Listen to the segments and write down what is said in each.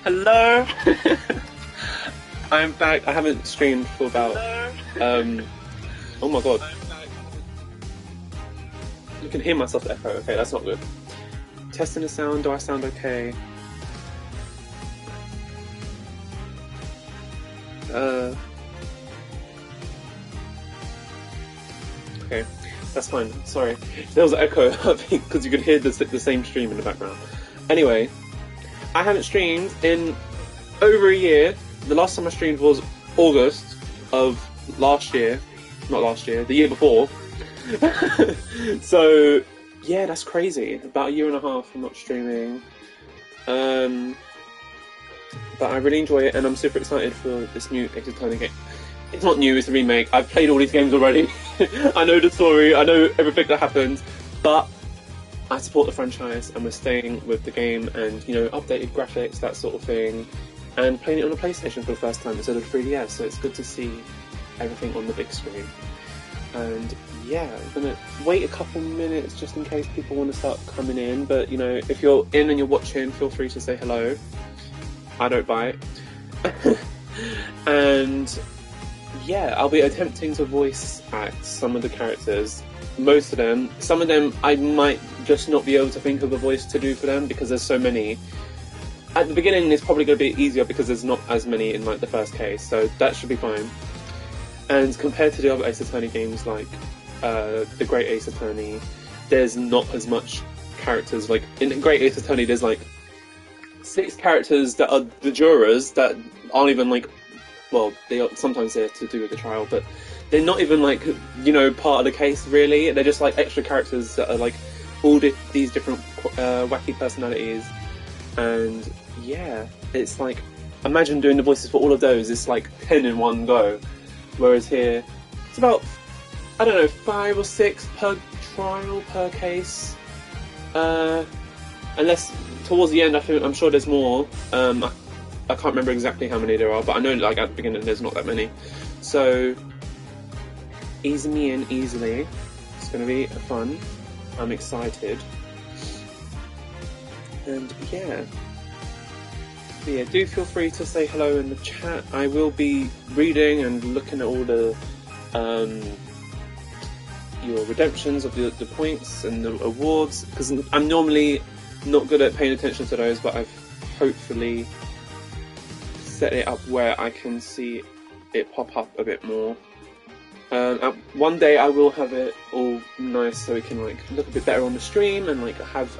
Hello. I'm back. I haven't streamed for about oh my god. You can hear myself echo. Okay, that's not good. Testing the sound. Do I sound okay? Okay, that's fine. Sorry, there was an echo. I think because you could hear the same stream in the background. Anyway, I haven't streamed in over a year. The last time I streamed was August of last year. Not last year, the year before. So, yeah, that's crazy. About a year and a half I'm not streaming. But I really enjoy it, and I'm super excited for this new Ace Attorney game. It's not new, it's a remake. I've played all these games already. I know the story, I know everything that happens, but I support the franchise, and we're staying with the game, and, you know, updated graphics, that sort of thing, and playing it on a PlayStation for the first time instead of 3DS, so it's good to see everything on the big screen. And yeah, I'm gonna wait a couple minutes just in case people want to start coming in, but, you know, if you're in and you're watching, feel free to say hello. I don't bite. And yeah, I'll be attempting to voice act some of the characters. Most of them. Some of them I might just not be able to think of a voice to do for them because there's so many. At the beginning it's probably going to be easier because there's not as many in like the first case, so that should be fine. And compared to the other Ace Attorney games like the Great Ace Attorney, there's not as much characters. Like in the Great Ace Attorney there's like 6 characters that are the jurors that aren't even like, well, they are sometimes there to do with the trial, but they're not even like, you know, part of the case really. They're just like extra characters that are like all these different wacky personalities, and yeah, it's like, imagine doing the voices for all of those. It's like 10 in one go, whereas here it's about, I don't know, 5 or 6 per trial, per case, unless towards the end I'm sure there's more. I can't remember exactly how many there are, but I know like at the beginning there's not that many. So ease me in easily. It's going to be fun. I'm excited. And yeah. But yeah, do feel free to say hello in the chat. I will be reading and looking at all the your redemptions of the points and the awards, because I'm normally not good at paying attention to those, but I've hopefully set it up where I can see it pop up a bit more. One day I will have it all nice so it can like look a bit better on the stream and like have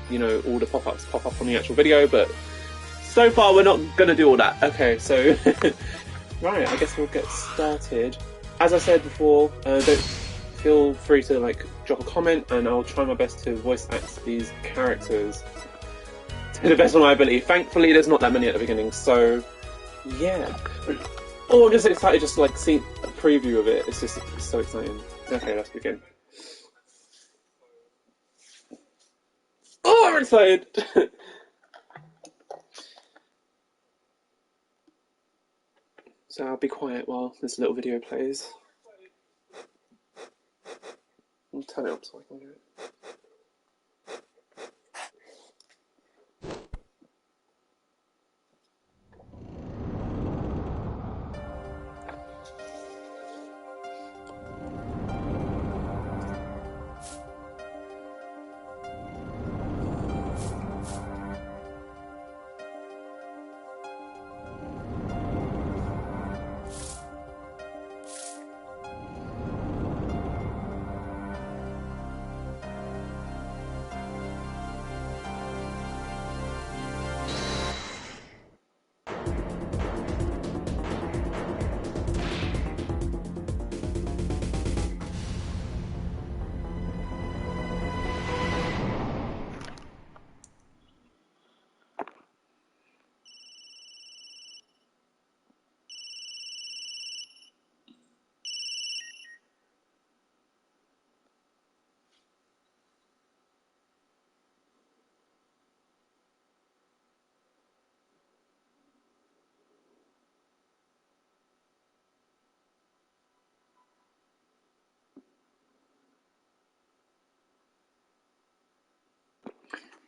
you know, all the pop-ups pop up on the actual video, but so far we're not gonna do all that. Okay, so right, I guess we'll get started. As I said before, don't feel free to like drop a comment and I'll try my best to voice act these characters to the best of my ability. Thankfully there's not that many at the beginning, so yeah. Oh, I'm just excited just to like see a preview of it. It's so exciting. Okay, let's begin. Oh, I'm excited! So I'll be quiet while this little video plays. I'll turn it up so I can hear it.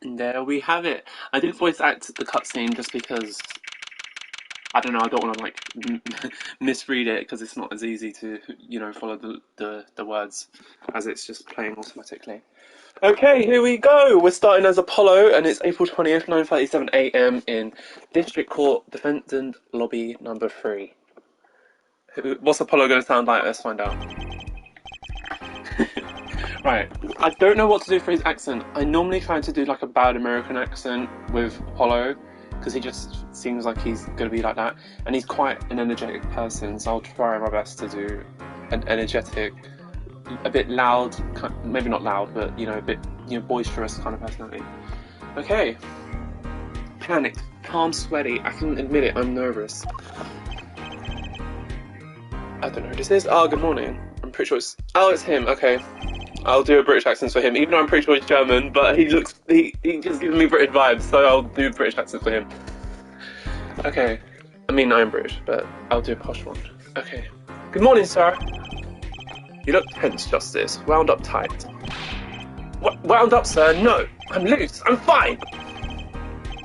And there we have it. I did voice act the cutscene just because, I don't know, I don't want to like misread it because it's not as easy to, follow the words as it's just playing automatically. Okay, here we go. We're starting as Apollo, and it's April 20th, 9:37 a.m. in District Court, Defendant Lobby number 3. What's Apollo going to sound like? Let's find out. Right, I don't know what to do for his accent. I normally try to do like a bad American accent with Apollo, because he just seems like he's going to be like that. And he's quite an energetic person, so I'll try my best to do an energetic, a bit loud, maybe not loud, but, a bit, boisterous kind of personality. Okay. Panicked, calm, sweaty. I can admit it, I'm nervous. I don't know who this is. Oh, good morning. I'm pretty sure it's... Oh, it's him. Okay. I'll do a British accent for him, even though I'm pretty sure he's German, but he just gives me British vibes, so I'll do a British accent for him. Okay. I mean, I am British, but I'll do a posh one. Okay. Good morning, sir. You look tense, Justice. Wound up tight. What? Wound up, sir? No. I'm loose. I'm fine.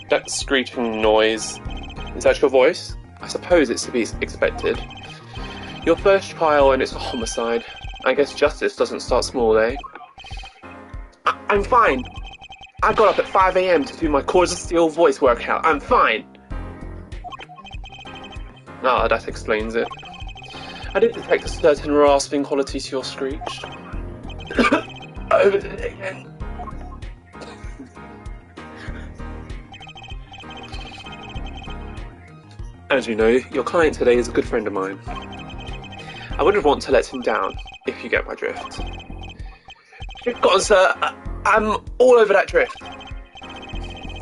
That screeching noise. Is that your voice? I suppose it's to be expected. Your first trial and it's a homicide. I guess justice doesn't start small, eh? I'm fine. I got up at 5 a.m. to do my Cause of Steel voice workout. I'm fine. Ah, that explains it. I did detect a certain rasping quality to your screech. Over to it again. As you know, your client today is a good friend of mine. I wouldn't want to let him down, if you get my drift. Good God, sir, I'm all over that drift.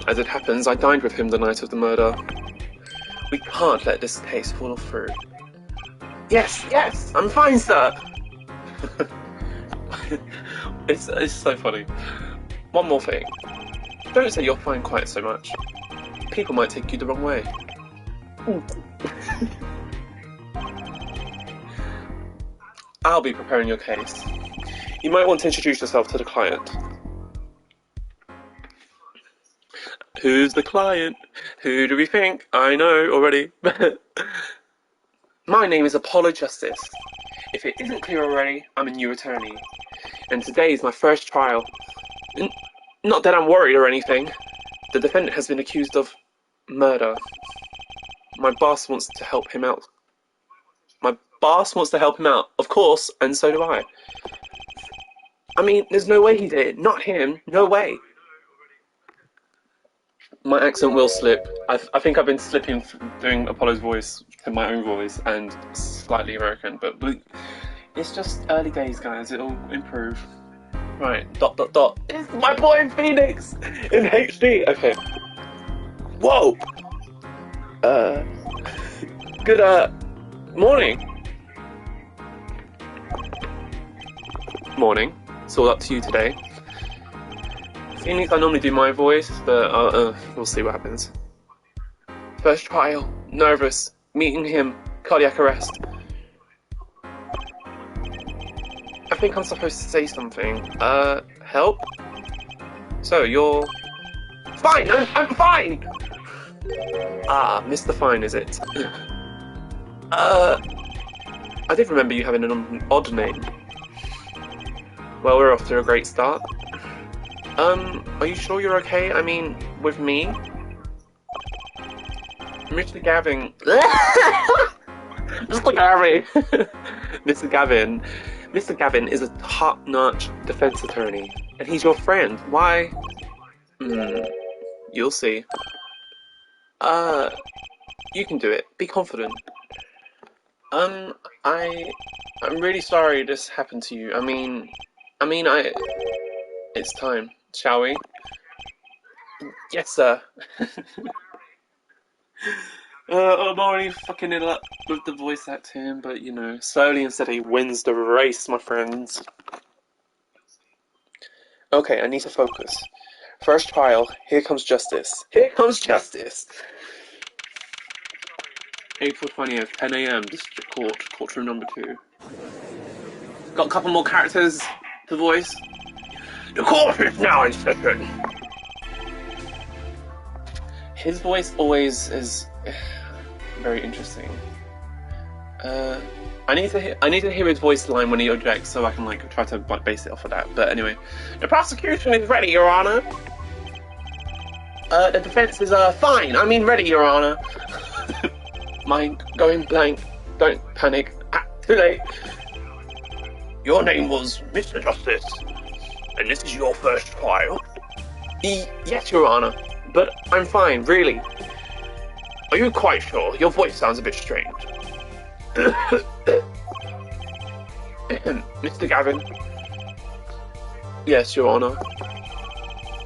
As it happens, I dined with him the night of the murder. We can't let this case fall through. Yes, I'm fine, sir. It's so funny. One more thing. Don't say you're fine quite so much. People might take you the wrong way. I'll be preparing your case. You might want to introduce yourself to the client. Who's the client? Who do we think? I know already. My name is Apollo Justice. If it isn't clear already, I'm a new attorney. And today is my first trial. Not that I'm worried or anything. The defendant has been accused of murder. My boss wants to help him out. Of course, and so do I. I mean, there's no way he did it. Not him. No way. My accent will slip. I think I've been slipping doing Apollo's voice to my own voice and slightly American, but it's just early days, guys. It'll improve. Right. ... It's my boy Phoenix in HD. Okay. Whoa. Good morning. Morning. It's all up to you today. Phoenix, I normally do my voice, but we'll see what happens. First trial. Nervous. Meeting him. Cardiac arrest. I think I'm supposed to say something. Help? So, you're... Fine! I'm fine! Ah, Mr. Fine, is it? I did remember you having an odd name. Well, we're off to a great start. Are you sure you're okay? I mean, with me? Mr. Gavin... Mr. Gavin! Mr. Gavin is a top-notch defense attorney, and he's your friend. Why? You'll see. You can do it. Be confident. I'm really sorry this happened to you. I mean, it's time. Shall we? Yes, sir. I'm already fucking it up with the voice acting, but slowly and steady wins the race, my friends. Okay, I need to focus. First trial, here comes justice. Here comes justice! April 20th, 10 a.m, District Court, courtroom number 2. Got a couple more characters to voice. The court is now in session. his voice always is very interesting. I need to hear his voice line when he objects, so I can like try to like base it off of that. But anyway, the prosecution is ready, Your Honor. The defense is fine. I mean ready, Your Honor. Mind going blank. Don't panic. Too late. Your name was Mr. Justice, and this is your first trial? Yes, Your Honor, but I'm fine, really. Are you quite sure? Your voice sounds a bit strange. Mr. Gavin? Yes, Your Honor.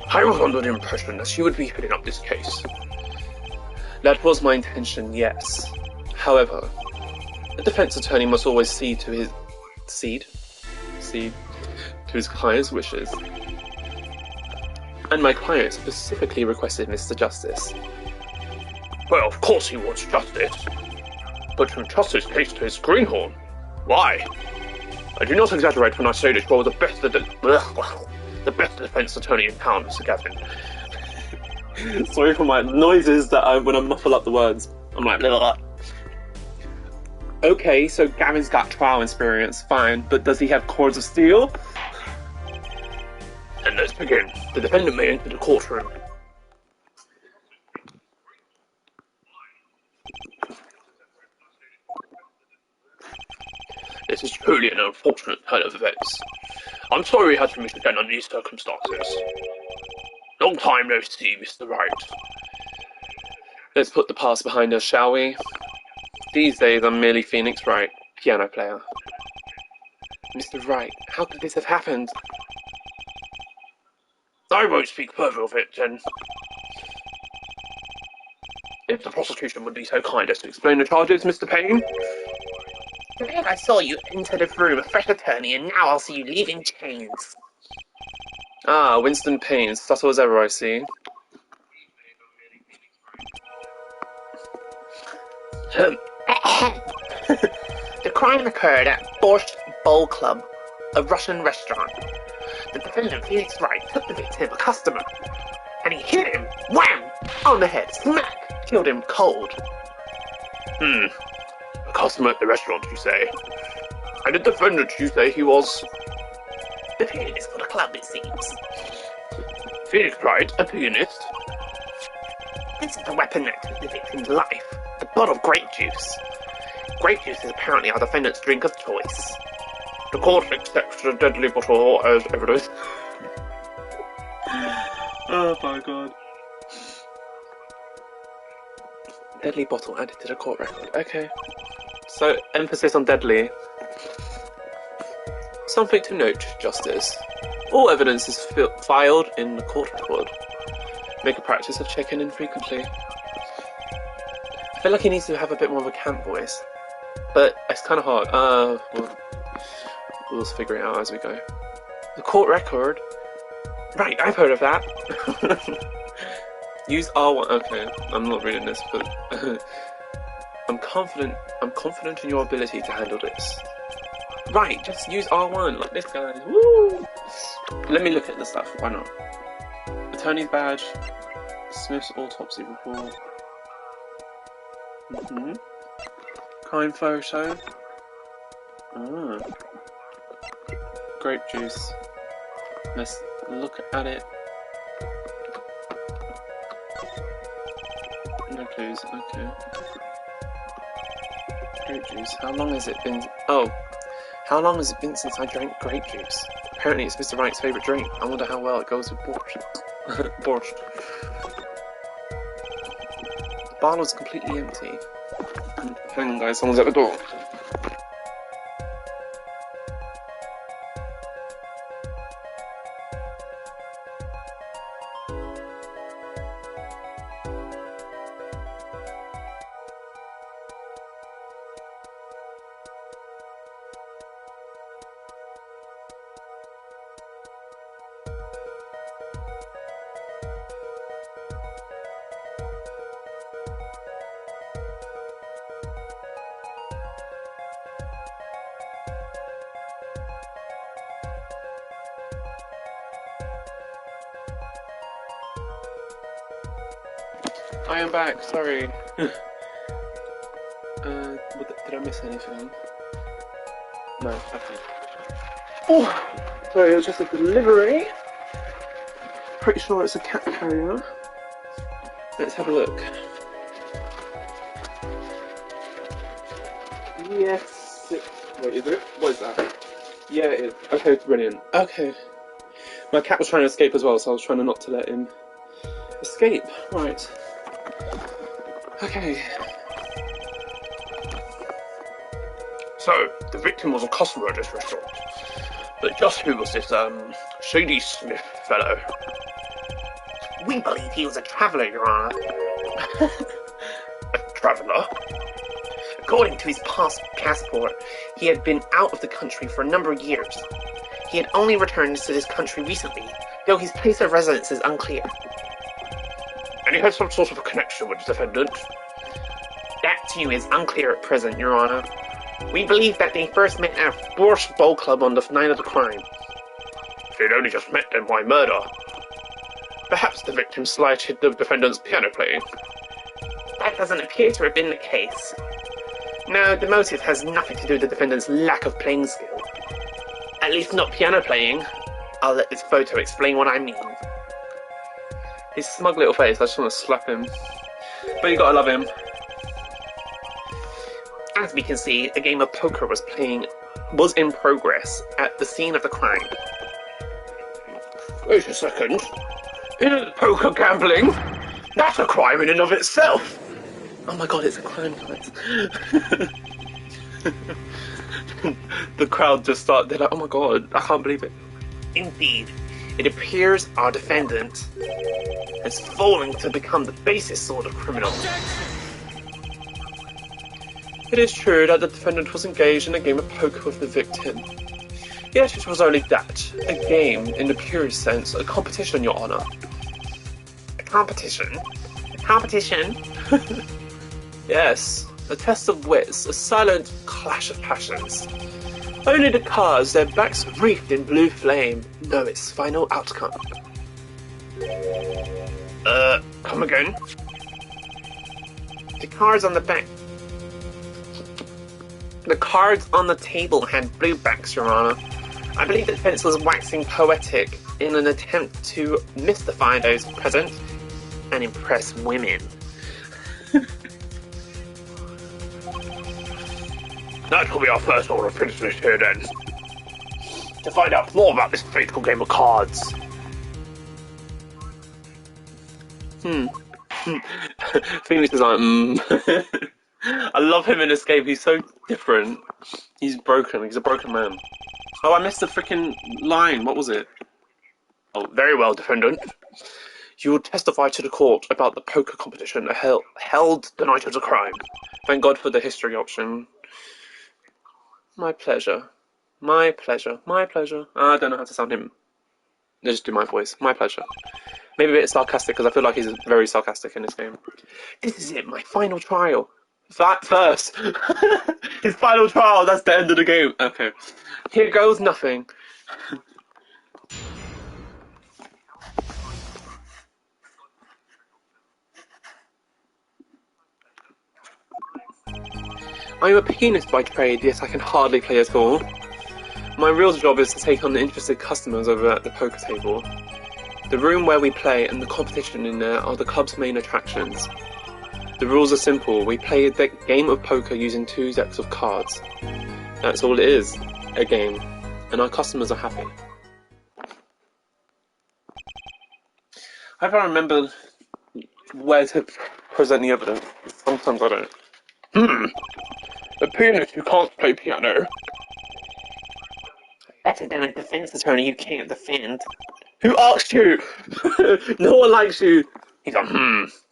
I was under the impression that you would be heading up this case. That was my intention, yes. However, the defense attorney must always cede to his client's wishes. And my client specifically requested Mr. Justice. Well, of course he wants justice. But to entrust his case to his greenhorn? Why? I do not exaggerate when I say that you're the best defense attorney in town, Mr. Gavin. Sorry for my noises that when I muffle up the words. I'm like, blah. Okay, so Gavin's got trial experience, fine, but does he have cords of steel? And let's begin. The defendant may enter the courtroom. This is truly an unfortunate turn of events. I'm sorry we had to meet again under these circumstances. Long time no see, Mr. Wright. Let's put the past behind us, shall we? These days I'm merely Phoenix Wright, piano player. Mr. Wright, how could this have happened? I won't speak further of it, then. If the prosecution would be so kind as to explain the charges, Mr. Payne. Today I saw you enter the room a fresh attorney, and now I'll see you leaving chains. Ah, Winston Payne, subtle as ever, I see. The crime occurred at Borscht Bowl Club, a Russian restaurant. The defendant, Phoenix Wright, took the victim, a customer, and he hit him, wham, on the head, smack, killed him cold. A customer at the restaurant, you say? And the defendant, you say he was? The pianist for the club, it seems. Phoenix Wright, a pianist? This is the weapon that took the victim's life, the bottle of grape juice. Grape juice is apparently our defendant's drink of choice. The court accepts the deadly bottle as evidence. Oh my god. Deadly bottle added to the court record. Okay. So, emphasis on deadly. Something to note, Justice. All evidence is filed in the court record. Make a practice of checking in frequently. I feel like he needs to have a bit more of a camp voice. But it's kind of hard. We'll figure it out as we go. The court record? Right, I've heard of that. Use R1. Okay, I'm not reading this, but I'm confident in your ability to handle this. Right, just use R1 like this guy. Woo! Let me look at the stuff. Why not? Attorney's badge. Smith's autopsy report. Crime photo. Grape juice. Let's look at it. No clues, okay. Grape juice. How long has it been? Oh. How long has it been since I drank grape juice? Apparently it's Mr. Wright's favourite drink. I wonder how well it goes with borscht. Borscht. The bar was completely empty. Hang on guys, someone's at the door. I am back, sorry. Did I miss anything? No, okay. Oh, sorry, it was just a delivery. Pretty sure it's a cat carrier. Let's have a look. Yes, wait, is it? What is that? Yeah, it is. Okay, brilliant. Okay. My cat was trying to escape as well, so I was trying not to let him escape. Right. Okay. So, the victim was a customer at this restaurant. But just who was this, Shady Smith fellow? We believe he was a traveller, Your Honour. A traveller? According to his passport, he had been out of the country for a number of years. He had only returned to this country recently, though his place of residence is unclear. And he had some sort of a connection with the defendant? That too is unclear at present, Your Honour. We believe that they first met at a Borscht Bowl Club on the night of the crime. If they'd only just met, then why murder? Perhaps the victim slighted the defendant's piano playing. That doesn't appear to have been the case. No, the motive has nothing to do with the defendant's lack of playing skill. At least not piano playing. I'll let this photo explain what I mean. His smug little face, I just want to slap him. But you gotta love him. As we can see, a game of poker was in progress at the scene of the crime. Wait a second. Isn't poker gambling? That's a crime in and of itself! Oh my god, it's a crime, guys. The crowd just started, they're like, oh my god, I can't believe it. Indeed, it appears our defendant has fallen to become the basest sort of criminal. It is true that the defendant was engaged in a game of poker with the victim. Yet it was only that, a game in the purest sense, a competition, Your Honour. A competition? A competition? Yes, a test of wits, a silent clash of passions. Only the cards, their backs wreathed in blue flame, know its final outcome. Come again? The cards on the back. The cards on the table had blue backs, Your Honour. I believe the defence was waxing poetic in an attempt to mystify those present and impress women. That will be our first order of business here then. To find out more about this fateful game of cards. Phoenix is like, I love him in this game, he's so different. He's broken, he's a broken man. Oh, I missed the freaking line, what was it? Oh, very well, defendant. You will testify to the court about the poker competition held the night of the crime. Thank God for the history option. My pleasure. My pleasure. My pleasure. I don't know how to sound him. Let's just do my voice. My pleasure. Maybe a bit sarcastic, because I feel like he's very sarcastic in this game. This is it, my final trial. That first. His final trial, that's the end of the game. Okay. Here goes nothing. I am a pianist by trade, yet I can hardly play at all. My real job is to take on the interested customers over at the poker table. The room where we play and the competition in there are the club's main attractions. The rules are simple. We play a game of poker using 2 decks of cards. That's all it is, a game. And our customers are happy. I hope I remember where to present the evidence. Sometimes I don't. A pianist who can't play piano. Better than a defense attorney you can't defend. Who asked you? No one likes you. He's like,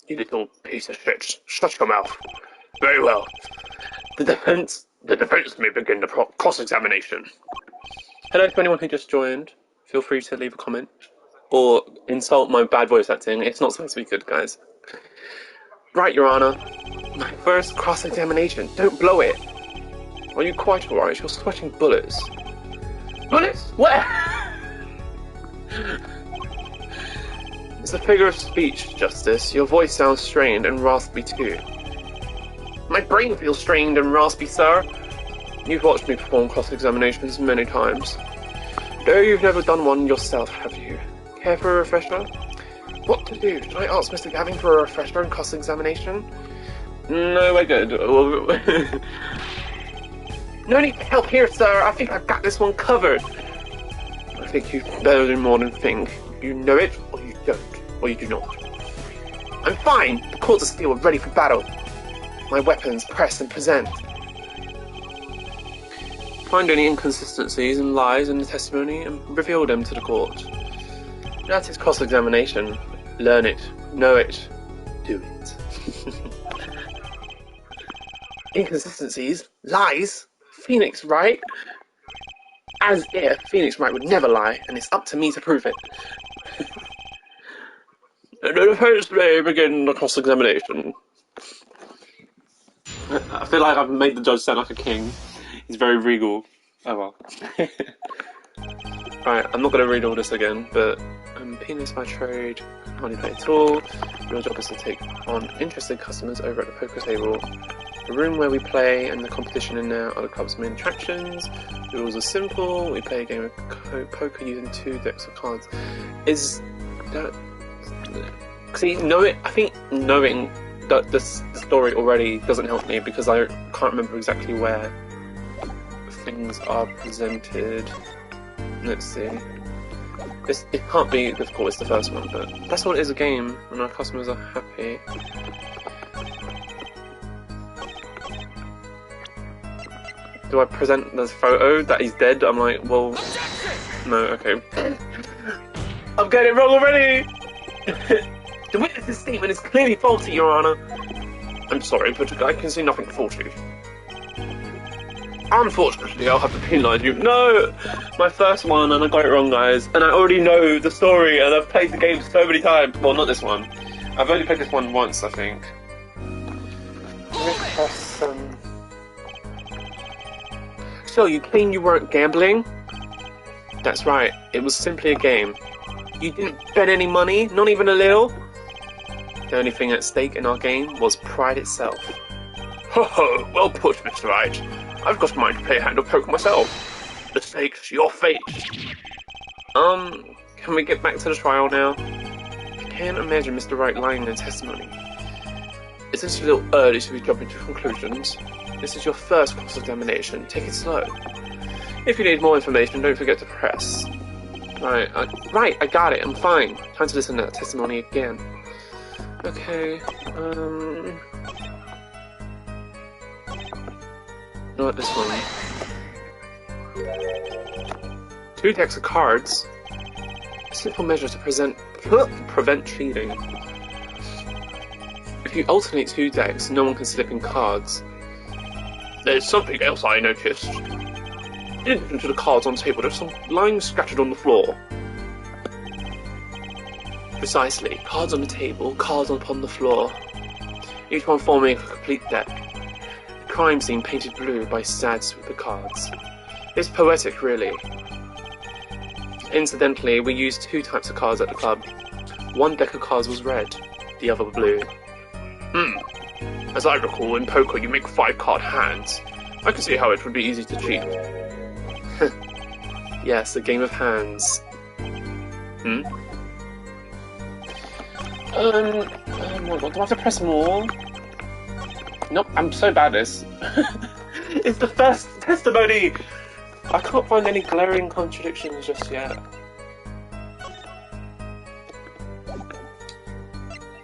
you little piece of shit. Shut your mouth. Very well. The defense may begin the cross-examination. Hello to anyone who just joined. Feel free to leave a comment. Or insult my bad voice acting. It's not supposed to be good, guys. Right, Your Honour. My first cross-examination. Don't blow it. Are you quite alright? You're sweating bullets. Bullets? Where? It's a figure of speech, Justice. Your voice sounds strained and raspy too. My brain feels strained and raspy, sir. You've watched me perform cross-examinations many times. Though you've never done one yourself, have you? Care for a refresher? What to do? Should I ask Mr. Gavin for a refresher and cross-examination? No, we're good. No need for help here, sir. I think I've got this one covered. I think you better do more than think. You know it, or you don't, or you do not. I'm fine. The cords of steel are ready for battle. My weapons press and present. Find any inconsistencies and lies in the testimony and reveal them to the court. That is cross-examination. Learn it, know it, do it. Inconsistencies? Lies? Phoenix Wright? As if Phoenix Wright would never lie, and it's up to me to prove it. The defense may begin the cross-examination. I feel like I've made the judge sound like a king. He's very regal. Oh well. Right, I'm not going to read all this again, but penis by trade, hardly play at all. Your job is to take on interested customers over at the poker table. The room where we play and the competition in there are the club's main attractions. The rules are simple. We play a game of poker using 2 decks of cards. Is that... See, I think knowing that the story already doesn't help me because I can't remember exactly where things are presented. Let's see. It can't be difficult, it's the first one, but that's what it is, a game, and our customers are happy. Do I present the photo that he's dead? I'm like, well, no, okay. I'm getting it wrong already! The witness's statement is clearly faulty, Your Honor. I'm sorry, but I can see nothing faulty. Unfortunately, I'll have to penalise you. No! My first one, and I got it wrong, guys. And I already know the story, and I've played the game so many times. Well, not this one. I've only played this one once, I think. So, you claim you weren't gambling? That's right. It was simply a game. You didn't bet any money? Not even a little? The only thing at stake in our game was pride itself. Ho ho! Well put, Mr. Wright. I've got a mind to play a hand of poker myself. The stakes, your fate. Can we get back to the trial now? I can't imagine Mr. Wright lying in his testimony. Is this a little early to be jumping to conclusions? This is your first cross-examination. Take it slow. If you need more information, don't forget to press. Right, I got it. I'm fine. Time to listen to that testimony again. Okay, not this one. 2 decks of cards. A simple measure to prevent cheating. If you alternate 2 decks, no one can slip in cards. There's something else I noticed. In addition to the cards on the table, there's some lines scattered on the floor. Precisely. Cards on the table, cards upon the floor. Each one forming a complete deck. The crime scene painted blue by sad sweeper cards. It's poetic, really. Incidentally, we used 2 types of cards at the club. One deck of cards was red, the other blue. As I recall, in poker you make 5-card hands. I can see how it would be easy to cheat. Yes, a game of hands. Oh my god, do I have to press more? Nope, I'm so bad at this. It's the first testimony! I can't find any glaring contradictions just yet.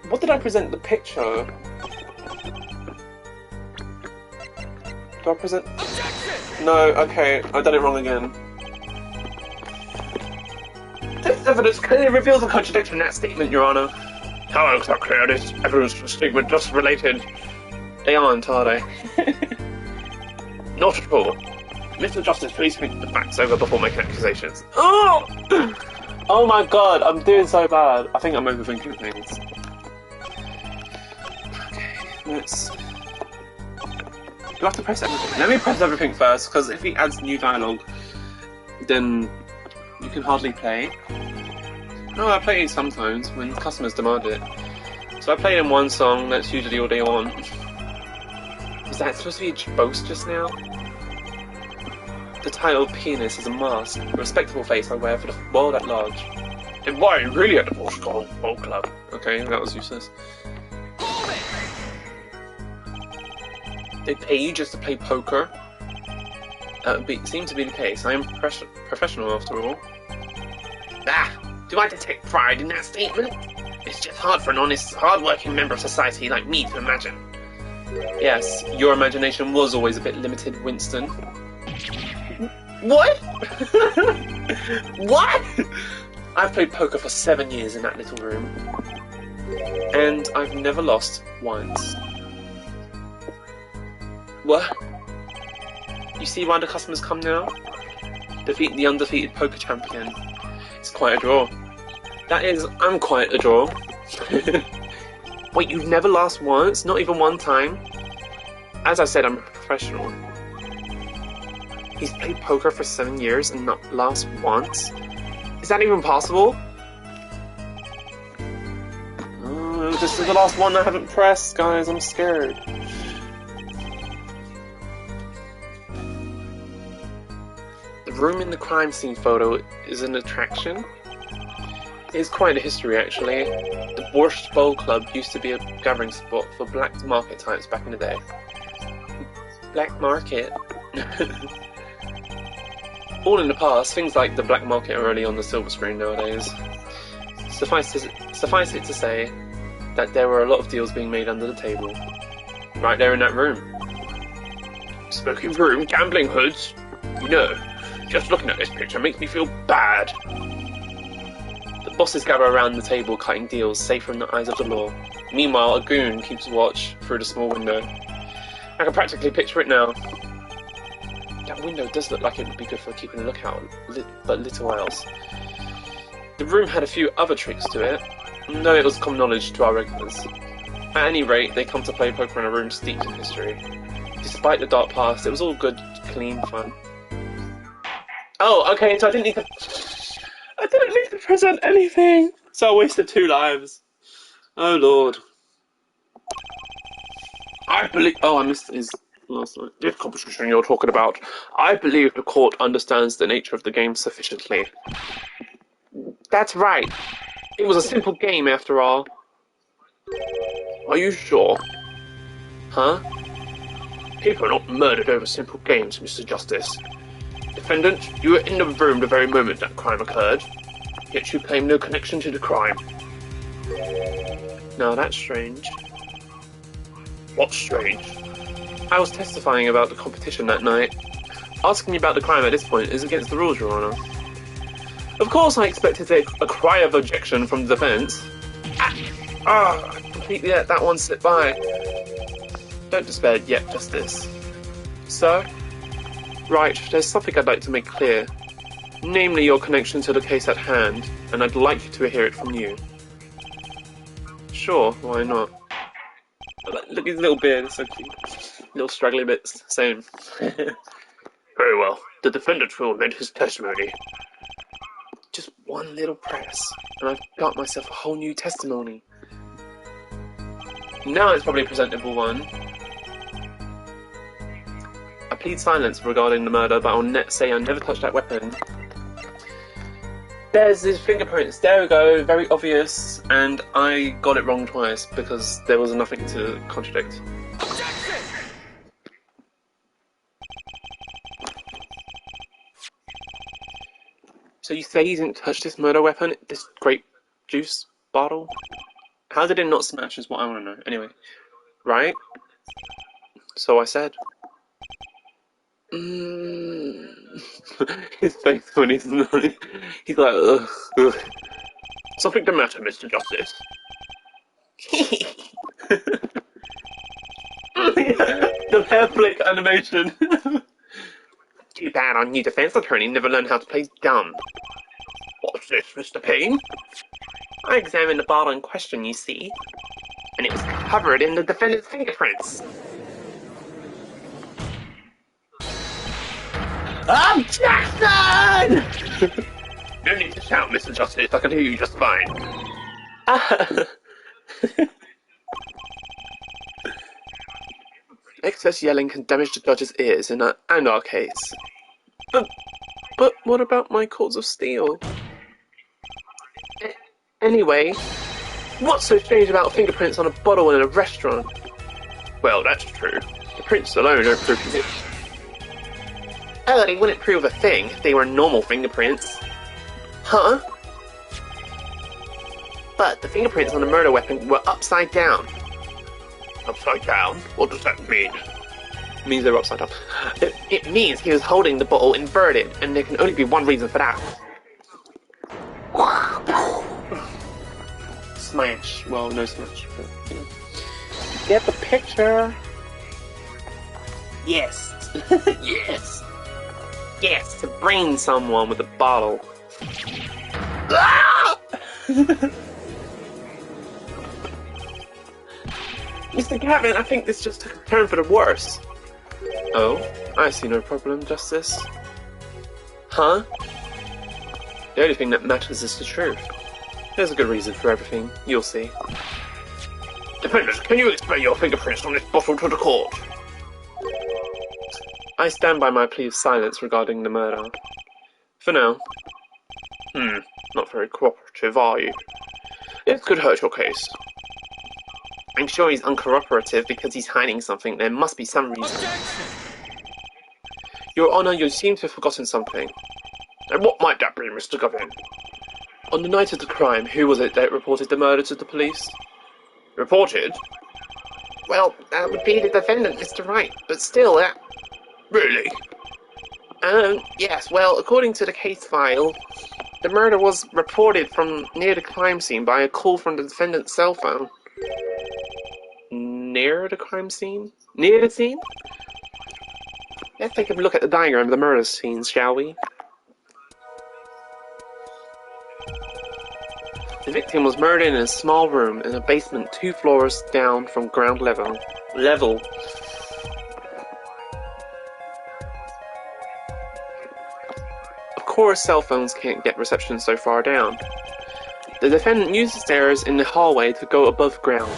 What did I present the picture? Do I present... No, okay, I've done it wrong again. This evidence clearly reveals a contradiction in that statement, Your Honour. How is that clear? This evidence and statement just related. They aren't, are they? Not at all. Mr. Justice, please think the facts over before making accusations. Oh! Oh my god, I'm doing so bad. I think I'm overthinking things. Okay, let's... Do I have to press everything? Let me press everything first, because if he adds new dialogue, then you can hardly play. No, I play it sometimes when customers demand it. So I played in one song, that's usually all they want. Was that supposed to be a boast just now? The title Pianist is a mask, a respectable face I wear for the world at large. And why, really at the Portugal Bowl Club? Okay, that was useless. They pay you just to play poker? Seems to be the case. I am professional after all. Ah! Do I detect pride in that statement? It's just hard for an honest, hard-working member of society like me to imagine. Yes, your imagination was always a bit limited, Winston. What? What? I've played poker for 7 years in that little room. And I've never lost once. What? You see why the customers come now? Defeat the undefeated poker champion. It's quite a draw. That is, I'm quite a draw. Wait, you've never lost once? Not even one time? As I said, I'm a professional. He's played poker for 7 years and not lost once? Is that even possible? Oh, this is the last one I haven't pressed, guys. I'm scared. The room in the crime scene photo is an attraction. It is quite a history, actually. The Borscht Bowl Club used to be a gathering spot for black market types back in the day. Black market? All in the past, things like the black market are only on the silver screen nowadays. Suffice it to say that there were a lot of deals being made under the table. Right there in that room. Smoking room, gambling hoods. You know, just looking at this picture makes me feel bad. The bosses gather around the table cutting deals safe from the eyes of the law. Meanwhile, a goon keeps watch through the small window. I can practically picture it now. That window does look like it would be good for keeping a lookout, but little else. The room had a few other tricks to it, though it was common knowledge to our regulars. At any rate, they come to play poker in a room steeped in history. Despite the dark past, it was all good, clean fun. Oh, okay, so I didn't need to present anything! So I wasted 2 lives. Oh lord. I believe... Oh, I missed his last night. This competition you're talking about. I believe the court understands the nature of the game sufficiently. That's right. It was a simple game after all. Are you sure? Huh? People are not murdered over simple games, Mr. Justice. Defendant, you were in the room the very moment that crime occurred, yet you claim no connection to the crime. Now that's strange. What's strange? I was testifying about the competition that night. Asking me about the crime at this point is against the rules, Your Honour. Of course I expected a cry of objection from the defence. I completely let that one slip by. Don't despair yet, Justice. Sir? Right, there's something I'd like to make clear. Namely your connection to the case at hand, and I'd like to hear it from you. Sure, why not? Look at his little beard, it's so cute. Little straggly bits, same. Very well, the defendant will amend his testimony. Just one little press, and I've got myself a whole new testimony. Now it's probably a presentable one. I plead silence regarding the murder, but I'll say I never touched that weapon. There's his fingerprints, there we go, very obvious, and I got it wrong twice because there was nothing to contradict. So you say he didn't touch this murder weapon, this grape juice bottle? How did it not smash is what I want to know. Anyway, right? So I said. His face when he's like, ugh, ugh. Something the matter, Mr. Justice? The hair flick animation. Too bad our new defense attorney never learned how to play dumb. What's this, Mr. Payne? I examined the bottle in question, you see, and it was covered in the defendant's fingerprints. Objection! No need to shout, Mr. Justice. I can hear you just fine. Excess yelling can damage the judge's ears and our case. But what about my cords of steel? Anyway, what's so strange about fingerprints on a bottle in a restaurant? Well, that's true. The prints alone don't prove it. Oh, they wouldn't prove a thing if they were normal fingerprints. Huh? But the fingerprints on the murder weapon were upside down. Upside down? What does that mean? It means they were upside down. It means he was holding the bottle inverted, and there can only be one reason for that. Smash. Well, no smash, but, you know. Get the picture! Yes. Yes. Yes, to brain someone with a bottle. Mr. Gavin, I think this just took a turn for the worse. Oh, I see no problem, Justice. Huh? The only thing that matters is the truth. There's a good reason for everything. You'll see. Defendant, can you explain your fingerprints on this bottle to the court? I stand by my plea of silence regarding the murder. For now. Not very cooperative, are you? It could hurt your case. I'm sure he's uncooperative because he's hiding something. There must be some reason. Objection! Your Honour, you seem to have forgotten something. And what might that be, Mr. Gavin? On the night of the crime, who was it that reported the murder to the police? Reported? Well, that would be the defendant, Mr. Wright, but still, Really? Yes, well, according to the case file, the murder was reported from near the crime scene by a call from the defendant's cell phone. Near the crime scene? Near the scene? Let's take a look at the diagram of the murder scene, shall we? The victim was murdered in a small room in a basement 2 floors down from ground level. Of course, cell phones can't get reception so far down. The defendant used the stairs in the hallway to go above ground.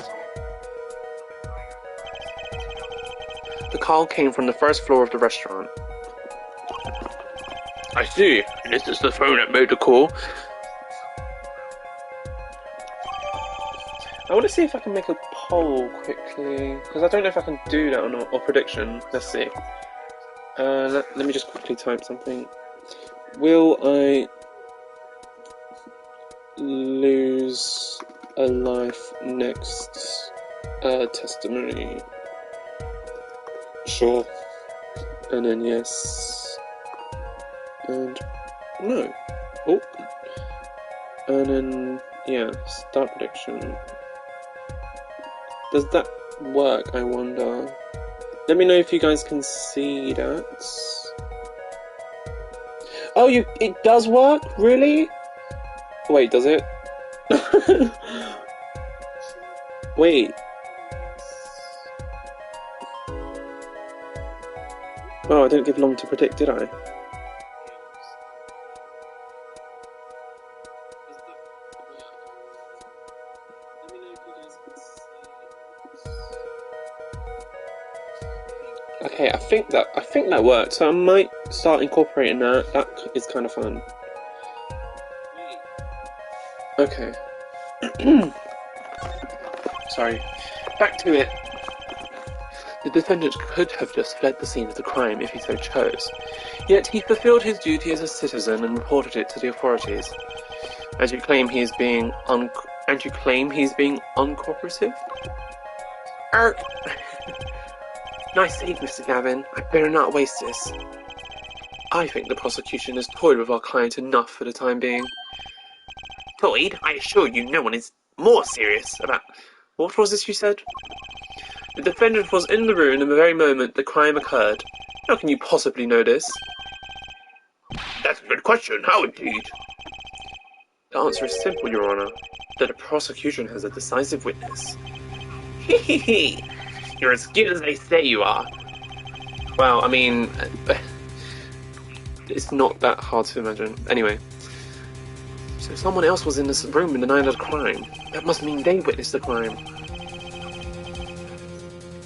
The call came from the first floor of the restaurant. I see. And this is the phone that made the call. I want to see if I can make a poll quickly, because I don't know if I can do that or not, or prediction. Let's see. Let me just quickly type something. Will I lose a life next testimony? Sure. And then yes. And no. Oh. And then yeah, start prediction. Does that work, I wonder? Let me know if you guys can see that. Oh, it does work? Really? Wait, does it? Wait. Oh, I didn't give long to predict, did I? Okay, I think that worked. So I might start incorporating that. That is kind of fun. Okay. Sorry. Back to it. The defendant could have just fled the scene of the crime if he so chose. Yet he fulfilled his duty as a citizen and reported it to the authorities. And you claim he is being uncooperative? Nice save, Mr. Gavin. I'd better not waste this. I think the prosecution has toyed with our client enough for the time being. Toyed? I assure you no one is more serious about... What was this you said? The defendant was in the room at the very moment the crime occurred. How can you possibly know this? That's a good question. How indeed? The answer is simple, Your Honour. That the prosecution has a decisive witness. Hee. You're as good as they say you are. Well, I mean... it's not that hard to imagine. Anyway. So someone else was in this room in the night of the crime. That must mean they witnessed the crime.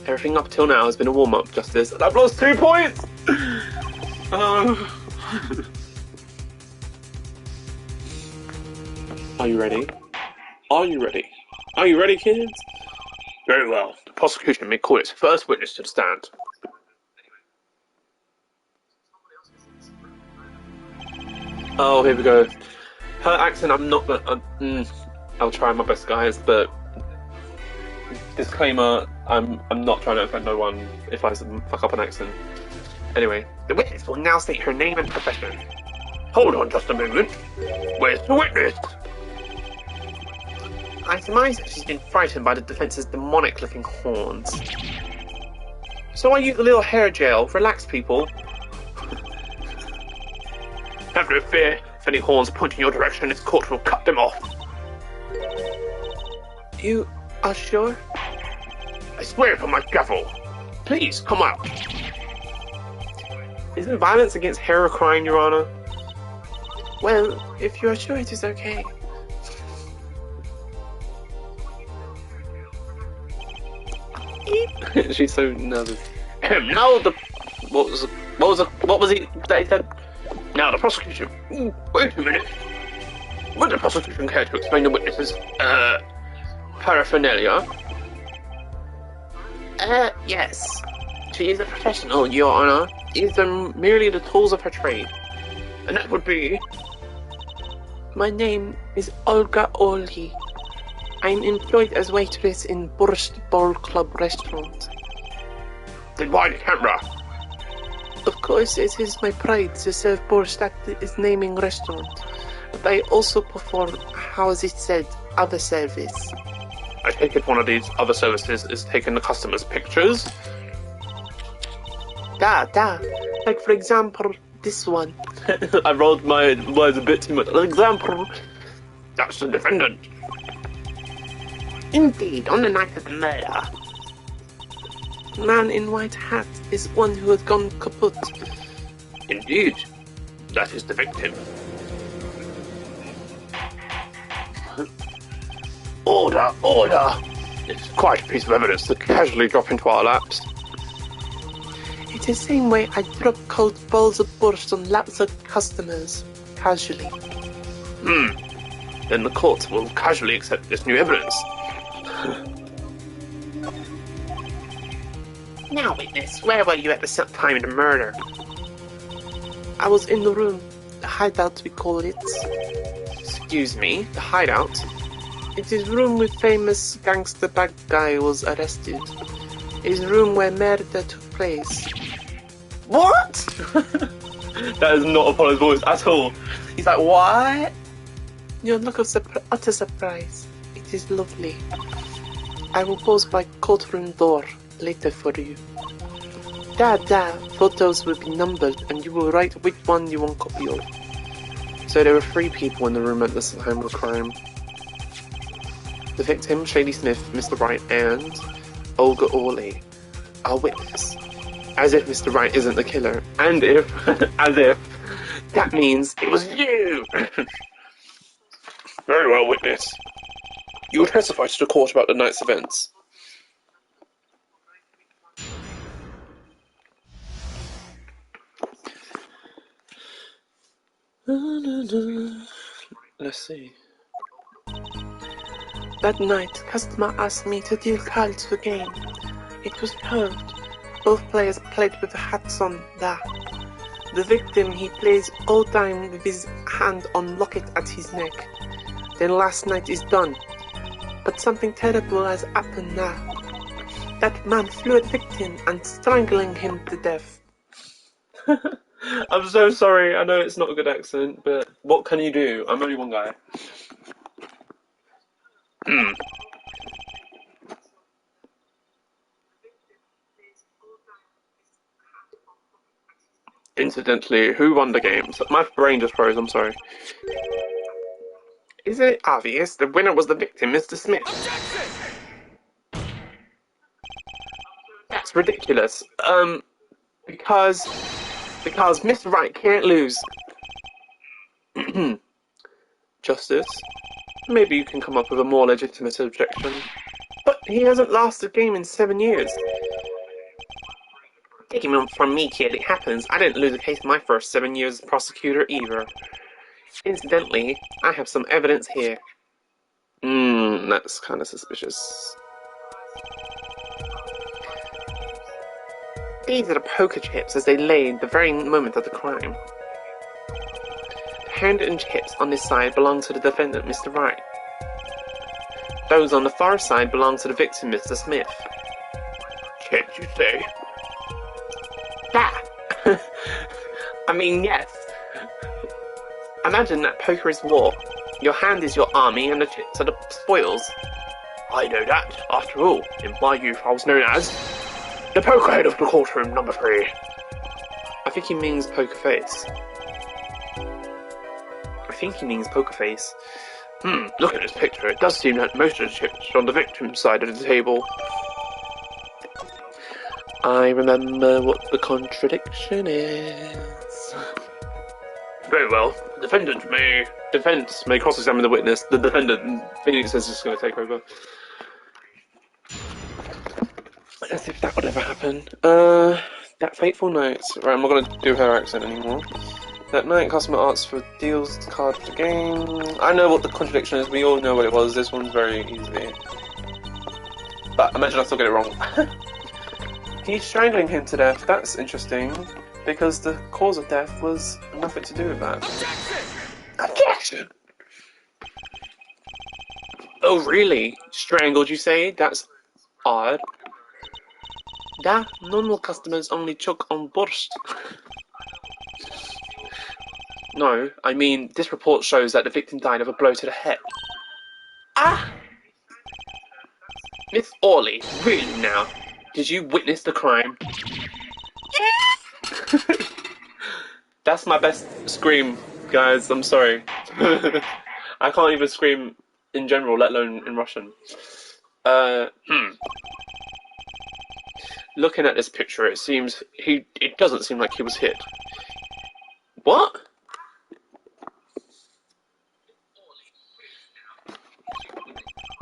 Everything up till now has been a warm-up, Justice, and I've lost 2 points! Are you ready? Are you ready? Are you ready, kids? Very well. The prosecution may call its first witness to the stand. Oh, here we go. Her accent, I'm not gonna... I'll try my best, guys, but... Disclaimer, I'm not trying to offend no one if I fuck up an accent. Anyway, the witness will now state her name and profession. Hold on just a moment. Where's the witness? I surmise that she's been frightened by the defence's demonic-looking horns. So I use a little hair gel. Relax, people. Have no fear. If any horns point in your direction, this court will cut them off. You are sure? I swear upon my gavel. Please, come out. Isn't violence against hair a crime, Your Honor? Well, if you are sure it is okay. She's so nervous. Now what was it they said? Now the prosecution. Wait a minute. Would the prosecution care to explain the witness's paraphernalia? Yes. She is a professional, Your Honor. These are merely the tools of her trade. And that would be? My name is Olga Oli. I'm employed as waitress in Borscht Ball Club restaurant. Then why the camera? Of course, it is my pride to serve borscht at this naming restaurant, but I also perform, how is it said, other service. I take it one of these other services is taking the customers' pictures? Da. Like, for example, this one. I rolled my words a bit too much. For example, that's the defendant. Indeed, on the night of the murder. Man in white hat is one who has gone kaput. Indeed, that is the victim. Order! It's quite a piece of evidence to casually drop into our laps. It's the same way I drop cold bowls of borscht on laps of customers, casually. Then the court will casually accept this new evidence. Now, witness, where were you at the time of the murder? I was in the room. The hideout, we call it. Excuse me, the hideout? It is room where famous gangster bad guy was arrested. It is room where murder took place. What? That is not Apollo's voice at all. He's like, what? Your look of utter surprise. It is lovely. I will pause by courtroom door later for you. Da, photos will be numbered and you will write which one you want copy of. So there were 3 people in the room at the time of the crime. The victim, Shady Smith, Mr. Wright, and Olga Orley, our witness. As if Mr. Wright isn't the killer. And if, as if, that means it was you! Very well, witness. You will testify to the court about the night's events. Let's see. That night, customer asked me to deal cards again. It was curved. Both players played with the hats on. The victim, he plays all time with his hand on locket at his neck. Then last night is done. But something terrible has happened now. That man flew at the victim and strangling him to death. I'm so sorry, I know it's not a good accent, but what can you do? I'm only one guy. Incidentally, who won the games? My brain just froze, I'm sorry. Isn't it obvious? The winner was the victim, Mr. Smith. Objection! That's ridiculous. Because Mr. Wright can't lose. Justice, maybe you can come up with a more legitimate objection. But he hasn't lost a game in 7 years. Taking it from me, kid, it happens. I didn't lose a case in my first 7 years as prosecutor either. Incidentally, I have some evidence here. That's kind of suspicious. These are the poker chips as they lay the very moment of the crime. The hand and chips on this side belong to the defendant, Mr. Wright. Those on the far side belong to the victim, Mr. Smith. Can't you say? That! I mean, yes. Imagine that poker is war. Your hand is your army and the chips are the spoils. I know that. After all, in my youth I was known as the poker head of the courtroom, number 3. I think he means poker face. Look at this picture. It does seem that most of the chips are on the victim's side of the table. I remember what the contradiction is. Very well. Defense may cross-examine the witness. The defendant, Phoenix, is just going to take over. As if that would ever happen. That fateful night. Right, I'm not going to do her accent anymore. That night, customer asks for deals card for the game. I know what the contradiction is. We all know what it was. This one's very easy. But imagine I still get it wrong. He's strangling him to death. That's interesting. Because the cause of death was nothing to do with that. Objection! Oh, really? Strangled, you say? That's odd. Da, normal customers only choke on borscht. No, I mean, this report shows that the victim died of a blow to the head. Ah! Miss Orley, really now? Did you witness the crime? That's my best scream, guys. I'm sorry. I can't even scream in general, let alone in Russian. Looking at this picture, it doesn't seem like he was hit. What?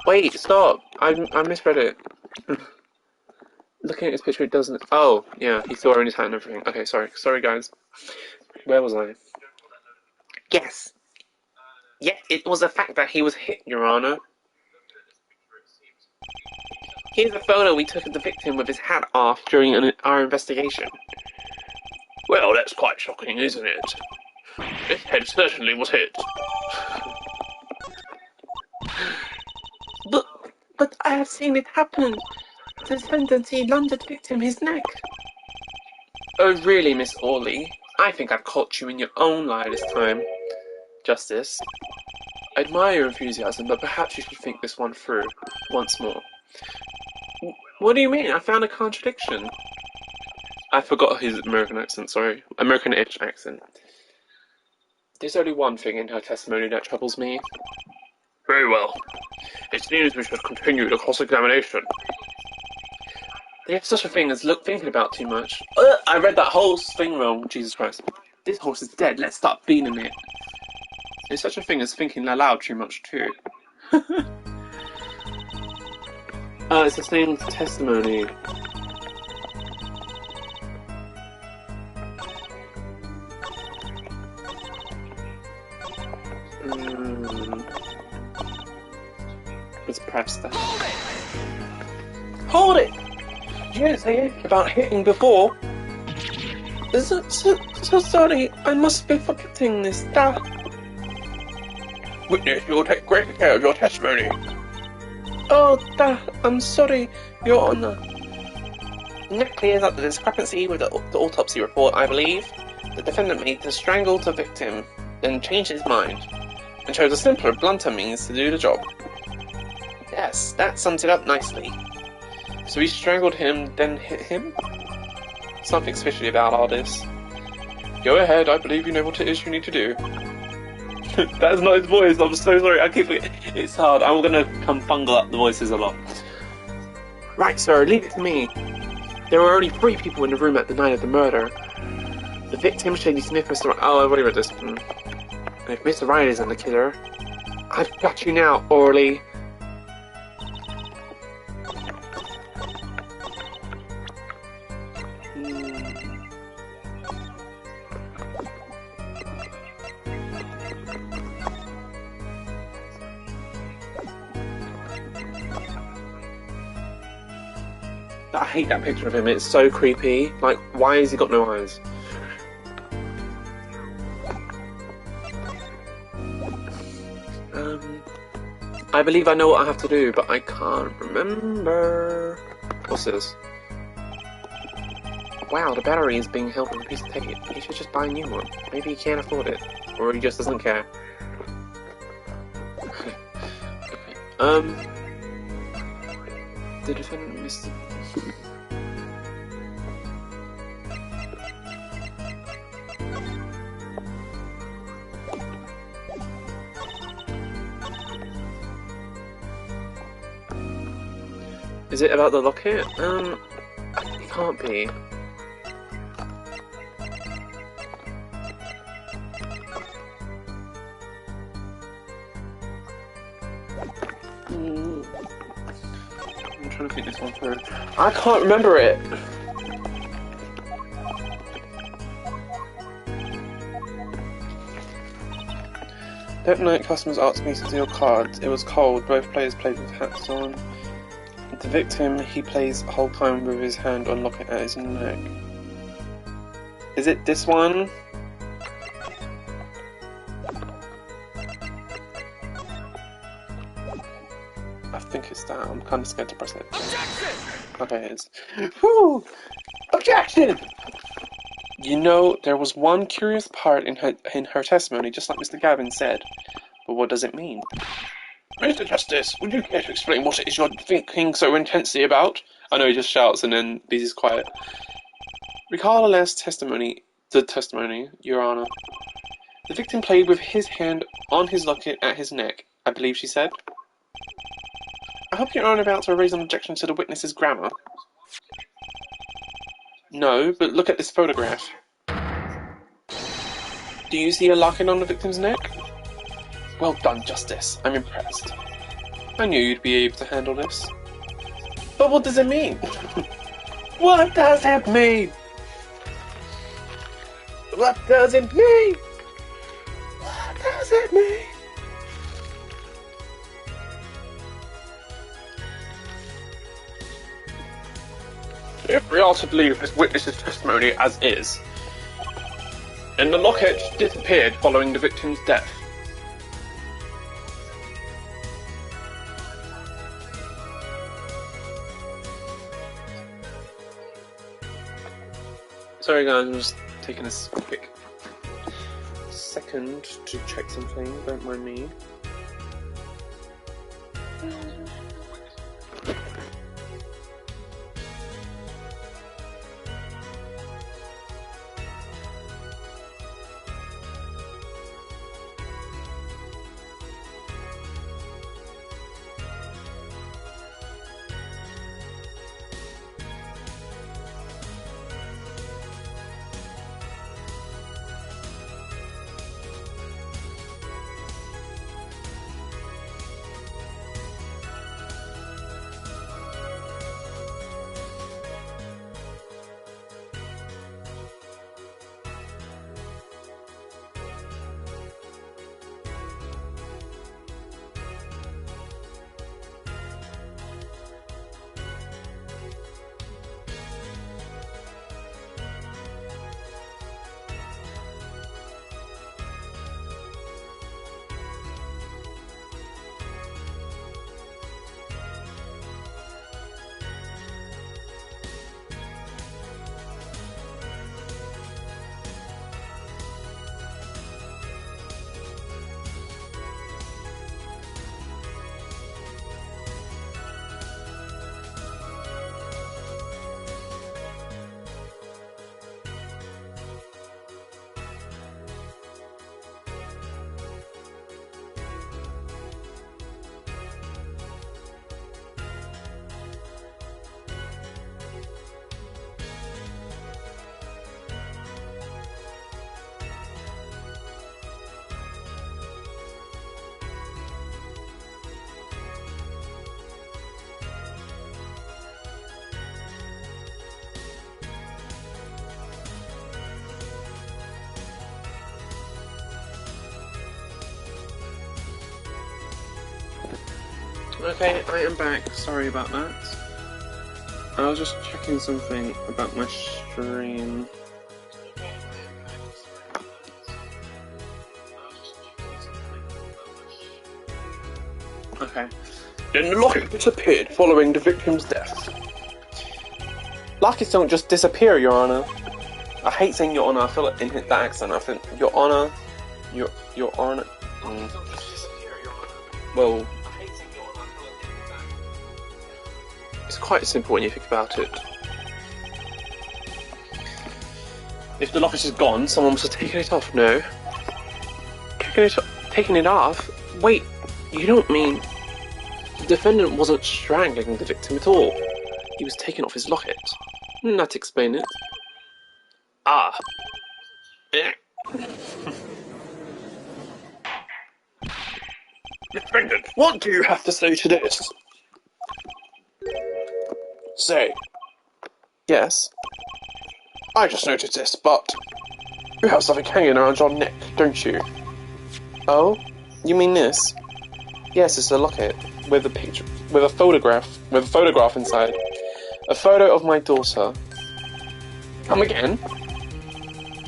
Wait, stop. I misread it. Looking at this picture, it doesn't... Oh, yeah, he's still wearing his hat and everything. Okay, sorry. Sorry, guys. Where was I? Yes. Yeah, it was the fact that he was hit, Your Honor. Here's a photo we took of the victim with his hat off during our investigation. Well, that's quite shocking, isn't it? His head certainly was hit. But I have seen it happen. The defendant, he landed victim his neck. Oh, really, Miss Orley? I think I've caught you in your own lie this time. Justice, I admire your enthusiasm, but perhaps you should think this one through once more. What do you mean? I found a contradiction. I forgot his American accent, sorry. American-ish accent. There's only one thing in her testimony that troubles me. Very well. It seems we should continue the cross-examination. There's such a thing as thinking about too much. I read that whole thing wrong. Jesus Christ. This horse is dead. Let's start beating it. There's such a thing as thinking aloud too much too. It's the same testimony. Let's press that. Hold it! You didn't say anything about hitting before. So sorry, I must be forgetting this stuff. Witness, you'll take great care of your testimony. Oh, I'm sorry, Your Honor. That clears up the discrepancy with the autopsy report, I believe. The defendant made to strangle the victim, then changed his mind, and chose a simpler, blunter means to do the job. Yes, that sums it up nicely. So he strangled him, then hit him? Something's fishy about all this. Go ahead, I believe you know what it is you need to do. That's not his voice, I'm so sorry, it's hard, I'm gonna come fungal up the voices a lot. Right, sir, leave it to me. There were only 3 people in the room at the night of the murder. The victim, Shady Smith, Mr. Oh, I've already read this. And if Mr. Wright isn't the killer, I've got you now, Orly. I hate that picture of him, it's so creepy. Like, why has he got no eyes? I believe I know what I have to do, but I can't remember. What's this? Wow, the battery is being held on a piece of tape. He should just buy a new one. Maybe he can't afford it. Or he just doesn't care. The defendant missed it. Is it about the locket? It can't be. I'm trying to think this one through. I can't remember it! That night, customers asked me to deal cards. It was cold. Both players played with hats on. The victim, he plays the whole time with his hand on locket at his neck. Is it this one? I think it's that. I'm kind of scared to press it. Objection! Okay, it is. Whew! Objection! You know, there was one curious part in her testimony, just like Mr. Gavin said. But what does it mean? Mr. Justice, would you care to explain what it is you're thinking so intensely about? I know he just shouts and then he's quiet. Recall the last testimony, Your Honour. The victim played with his hand on his locket at his neck, I believe she said. I hope Your Honour about to raise an objection to the witness's grammar. No, but look at this photograph. Do you see a locket on the victim's neck? Well done, Justice. I'm impressed. I knew you'd be able to handle this. But what does it mean? What does it mean? What does it mean? What does it mean? If we are to believe this witness's testimony as is, then the locket disappeared following the victim's death. Sorry guys, I'm just taking a quick second to check something, don't mind me. Okay, I am back. Sorry about that. I was just checking something about my stream. Okay. Then the locket disappeared following the victim's death. Lockets don't just disappear, Your Honor. I hate saying Your Honor. I feel like in that accent. I think Your Honor, Your Honor. Well, it's quite simple when you think about it. If the locket is gone, someone must have taken it off. No, taking it off. Wait, you don't mean the defendant wasn't strangling the victim at all? He was taking off his locket. That explains it. Ah. Defendant, what do you have to say to this? Say. Yes. I just noticed this, but you have something hanging around your neck, don't you? Oh, you mean this? Yes, it's a locket with a picture, with a photograph inside. A photo of my daughter. Come again?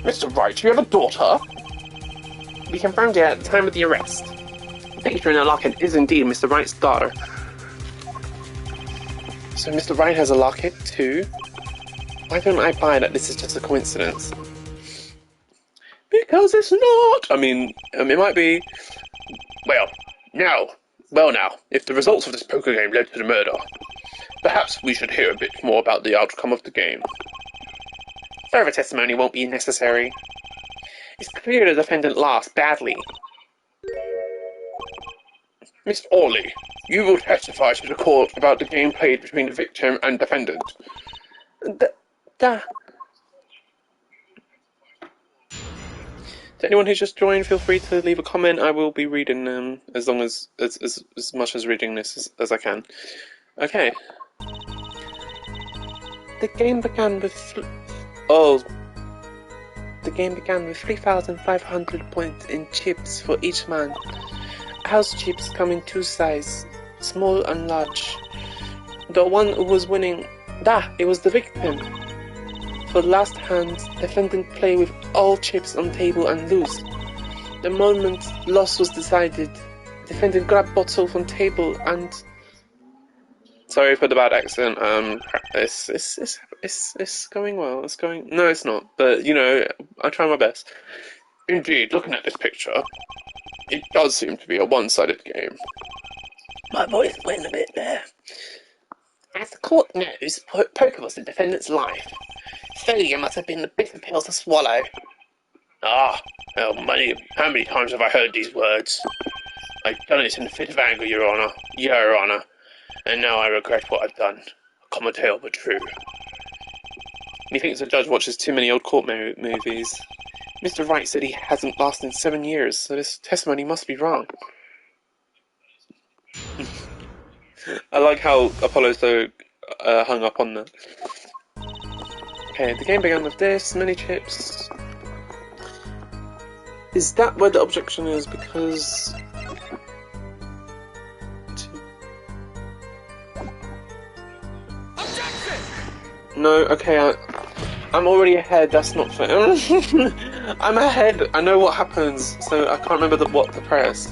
Mr. Wright, you have a daughter? We confirmed it at the time of the arrest. The picture in the locket is indeed Mr. Wright's daughter. So Mr. Wright has a locket too? Why don't I buy that this is just a coincidence? Because it's not! I mean, it might be... Well, now, if the results of this poker game led to the murder, perhaps we should hear a bit more about the outcome of the game. Further testimony won't be necessary. It's clear the defendant lost badly. Miss Orley, you will testify to the court about the game played between the victim and defendant. To anyone who's just joined, feel free to leave a comment. I will be reading them as much as reading this as I can. Okay. The game began with 3,500 points in chips for each man. House chips come in two sizes, small and large. The one who was winning, it was the victim. For the last hand, defendant play with all chips on table and lose. The moment loss was decided, defendant grabbed bottle from table and... Sorry for the bad accent. It's going well. It's going. No, it's not. But you know, I try my best. Indeed, looking at this picture, it does seem to be a one-sided game. My voice went a bit there. As the court knows, poker was the defendant's life. Failure must have been the bitter pill to swallow. How many times have I heard these words? I've done it in a fit of anger, Your Honour. Your Honour. And now I regret what I've done. A common tale, but true. Methinks the judge watches too many old court movies. Mr. Wright said he hasn't lost in 7 years, so this testimony must be wrong. I like how Apollo's so hung up on that. Okay, the game began with this, many chips. Is that where the objection is? Because... No, okay, I'm already ahead, that's not fair. I'm ahead, I know what happens, so I can't remember what to press.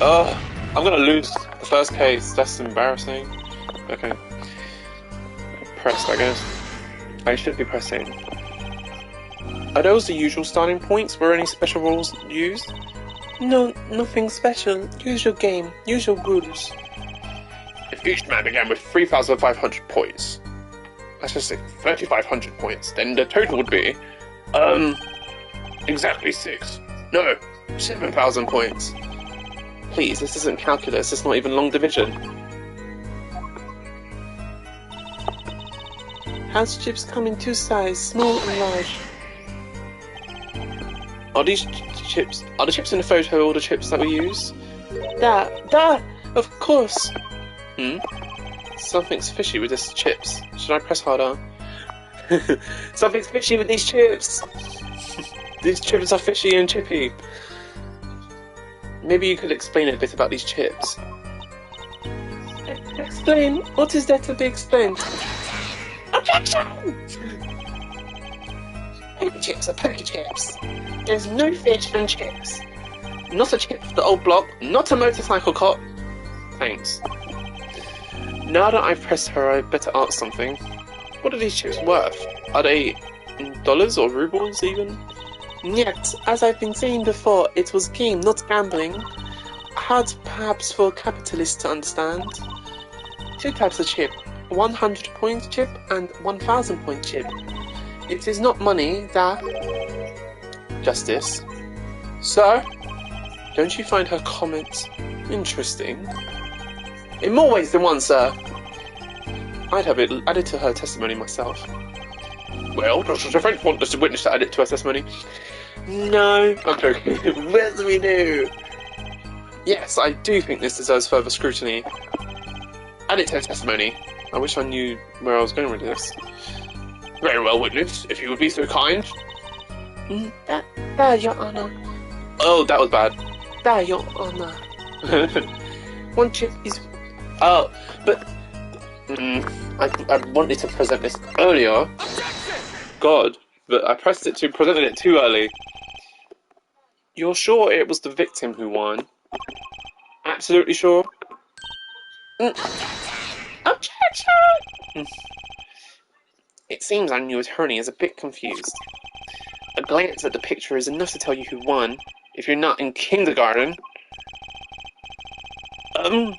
I'm gonna lose the first case, that's embarrassing. Okay. Pressed, I guess. I should be pressing. Are those the usual starting points? Were any special rules used? No, nothing special. Usual game, usual rules. If each man began with 3,500 points, let's just say 3,500 points, then the total would be, exactly 7,000 points. Please, this isn't calculus, it's not even long division. House chips come in two sizes, small and large. Are the chips in the photo all the chips that we use? Of course. Something's fishy with these chips. Should I press harder? Something's fishy with these chips. These chips are fishy and chippy. Maybe you could explain a bit about these chips. Explain. What is there to be explained? Objection! Poker chips are poker chips. There's no fish and chips. Not a chip for the old block, not a motorcycle cop. Thanks. Now that I've pressed her, I better ask something. What are these chips worth? Are they in dollars or rubles even? Yet, as I've been saying before, it was game, not gambling. Hard perhaps for a capitalist to understand. Two types of chip, 100-point chip and 1000-point chip. It is not money that... Justice. Sir, don't you find her comment interesting? In more ways than one, sir. I'd have it added to her testimony myself. Well, does the defence want the witness to add it to her testimony? No. I'm joking. Where's we do? Yes, I do think this deserves further scrutiny. Add it to her testimony. I wish I knew where I was going with this. Very well, witness, if you would be so kind. There, Your Honour. Oh, that was bad. There, Your Honour. One chip is... Oh, but... I wanted to present this earlier. God, but I presented it too early. You're sure it was the victim who won? Absolutely sure? Objection! It seems our new attorney is a bit confused. A glance at the picture is enough to tell you who won, if you're not in kindergarten.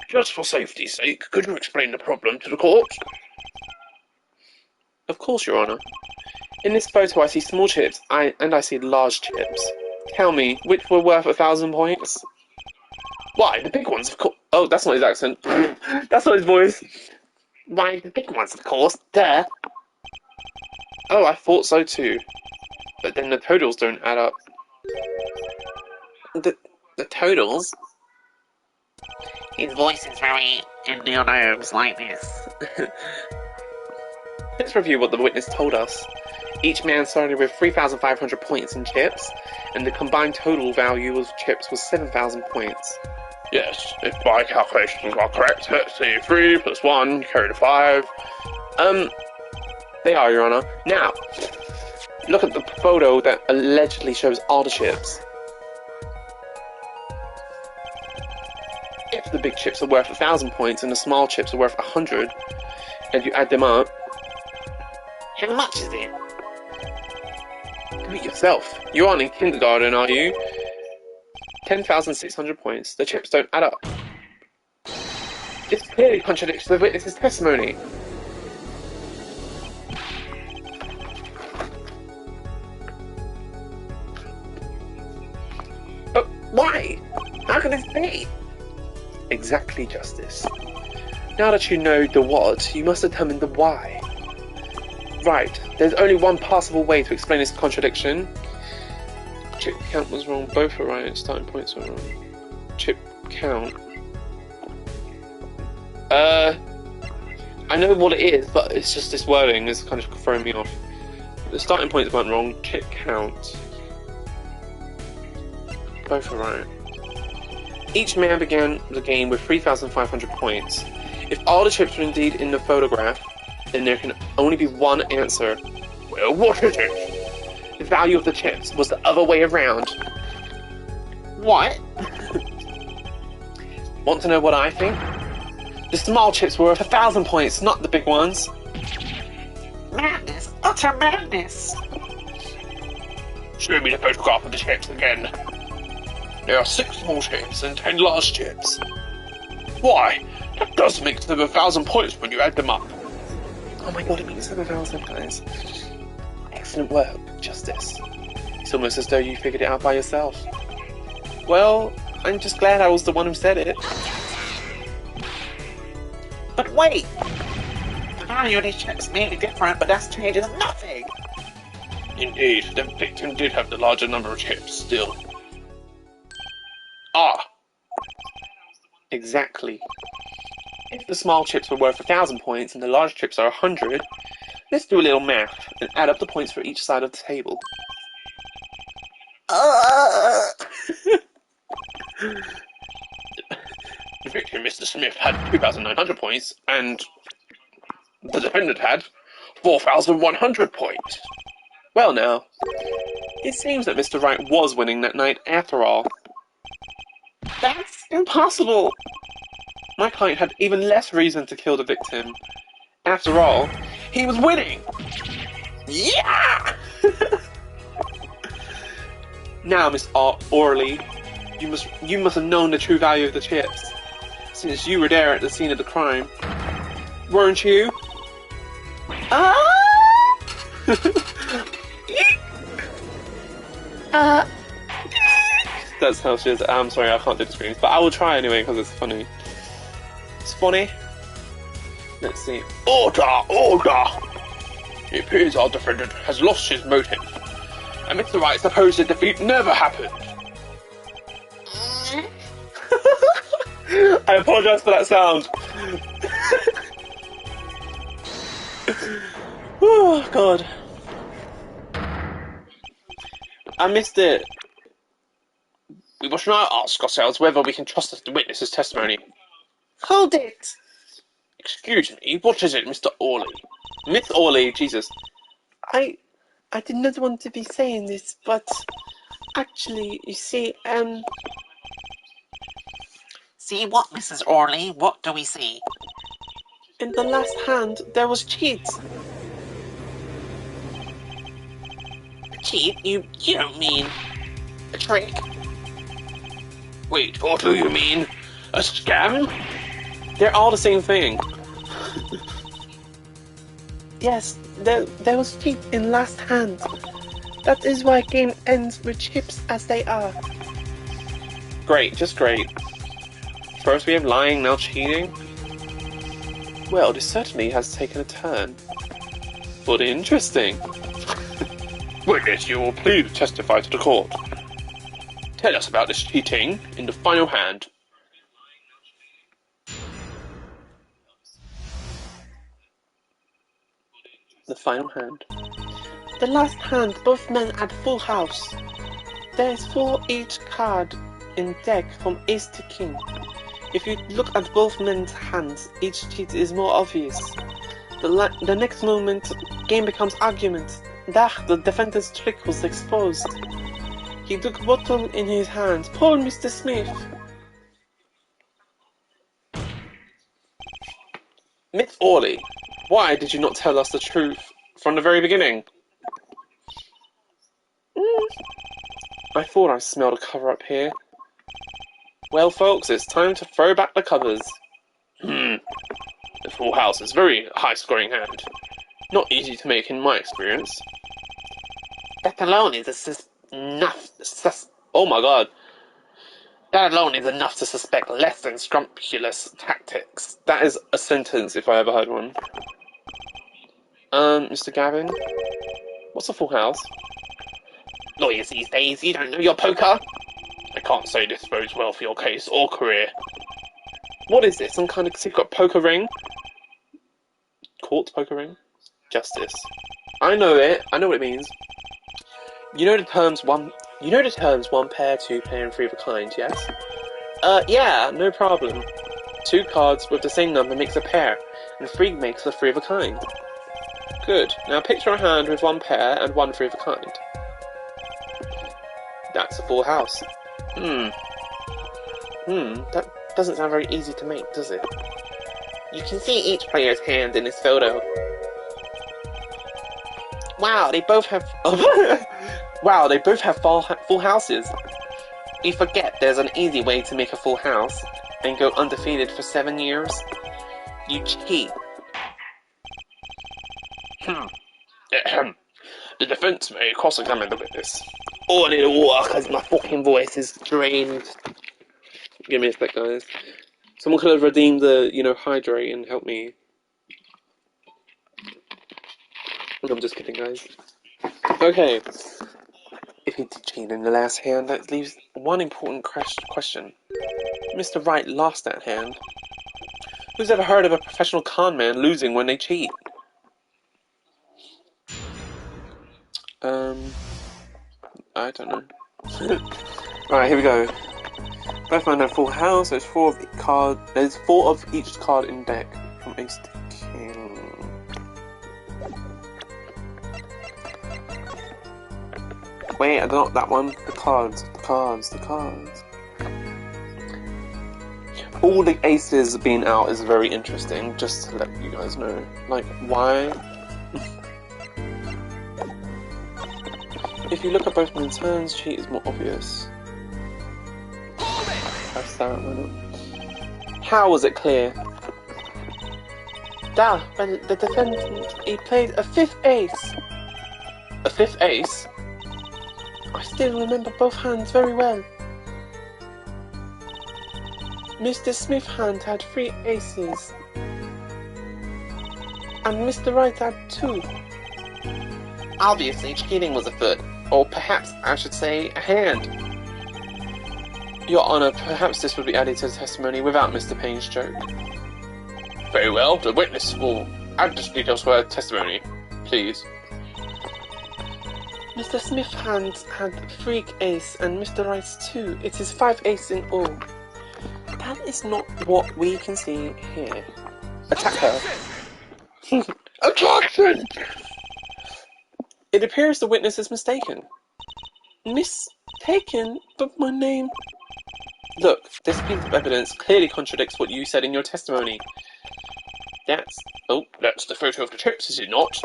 Just for safety's sake, could you explain the problem to the court? Of course, Your Honour. In this photo I see small chips, and I see large chips. Tell me, which were worth 1,000 points? Why, the big ones, of course. Oh, that's not his accent. That's not his voice. Why, the big ones, of course. Duh. Oh, I thought so too. But then the totals don't add up. The totals? His voice is very in your nerves like this. Let's review what the witness told us. Each man started with 3,500 points in chips, and the combined total value of chips was 7,000 points. Yes, if my calculations are correct, let's see, 3 plus 1, carry to 5. They are, Your Honour. Now, look at the photo that allegedly shows all the chips. If the big chips are worth 1,000 points and the small chips are worth 100, and you add them up... How much is it? Do it yourself. You aren't in kindergarten, are you? 10,600 points. The chips don't add up. This clearly contradicts the witness's testimony. But why? How can this be? Exactly, Justice. Now that you know the what, you must determine the why. Right, there's only one possible way to explain this contradiction. Chip count was wrong, both were right, starting points were wrong. Chip count. I know what it is, but it's just this wording is kind of throwing me off. The starting points weren't wrong, chip count. Both were right. Each man began the game with 3,500 points. If all the chips were indeed in the photograph, then there can only be one answer. Well, what is it? The value of the chips was the other way around. What? Want to know what I think? The small chips were worth 1,000 points, not the big ones. Madness! Utter madness! Show me the photograph of the chips again. There are 6 small chips and 10 large chips. Why? That does make them 1,000 points when you add them up. Oh my god, it means 7,000, guys. Excellent work, Justice. It's almost as though you figured it out by yourself. Well, I'm just glad I was the one who said it. But wait! The value of these chips may be different, but that changes nothing! Indeed, the victim did have the larger number of chips still. Ah! Exactly. If the small chips were worth 1,000 points and the large chips are 100, let's do a little math and add up the points for each side of the table. The victim missed Mr. Smith had 2,900 points, and the defendant had 4,100 points. Well now, it seems that Mr. Wright was winning that night after all. That's impossible! My client had even less reason to kill the victim. After all, he was winning! Yeah! Now, Miss Orley, you must have known the true value of the chips, since you were there at the scene of the crime. Weren't you? Ah! That's how she is. I'm sorry, I can't do the screams, but I will try anyway because it's funny. It's funny. Let's see. Order! Order! It appears our defendant has lost his motive, and Mr. Wright's supposed defeat never happened. I apologise for that sound. Oh, God. I missed it. We must now ask ourselves whether we can trust the witness's testimony. Hold it! Excuse me, what is it, Mr. Orley? Miss Orley, Jesus. I did not want to be saying this, but actually, you see, See what, Mrs. Orley? What do we see? in the last hand, there was cheat. Cheat? You don't mean a trick? Wait, what do you mean? A scam? They're all the same thing. Yes, there was cheat in last hand. That is why game ends with chips as they are. Great, just great. First we have lying, now cheating. Well, this certainly has taken a turn. But interesting. Witness, you will please testify to the court. Tell us about this cheating in the final hand. The final hand. The last hand, both men had full house. There is 4 each card in deck from ace to king. If you look at both men's hands, each cheat is more obvious. The next moment, game becomes argument. The defendant's trick was exposed. He took bottle in his hand. Poor Mr. Smith. Miss Orley, why did you not tell us the truth from the very beginning? I thought I smelled a cover-up here. Well, folks, it's time to throw back the covers. The full house is a very high-scoring hand. Not easy to make in my experience. That alone is enough. Oh my God. That alone is enough to suspect less than scrupulous tactics. That is a sentence if I ever heard one. Mr. Gavin, what's a full house? Lawyers these days, you don't know your poker? I can't say this bodes well for your case or career. What is this? Some kind of secret poker ring? Court poker ring? Justice. I know it. I know what it means. You know the terms one pair, 2 pair, and 3 of a kind, yes? Yeah, no problem. 2 cards with the same number makes a pair, and 3 makes a 3 of a kind. Good. Now picture a hand with 1 pair and 1 3 of a kind. That's a full house. That doesn't sound very easy to make, does it? You can see each player's hand in this photo. Wow, they both have... Wow, they both have full houses. You forget there's an easy way to make a full house and go undefeated for 7 years. You cheat. The defense may cross-examine the witness. Oh, I need a water because my fucking voice is drained. Give me a sec, guys. Someone could have redeemed the, hydrate and helped me. I'm just kidding, guys. Okay. If he did cheat in the last hand, that leaves one important question. Mr. Wright lost that hand. Who's ever heard of a professional con man losing when they cheat? I don't know. Alright, here we go. Both men have full house. There's four of each card in deck from ace to king. Wait, not that one. The cards. All the aces being out is very interesting, just to let you guys know. Like, why? If you look at both men's hands, cheat is more obvious. That's that one. How was it clear? Well, the defendant, he played a fifth ace. A fifth ace? I still remember both hands very well. Mr. Smith's hand had 3 aces, and Mr. Wright had 2. Obviously, cheating was afoot, or perhaps I should say a hand. Your Honour, perhaps this would be added to the testimony without Mr. Payne's joke. Very well, the witness will add the details for her testimony, please. Mr. Smith's hand had 3 ace, and Mr. Wright's 2. It is 5 ace in all. That is not what we can see here. Attack her. Attraction! It appears the witness is mistaken. Mistaken? But my name... Look, this piece of evidence clearly contradicts what you said in your testimony. That's the photo of the chips, is it not?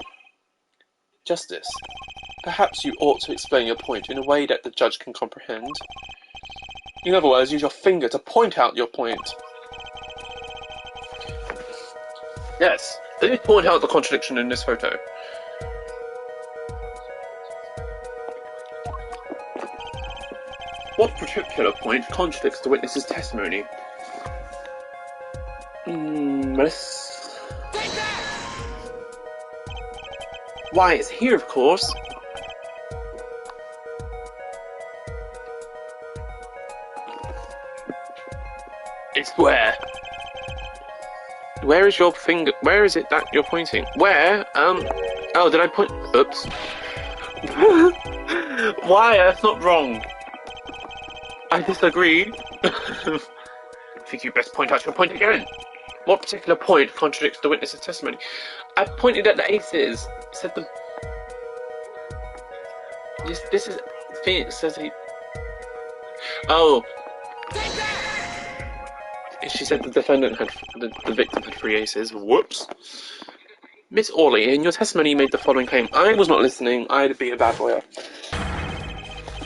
Justice, perhaps you ought to explain your point in a way that the judge can comprehend. In other words, use your finger to point out your point. Yes, please point out the contradiction in this photo. What particular point contradicts the witness's testimony? Why, it's here, of course. It's where? Where is your finger? Where is it that you're pointing? Where? Oh, did I point? Oops. Why? That's not wrong. I disagree. I think you best point out your point again. What particular point contradicts the witness's testimony? I pointed at the aces. Said the. This is. Phoenix says he. Oh. She said the defendant had. The victim had 3 aces. Whoops. Miss Orley, in your testimony you made the following claim. I was not listening. I'd be a bad lawyer.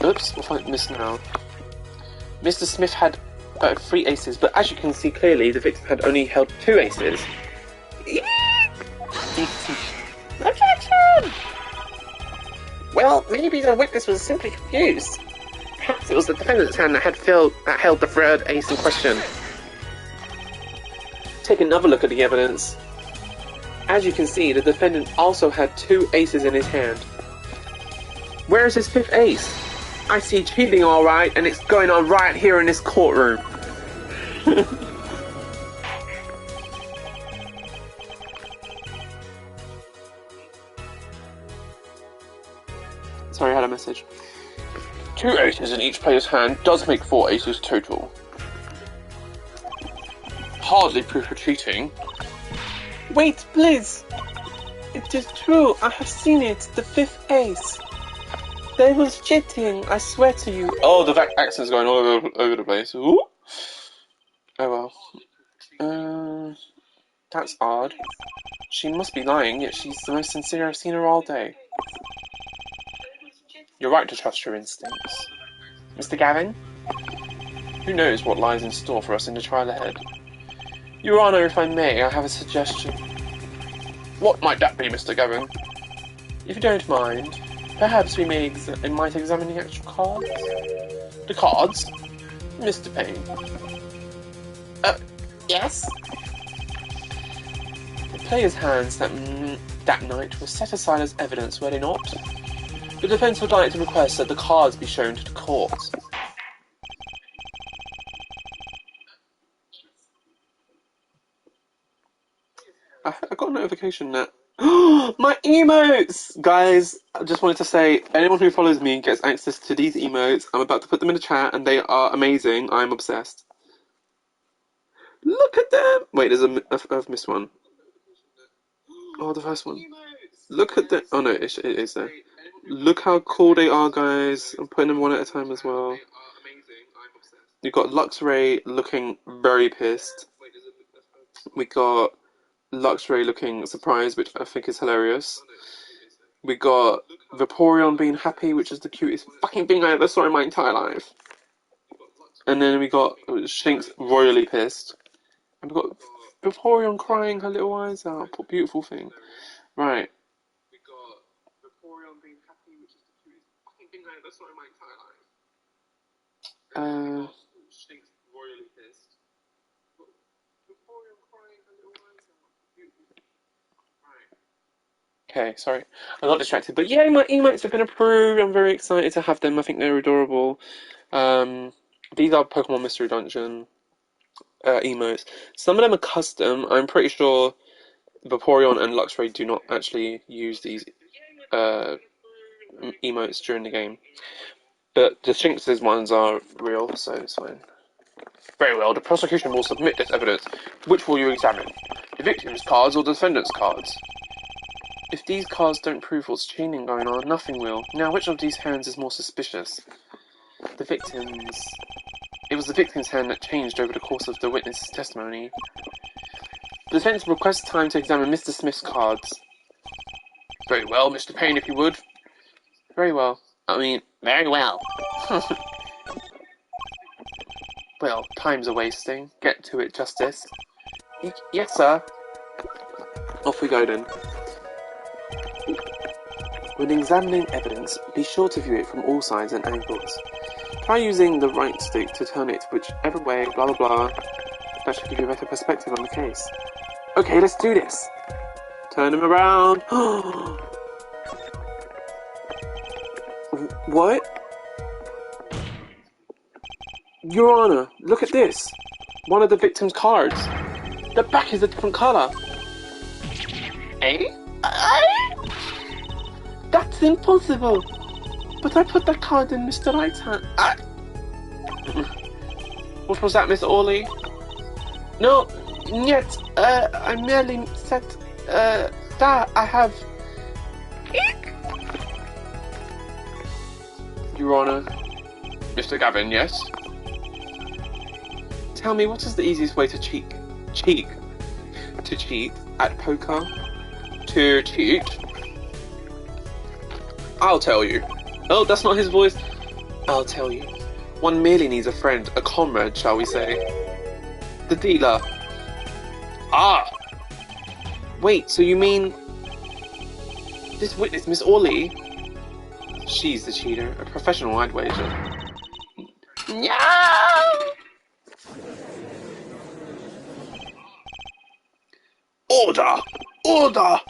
Oops, we'll find Miss now. Mr. Smith had 3 aces, but as you can see clearly, the victim had only held 2 aces. Objection! Well, maybe the witness was simply confused. Perhaps it was the defendant's hand that held the 3rd ace in question. Take another look at the evidence. As you can see, the defendant also had 2 aces in his hand. Where is his 5th ace? I see cheating alright, and it's going on right here in this courtroom. Sorry, I had a message. 2 aces in each player's hand does make 4 aces total. Hardly proof of cheating. Wait, please! It is true, I have seen it, the 5th ace. There was cheating, I swear to you. Oh, the accent's going all over the place. Ooh. Oh well. That's odd. She must be lying, yet she's the most sincere I've seen her all day. You're right to trust your instincts. Mr. Gavin? Who knows what lies in store for us in the trial ahead? Your Honour, if I may, I have a suggestion. What might that be, Mr. Gavin? If you don't mind, perhaps we might examine the actual cards? The cards? Mr. Payne. Yes? The players' hands that night were set aside as evidence, were they not? The defence would like to request that the cards be shown to the court. I got a notification that My emotes! Guys, I just wanted to say, anyone who follows me gets access to these emotes. I'm about to put them in the chat, and they are amazing. I'm obsessed. Look at them! Wait, I've missed one. Oh, the first one. Look at the... Oh, no, it is there. Look how cool they are, guys. I'm putting them one at a time as well. You've got Luxray looking very pissed. We got Luxray looking surprised, which I think is hilarious. We got Vaporeon being happy, which is the cutest fucking thing I ever saw in my entire life. And then we got Shinx royally pissed. And we got Vaporeon crying her little eyes out. Beautiful thing. Right. We got Vaporeon being happy, which is the cutest fucking thing I ever saw in my entire life. Shinx royally pissed. Vaporeon crying her little eyes out. Beautiful thing. Right. Okay, sorry. I got distracted. But yeah, my emotes have been approved. I'm very excited to have them. I think they're adorable. These are Pokemon Mystery Dungeon emotes. Some of them are custom. I'm pretty sure Vaporeon and Luxray do not actually use these emotes during the game. But the Shinx's ones are real, so it's fine. Very well, the prosecution will submit this evidence. Which will you examine? The victim's cards or the defendant's cards? If these cards don't prove what's cheating going on, nothing will. Now, which of these hands is more suspicious? The victim's... It was the victim's hand that changed over the course of the witness's testimony. The defense requests time to examine Mr. Smith's cards. Very well, Mr. Payne, if you would. Very well. Very well. Well, time's a wasting. Get to it, Justice. Yes, sir. Off we go then. When examining evidence, be sure to view it from all sides and angles. Try using the right stick to turn it whichever way, blah blah blah. That should give you a better perspective on the case. Okay, let's do this. Turn him around. What? Your Honor, look at this. One of the victim's cards. The back is a different colour. Eh? That's impossible. But I put the card in Mr. Wright's hand. What was that, Miss Orley? No, yet, I merely said, that I have... Your Honor. Mr. Gavin, yes? Tell me, what is the easiest way to cheat at poker? To cheat? I'll tell you. Oh, that's not his voice. I'll tell you. One merely needs a friend, a comrade, shall we say. The dealer. Ah! Wait, so you mean... This witness, Miss Orley? She's the cheater. A professional, I'd wager. No! Order! Order!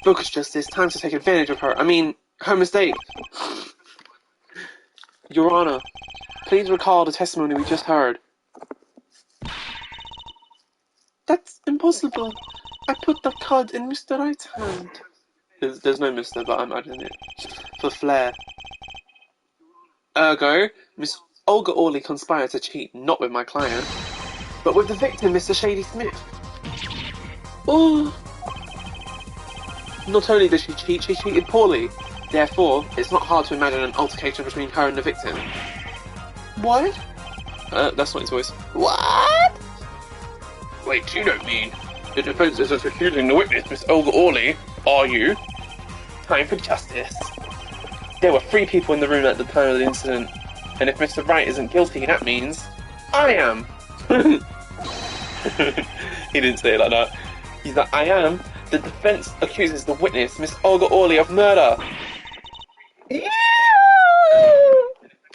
Focus, Justice. Time to take advantage of her. Her mistake. Your Honor, please recall the testimony we just heard. That's impossible. I put the card in Mr. Wright's hand. There's no Mr., but I'm adding it. For flair. Ergo, Miss Olga Orley conspired to cheat, not with my client, but with the victim, Mr. Shady Smith. Oh! Not only did she cheat, she cheated poorly. Therefore, it's not hard to imagine an altercation between her and the victim. What? That's not his voice. What? Wait, you don't mean the defense isn't accusing the witness, Miss Olga Orley, are you? Time for justice. There were 3 people in the room at the time of the incident, and if Mr. Wright isn't guilty, that means I am. He didn't say it like that. He's like, I am. The defense accuses the witness, Miss Olga Orley, of murder.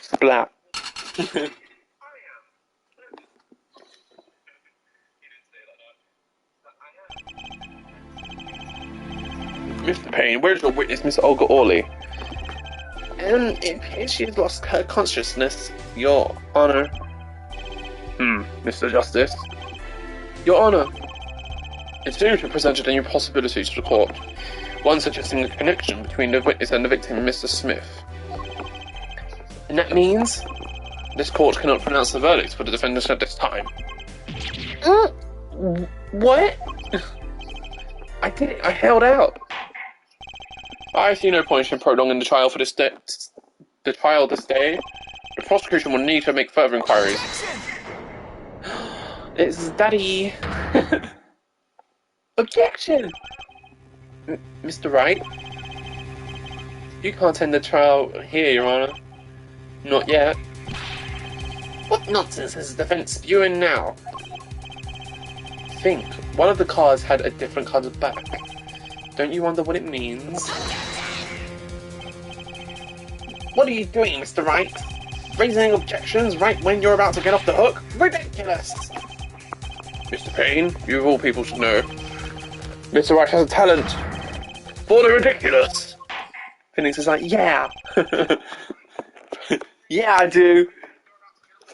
Splat. Mr. Payne, where's your witness, Miss Olga Orley? It appears she's lost her consciousness, Your Honor. Mr. Justice. Your Honor, It's due to presented a new possibility to the court, one suggesting a connection between the witness and the victim, Mr. Smith. And that means? This court cannot pronounce the verdict for the defendant at this time. What? I did it. I held out. I see no point in prolonging the trial for this day. The prosecution will need to make further inquiries. It's Daddy. Objection! Mr. Wright? You can't end the trial here, Your Honour. Not yet. What nonsense is the defence spewing now? Think. One of the cards had a different coloured back. Don't you wonder what it means? What are you doing, Mr. Wright? Raising objections right when you're about to get off the hook? Ridiculous! Mr. Payne, you of all people should know. Mr. Wright has a talent for the ridiculous. Phoenix is like, yeah. Yeah, I do.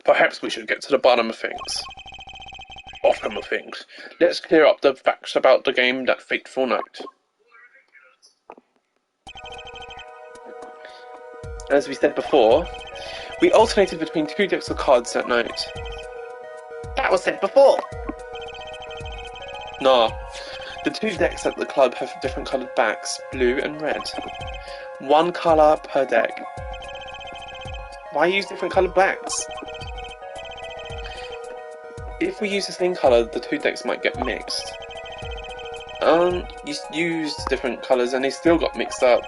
Perhaps we should get to the bottom of things. Let's clear up the facts about the game that fateful night. As we said before, we alternated between 2 decks of cards that night. That was said before! Nah. The 2 decks at the club have different coloured backs, blue and red. 1 colour per deck. Why use different coloured backs? If we use the same colour, the 2 decks might get mixed. You used different colours and they still got mixed up.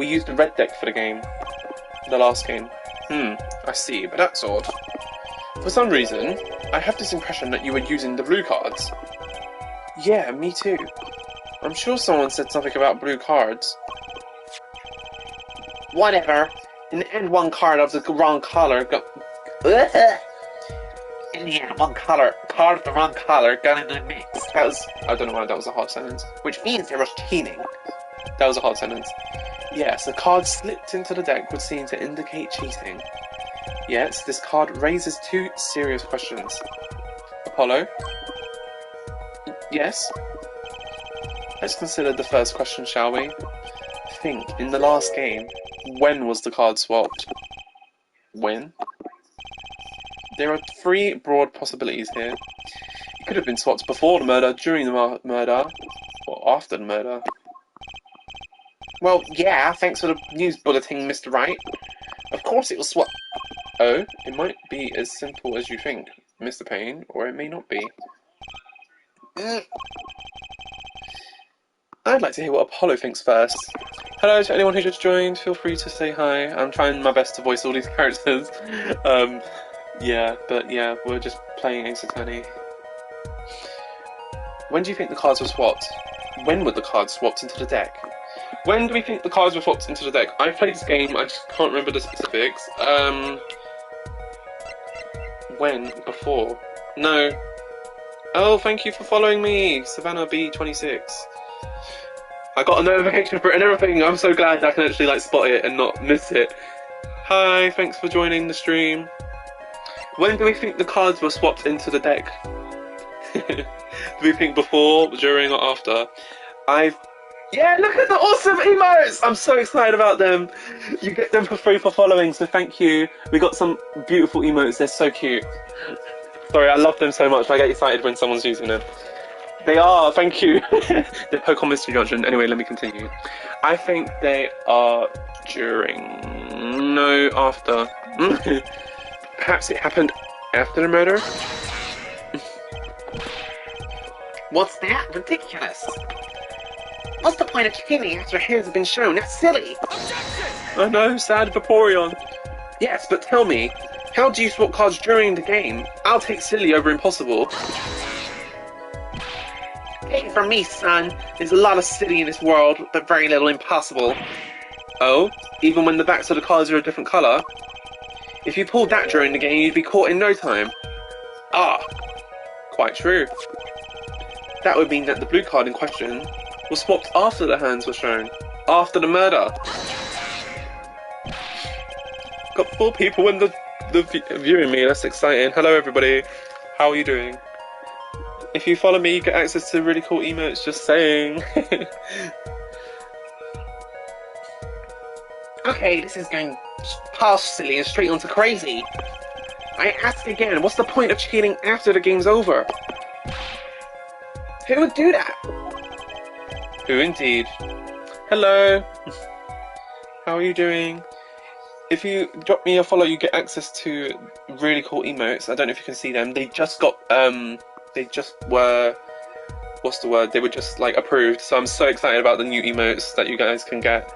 We used the red deck for the last game. I see, but that's odd. For some reason, I have this impression that you were using the blue cards. Yeah, me too. I'm sure someone said something about blue cards. Whatever. In the end, 1 card of the wrong colour got... In the end, 1 card of the wrong colour got in the mix. That was... I don't know why that was a hard sentence. Which means there was cheating. That was a hard sentence. Yes, the card slipped into the deck would seem to indicate cheating. Yes, this card raises 2 serious questions. Apollo? Yes? Let's consider the first question, shall we? Think, in the last game, when was the card swapped? When? There are 3 broad possibilities here. It could have been swapped before the murder, during the murder, or after the murder. Well, yeah, thanks for the news bulletin, Mr. Wright. Of course it was swapped. Oh, it might be as simple as you think, Mr. Payne, or it may not be. I'd like to hear what Apollo thinks first. Hello to anyone who just joined, feel free to say hi. I'm trying my best to voice all these characters. Yeah, we're just playing Ace Attorney. When do you think the cards were swapped? When were the cards swapped into the deck? When do we think the cards were swapped into the deck? I played this game, I just can't remember the specifics. When? Before? No. Oh, thank you for following me, Savannah B26. I got a notification for it and everything. I'm so glad I can actually spot it and not miss it. Hi, thanks for joining the stream. When do we think the cards were swapped into the deck? Do we think before, during, or after? Yeah, look at the awesome emotes! I'm so excited about them. You get them for free for following, so thank you. We got some beautiful emotes, they're so cute. Sorry, I love them so much, I get excited when someone's using them. They are, thank you. The Pokemon Mystery Dungeon. Anyway, let me continue. I think they are during... No, after. Perhaps it happened after the murder? What's that? Ridiculous. What's the point of cheating after hairs have been shown? That's silly. I know, sad Vaporeon. Yes, but tell me, how do you swap cards during the game? I'll take silly over impossible. Take it from me, son. There's a lot of silly in this world, but very little impossible. Oh? Even when the backs of the cards are a different colour? If you pulled that during the game, you'd be caught in no time. Ah, quite true. That would mean that the blue card in question was swapped after the hands were shown. After the murder. Got 4 people in the viewing me, that's exciting. Hello everybody, how are you doing? If you follow me, you get access to really cool emotes, just saying. Okay, this is going past silly and straight onto crazy. I ask again, what's the point of cheating after the game's over? Who would do that? Who indeed? Hello. How are you doing? If you drop me a follow, you get access to really cool emotes. I don't know if you can see them. They just got, they just were, what's the word? They were just, like, approved. So I'm so excited about the new emotes that you guys can get.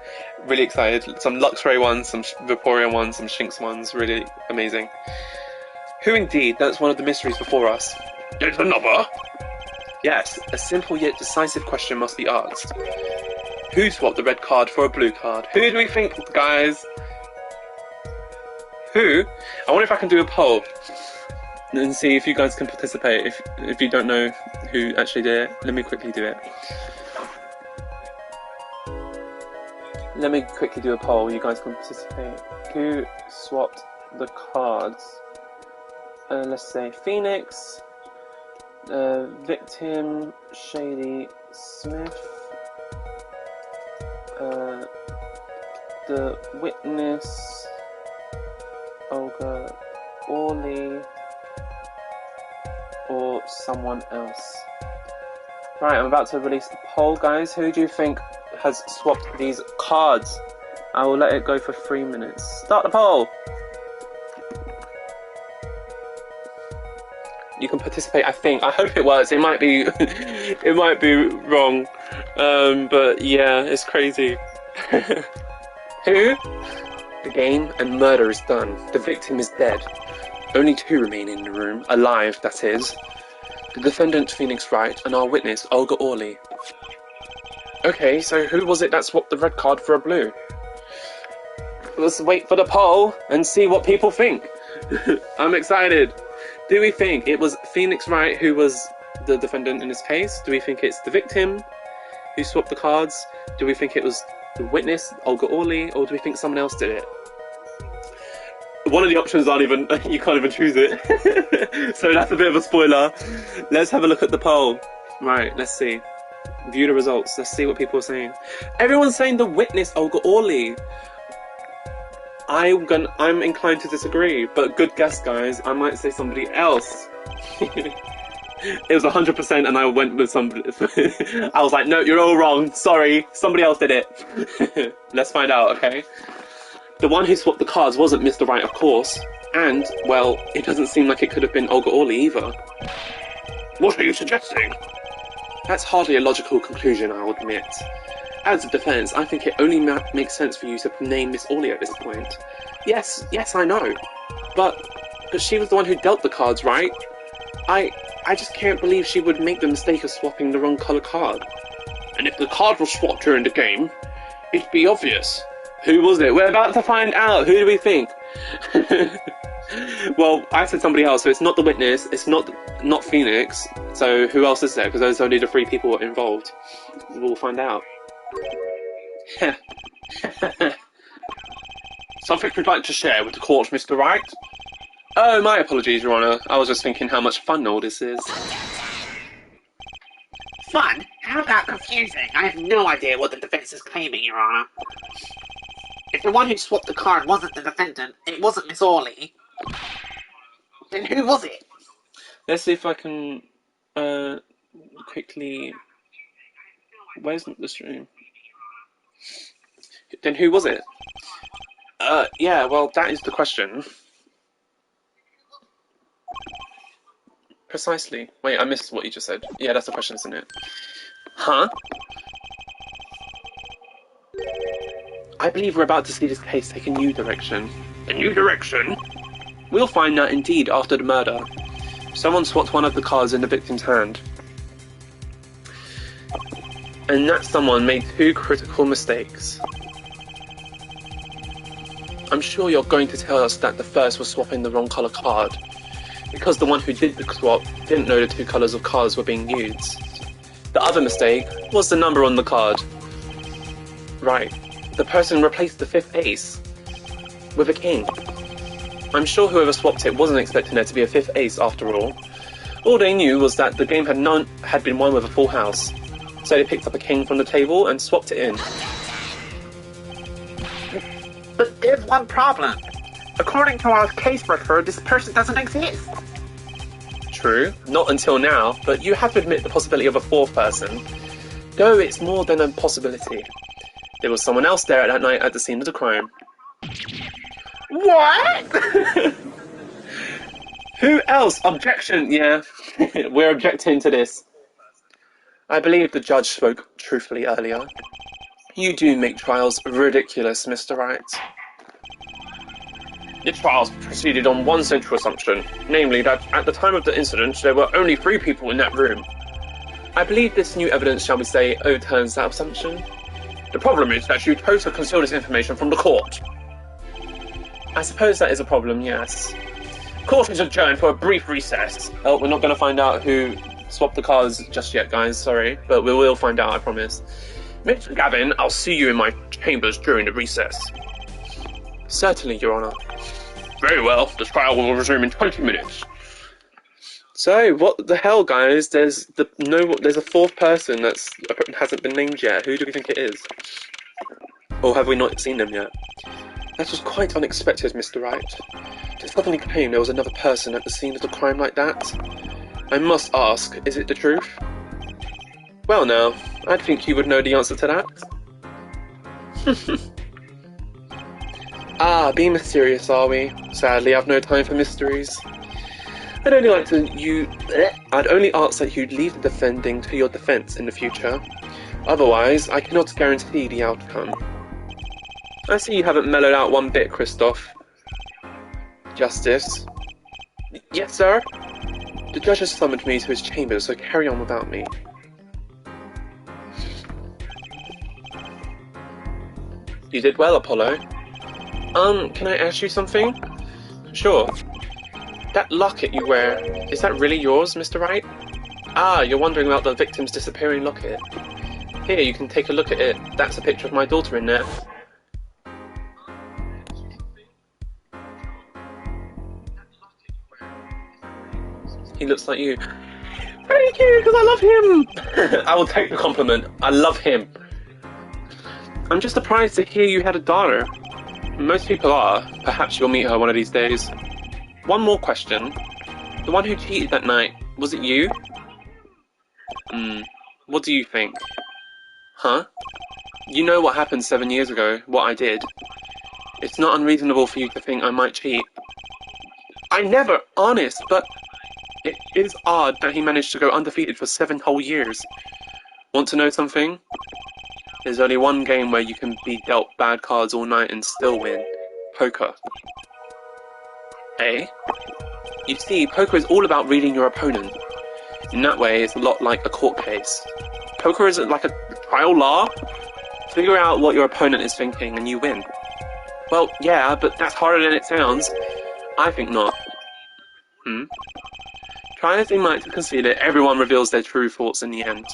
Really excited. Some Luxray ones, some Vaporeon ones, some Shinx ones. Really amazing. Who indeed? That's one of the mysteries before us. There's another. Yes, a simple yet decisive question must be asked. Who swapped the red card for a blue card? Who do we think, guys? Who? I wonder if I can do a poll and see if you guys can participate. If you don't know who actually did it, let me quickly do it. Let me quickly do a poll. You guys can participate. Who swapped the cards? Let's say Phoenix, Victim, Shady, Smith, the Witness, Olga, Orly, or someone else. Right, I'm about to release the poll, guys. Who do you think has swapped these cards? I will let it go for 3 minutes. Start the poll! You can participate, I think. I hope it works. It might be it might be wrong. But yeah, it's crazy. Who? The game and murder is done. The victim is dead. Only 2 remain in the room, alive, that is. The defendant, Phoenix Wright, and our witness, Olga Orly. Okay, so who was it that swapped the red card for a blue? Let's wait for the poll and see what people think. I'm excited. Do we think it was Phoenix Wright who was the defendant in this case? Do we think it's the victim who swapped the cards? Do we think it was the witness, Olga Orly, or do we think someone else did it? One of the options aren't even, you can't even choose it. So that's a bit of a spoiler. Let's have a look at the poll. Right, let's see. View the results. Let's see what people are saying. Everyone's saying the witness, Olga Orly. I'm inclined to disagree, but good guess, guys. I might say somebody else. It was 100% and I went with somebody. I was like, no, you're all wrong. Sorry, somebody else did it. Let's find out, okay? The one who swapped the cards wasn't Mr. Wright, of course. And, well, it doesn't seem like it could have been Olga Orly either. What are you suggesting? That's hardly a logical conclusion, I'll admit. As a defense, I think it only makes sense for you to name Miss Orly at this point. Yes, I know. But she was the one who dealt the cards, right? I just can't believe she would make the mistake of swapping the wrong colour card. And if the card was swapped during the game, it'd be obvious. Who was it? We're about to find out. Who do we think? Well, I said somebody else, so it's not the witness, it's not Phoenix. So who else is there? Because there's only the 3 people involved. We'll find out. Something you'd like to share with the court, Mr. Wright? Oh, my apologies, Your Honour. I was just thinking how much fun all this is. Fun? How about confusing? I have no idea what the defense is claiming, Your Honor. If the one who swapped the card wasn't the defendant, it wasn't Miss Orly, then who was it? Let's see if I can quickly... Where's the stream? Then who was it? Yeah, well, that is the question. Precisely. Wait, I missed what you just said. Yeah, that's the question, isn't it? Huh? I believe we're about to see this case take a new direction. A new direction? We'll find that indeed after the murder. Someone swapped one of the cards in the victim's hand. And that someone made 2 critical mistakes. I'm sure you're going to tell us that the first was swapping the wrong colour card, because the one who did the swap didn't know the 2 colours of cards were being used. The other mistake was the number on the card. Right, the person replaced the 5th ace with a king. I'm sure whoever swapped it wasn't expecting there to be a 5th ace after all. All they knew was that the game had been won with a full house, so they picked up a king from the table and swapped it in. But there's one problem. According to our case record, this person doesn't exist. True, not until now, but you have to admit the possibility of a fourth person. Though it's more than a possibility. There was someone else there at that night at the scene of the crime. What? Who else? Objection, yeah. We're objecting to this. I believe the judge spoke truthfully earlier. You do make trials ridiculous, Mr. Wright. The trials proceeded on one central assumption, namely that at the time of the incident there were only 3 people in that room. I believe this new evidence, shall we say, overturns that assumption. The problem is that you chose to conceal this information from the court. I suppose that is a problem, yes. Court is adjourned for a brief recess. Oh, we're not going to find out who swapped the cards just yet, guys, sorry. But we will find out, I promise. Mr. Gavin, I'll see you in my chambers during the recess. Certainly, Your Honour. Very well, the trial will resume in 20 minutes. So, what the hell, guys? There's a fourth person that hasn't been named yet. Who do we think it is? Or have we not seen them yet? That was quite unexpected, Mr. Wright. To suddenly claim there was another person at the scene of the crime like that. I must ask, is it the truth? Well now, I'd think you would know the answer to that. Ah, being mysterious, are we? Sadly, I've no time for mysteries. I'd only ask that you'd leave the defending to your defence in the future. Otherwise, I cannot guarantee the outcome. I see you haven't mellowed out one bit, Christoph. Justice. Yes, sir? The judge has summoned me to his chambers, so carry on without me. You did well, Apollo. Can I ask you something? Sure. That locket you wear, is that really yours, Mr. Wright? Ah, you're wondering about the victim's disappearing locket. Here, you can take a look at it. That's a picture of my daughter in there. He looks like you. Thank you, because I love him! I will take the compliment. I love him. I'm just surprised to hear you had a daughter. Most people are. Perhaps you'll meet her one of these days. One more question. The one who cheated that night, was it you? What do you think? Huh? You know what happened 7 years ago, what I did. It's not unreasonable for you to think I might cheat. I never, honest, but it is odd that he managed to go undefeated for 7 whole years. Want to know something? There's only one game where you can be dealt bad cards all night and still win. Poker. Eh? You see, poker is all about reading your opponent. In that way, it's a lot like a court case. Poker is like a trial law. Figure out what your opponent is thinking and you win. Well, yeah, but that's harder than it sounds. I think not. Try as they might to conceal it, everyone reveals their true thoughts in the end.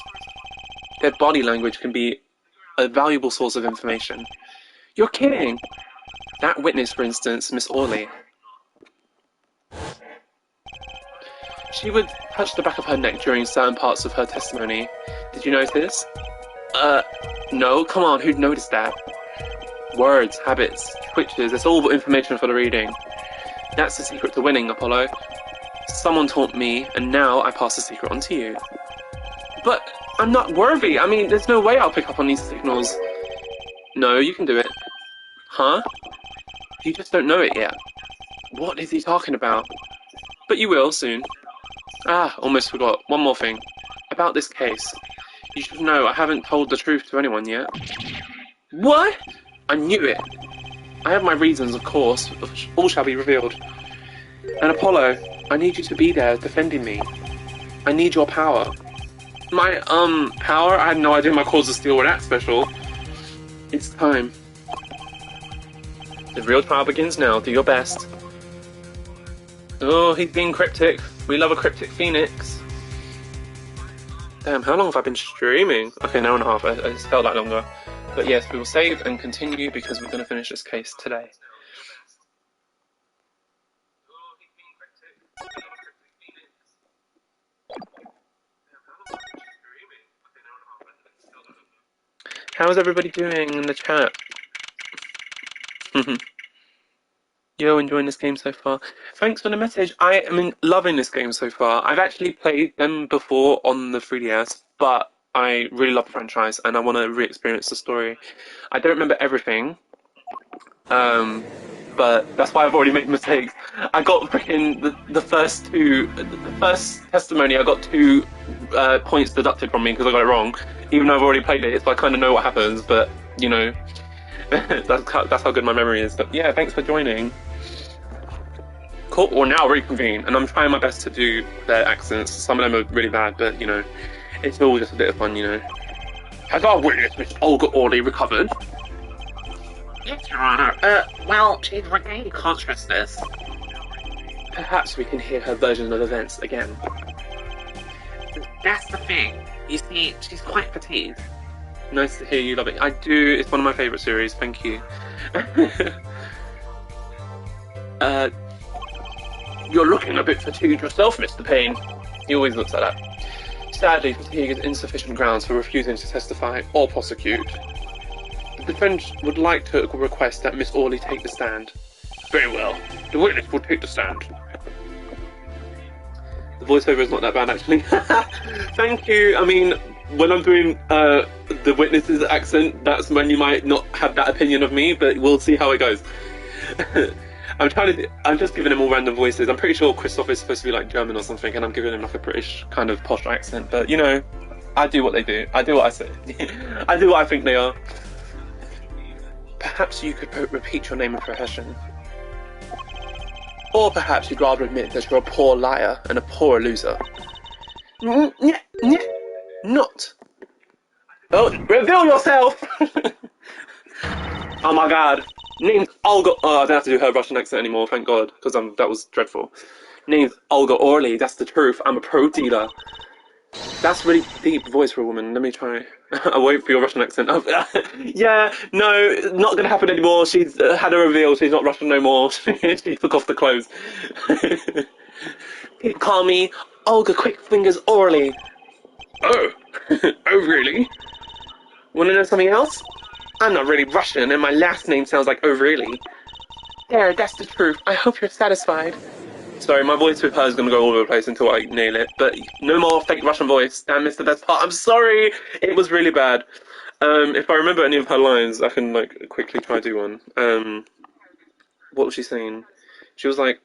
Their body language can be a valuable source of information. You're kidding! That witness, for instance, Miss Orley. She would touch the back of her neck during certain parts of her testimony. Did you notice? No, come on, who'd notice that? Words, habits, twitches, it's all information for the reading. That's the secret to winning, Apollo. Someone taught me, and now I pass the secret on to you. But I'm not worthy. I mean, there's no way I'll pick up on these signals. No, you can do it. Huh? You just don't know it yet. What is he talking about? But you will, soon. Ah, almost forgot. One more thing. About this case. You should know I haven't told the truth to anyone yet. What? I knew it. I have my reasons, of course. All shall be revealed. And Apollo, I need you to be there defending me. I need your power. My, power? I had no idea my cause of steel were that special. It's time. The real trial begins now. Do your best. Oh, he's being cryptic. We love a cryptic phoenix. Damn, how long have I been streaming? Okay, an hour and a half. I just felt like longer. But yes, we will save and continue because we're going to finish this case today. How's everybody doing in the chat? Yo, enjoying this game so far. Thanks for the message. I am loving this game so far. I've actually played them before on the 3DS, but I really love the franchise and I want to re-experience the story. I don't remember everything, but that's why I've already made mistakes. I got freaking the first testimony. I got 2 points deducted from me because I got it wrong, even though I've already played it. So I kind of know what happens, but you know, that's how good my memory is. But yeah, thanks for joining. Cool. Well, now reconvene, and I'm trying my best to do their accents. Some of them are really bad, but you know, it's all just a bit of fun, you know. Has our witness, Miss Olga Orley, recovered? Yes, Your Honor. Well, she's regained consciousness. Perhaps we can hear her version of events again. That's the thing. You see, she's quite fatigued. Nice to hear you love it. I do. It's one of my favourite series. Thank you. You're looking a bit fatigued yourself, Mr. Payne. He always looks like that. Sadly, fatigue is insufficient grounds for refusing to testify or prosecute. The defense would like to request that Miss Orley take the stand. Very well. The witness will take the stand. The voiceover is not that bad, actually. Thank you. I mean, when I'm doing the witness's accent, that's when you might not have that opinion of me, but we'll see how it goes. I'm just giving him all random voices. I'm pretty sure Christoph is supposed to be like German or something, and I'm giving him like a British kind of posh accent. But you know, I do what they do. I do what I say. I do what I think they are. Perhaps you could repeat your name and profession. Or perhaps you'd rather admit that you're a poor liar and a poor loser. Not. Oh, reveal yourself! Oh my god. Name's Olga. Oh, I don't have to do her Russian accent anymore, thank god, because that was dreadful. Name's Olga Orley, that's the truth. I'm a pro dealer. That's really deep voice for a woman. Let me try. I'll wait for your Russian accent. Yeah, no, not gonna happen anymore. She's had a reveal. She's not Russian no more. She took off the clothes. People call me Olga Quick Fingers Orley. Oh, oh really? Want to know something else? I'm not really Russian, and my last name sounds like oh really. There, that's the truth. I hope you're satisfied. Sorry, my voice with her is going to go all over the place until I nail it, but no more fake Russian voice. Damn, missed the best part. I'm sorry! It was really bad. If I remember any of her lines, I can, like, quickly try to do one. What was she saying? She was like,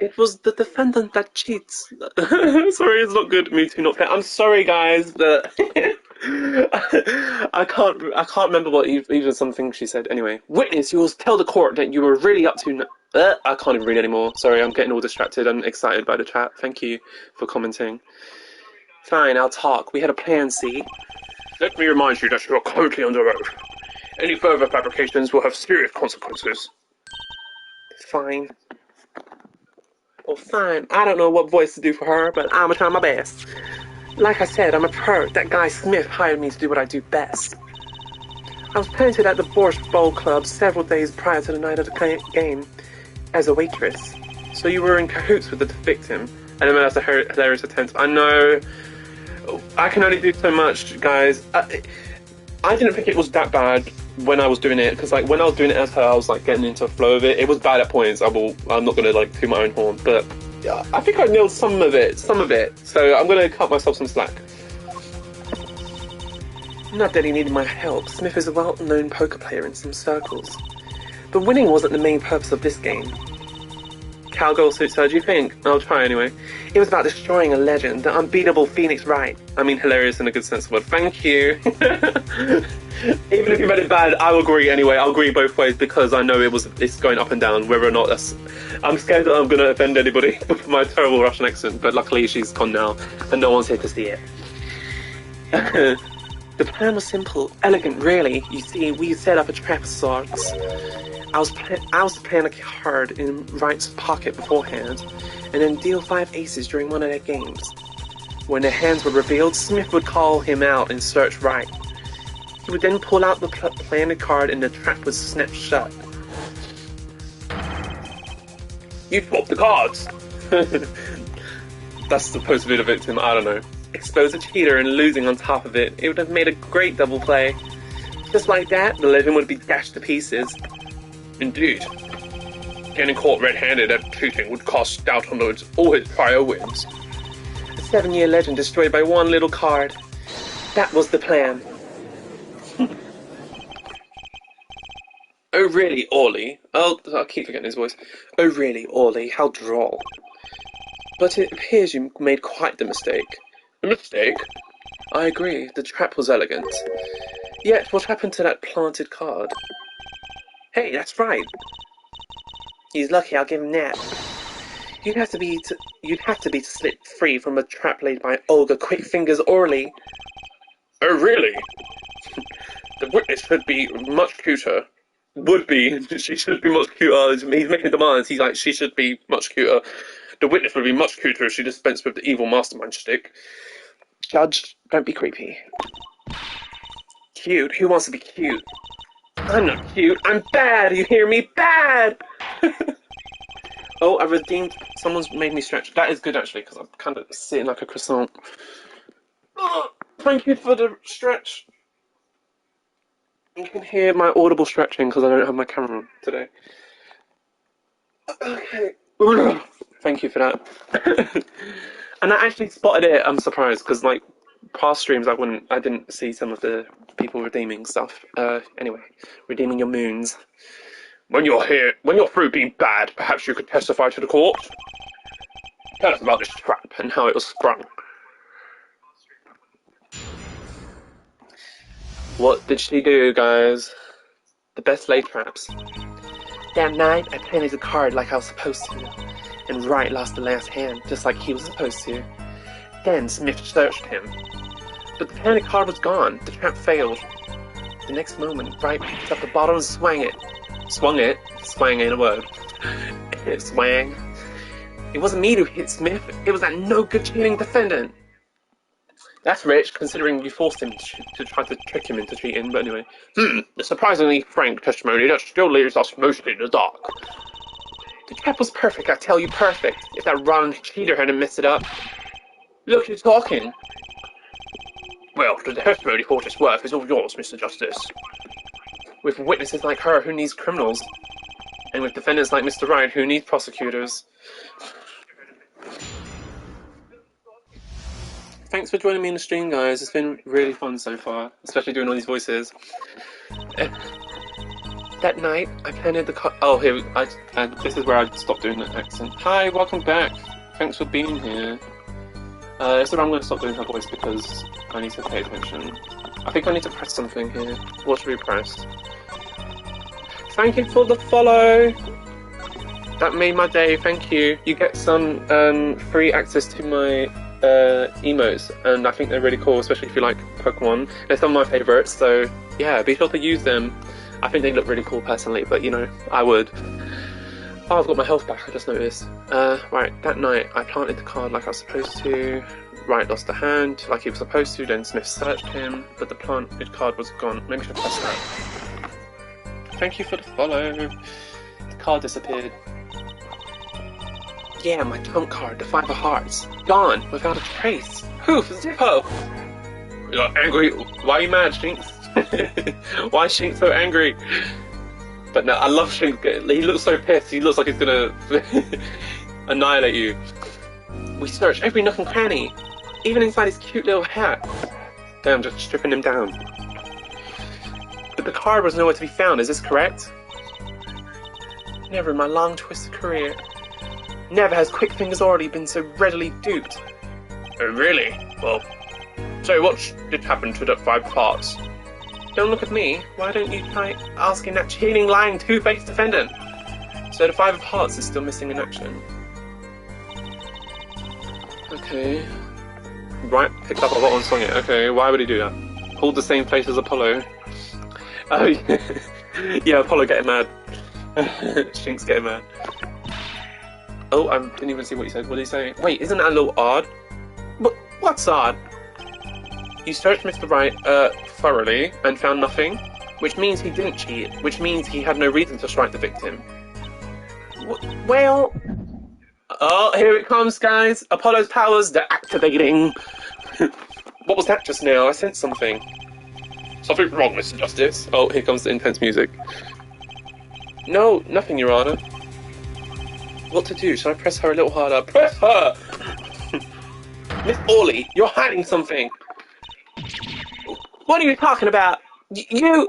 it was the defendant that cheats. Sorry, it's not good. Me too, not fair. I'm sorry, guys, but... I can't remember what even something she said. Anyway, witness, you will tell the court that you were really up to... I can't even read anymore. Sorry, I'm getting all distracted and excited by the chat. Thank you for commenting. Fine, I'll talk. We had a plan, see? Let me remind you that you are currently under oath. Any further fabrications will have serious consequences. Fine. Well, fine. I don't know what voice to do for her, but I'm gonna try my best. Like I said, I'm a pro. That guy Smith hired me to do what I do best. I was planted at the Borscht Bowl Club several days prior to the night of the game as a waitress. So you were in cahoots with the victim. I don't know, that's a hilarious attempt. I know. I can only do so much, guys. I didn't think it was that bad when I was doing it, because like when I was doing it as her, I was like getting into a flow of it. It was bad at points. I'm not gonna like toot my own horn, but yeah, I think I nailed some of it. So I'm gonna cut myself some slack. Not that he needed my help. Smith is a well-known poker player in some circles. But winning wasn't the main purpose of this game. Cowgirl suits her, do you think? I'll try anyway. It was about destroying a legend, the unbeatable Phoenix Wright. I mean, hilarious in a good sense of word. Thank you. Even if you read it bad, I'll agree anyway. I'll agree both ways because I know it's going up and down, whether or not that's... I'm scared that I'm going to offend anybody with my terrible Russian accent, but luckily she's gone now, and no one's here to see it. The plan was simple, elegant, really. You see, we set up a trap of sorts. I was to plan a card in Wright's pocket beforehand, and then deal 5 aces during one of their games. When their hands were revealed, Smith would call him out and search Wright. He would then pull out the planted card and the trap was snapped shut. You swapped the cards! That's supposed to be the victim, I don't know. expose a cheater and losing on top of it. It would have made a great double play. Just like that, the legend would be dashed to pieces. Indeed. Getting caught red-handed at cheating would cost Stout Unloads all his prior wins. A 7-year legend destroyed by one little card. That was the plan. Oh really, Orly? Oh, I keep forgetting his voice. Oh really, Orly, how droll. But it appears you made quite the mistake. A mistake? I agree, the trap was elegant. Yet, what happened to that planted card? Hey, that's right. He's lucky, I'll give him that. You'd have to be to slip free from a trap laid by Olga Quickfingers Orly. Oh really? The witness should be much cuter. Would be. She should be much cuter. He's making demands. He's like, she should be much cuter. The witness would be much cuter if she dispensed with the evil mastermind shtick. Judge, don't be creepy. Cute? Who wants to be cute? I'm not cute. I'm bad. You hear me? Bad! Oh, I redeemed. Someone's made me stretch. That is good, actually, because I'm kind of sitting like a croissant. Oh, thank you for the stretch. You can hear my audible stretching because I don't have my camera on today. Okay. Thank you for that. And I actually spotted it. I'm surprised because, like, past streams I didn't see some of the people redeeming stuff. Anyway, redeeming your moons. When you're through being bad, perhaps you could testify to the court. Tell us about this trap and how it was sprung. What did she do, guys? The best laid traps. That night, I planted a card like I was supposed to, and Wright lost the last hand, just like he was supposed to. Then Smith searched him. But the planted card was gone. The trap failed. The next moment, Wright picked up the bottle and swung it. Swung it? Swang ain't a word. It swang. It wasn't me who hit Smith. It was that no-good cheating defendant. That's rich, considering you forced him to try to trick him into cheating, but anyway. A surprisingly frank testimony that still leaves us mostly in the dark. The trap was perfect, I tell you, perfect. If that rotten cheater hadn't messed it up. Look who's talking. Well, the testimony for what it's worth is all yours, Mr. Justice. With witnesses like her, who needs criminals? And with defendants like Mr. Wright, who needs prosecutors? Thanks for joining me in the stream, guys. It's been really fun so far, especially doing all these voices. That night, I planted the card. Oh, here, this is where I stopped doing that accent. Hi, welcome back. Thanks for being here. So I'm going to stop doing her voice because I need to pay attention. I think I need to press something here. What should we press? Thank you for the follow! That made my day, thank you. You get some free access to my emotes, and I think they're really cool, especially if you like Pokemon. They're some of my favourites, so yeah, be sure to use them. I think they look really cool personally, but you know, I would. Oh, I've got my health back, I just noticed. Right, that night I planted the card like I was supposed to. Wright lost a hand like he was supposed to, then Smith searched him, but the planted card was gone. Maybe I should press that. Thank you for the follow. The card disappeared. Yeah, my trump card, the 5 of hearts. Gone, without a trace. Poof, Zippo! You're angry. Why are you mad, Shinx? Why is Shinx so angry? But no, I love Shinx. He looks so pissed. He looks like he's gonna annihilate you. We searched every nook and cranny, even inside his cute little hat. Damn, just stripping him down. But the card was nowhere to be found, is this correct? Never in my long twisted career. Never has Quickfingers already been so readily duped. Oh, really? Well, so what did happen to the 5 parts? Don't look at me. Why don't you try asking that cheating, lying, two-faced defendant? So the 5 of hearts is still missing in action. Okay. Right, picked up a bottle and swung it. Okay, why would he do that? Hold the same place as Apollo. Oh, yeah, Apollo getting mad. Shinx getting mad. Oh, I didn't even see what he said. What did he say? Wait, isn't that a little odd? What's odd? You searched Mr. Wright thoroughly and found nothing, which means he didn't cheat, which means he had no reason to strike the victim. Well... Oh, here it comes, guys. Apollo's powers, they're activating. What was that just now? I sensed something. Something wrong, Mr. Justice. Oh, here comes the intense music. No, nothing, Your Honor. What to do? Should I press her a little harder? Press her! Miss Orley, you're hiding something! What are you talking about? You...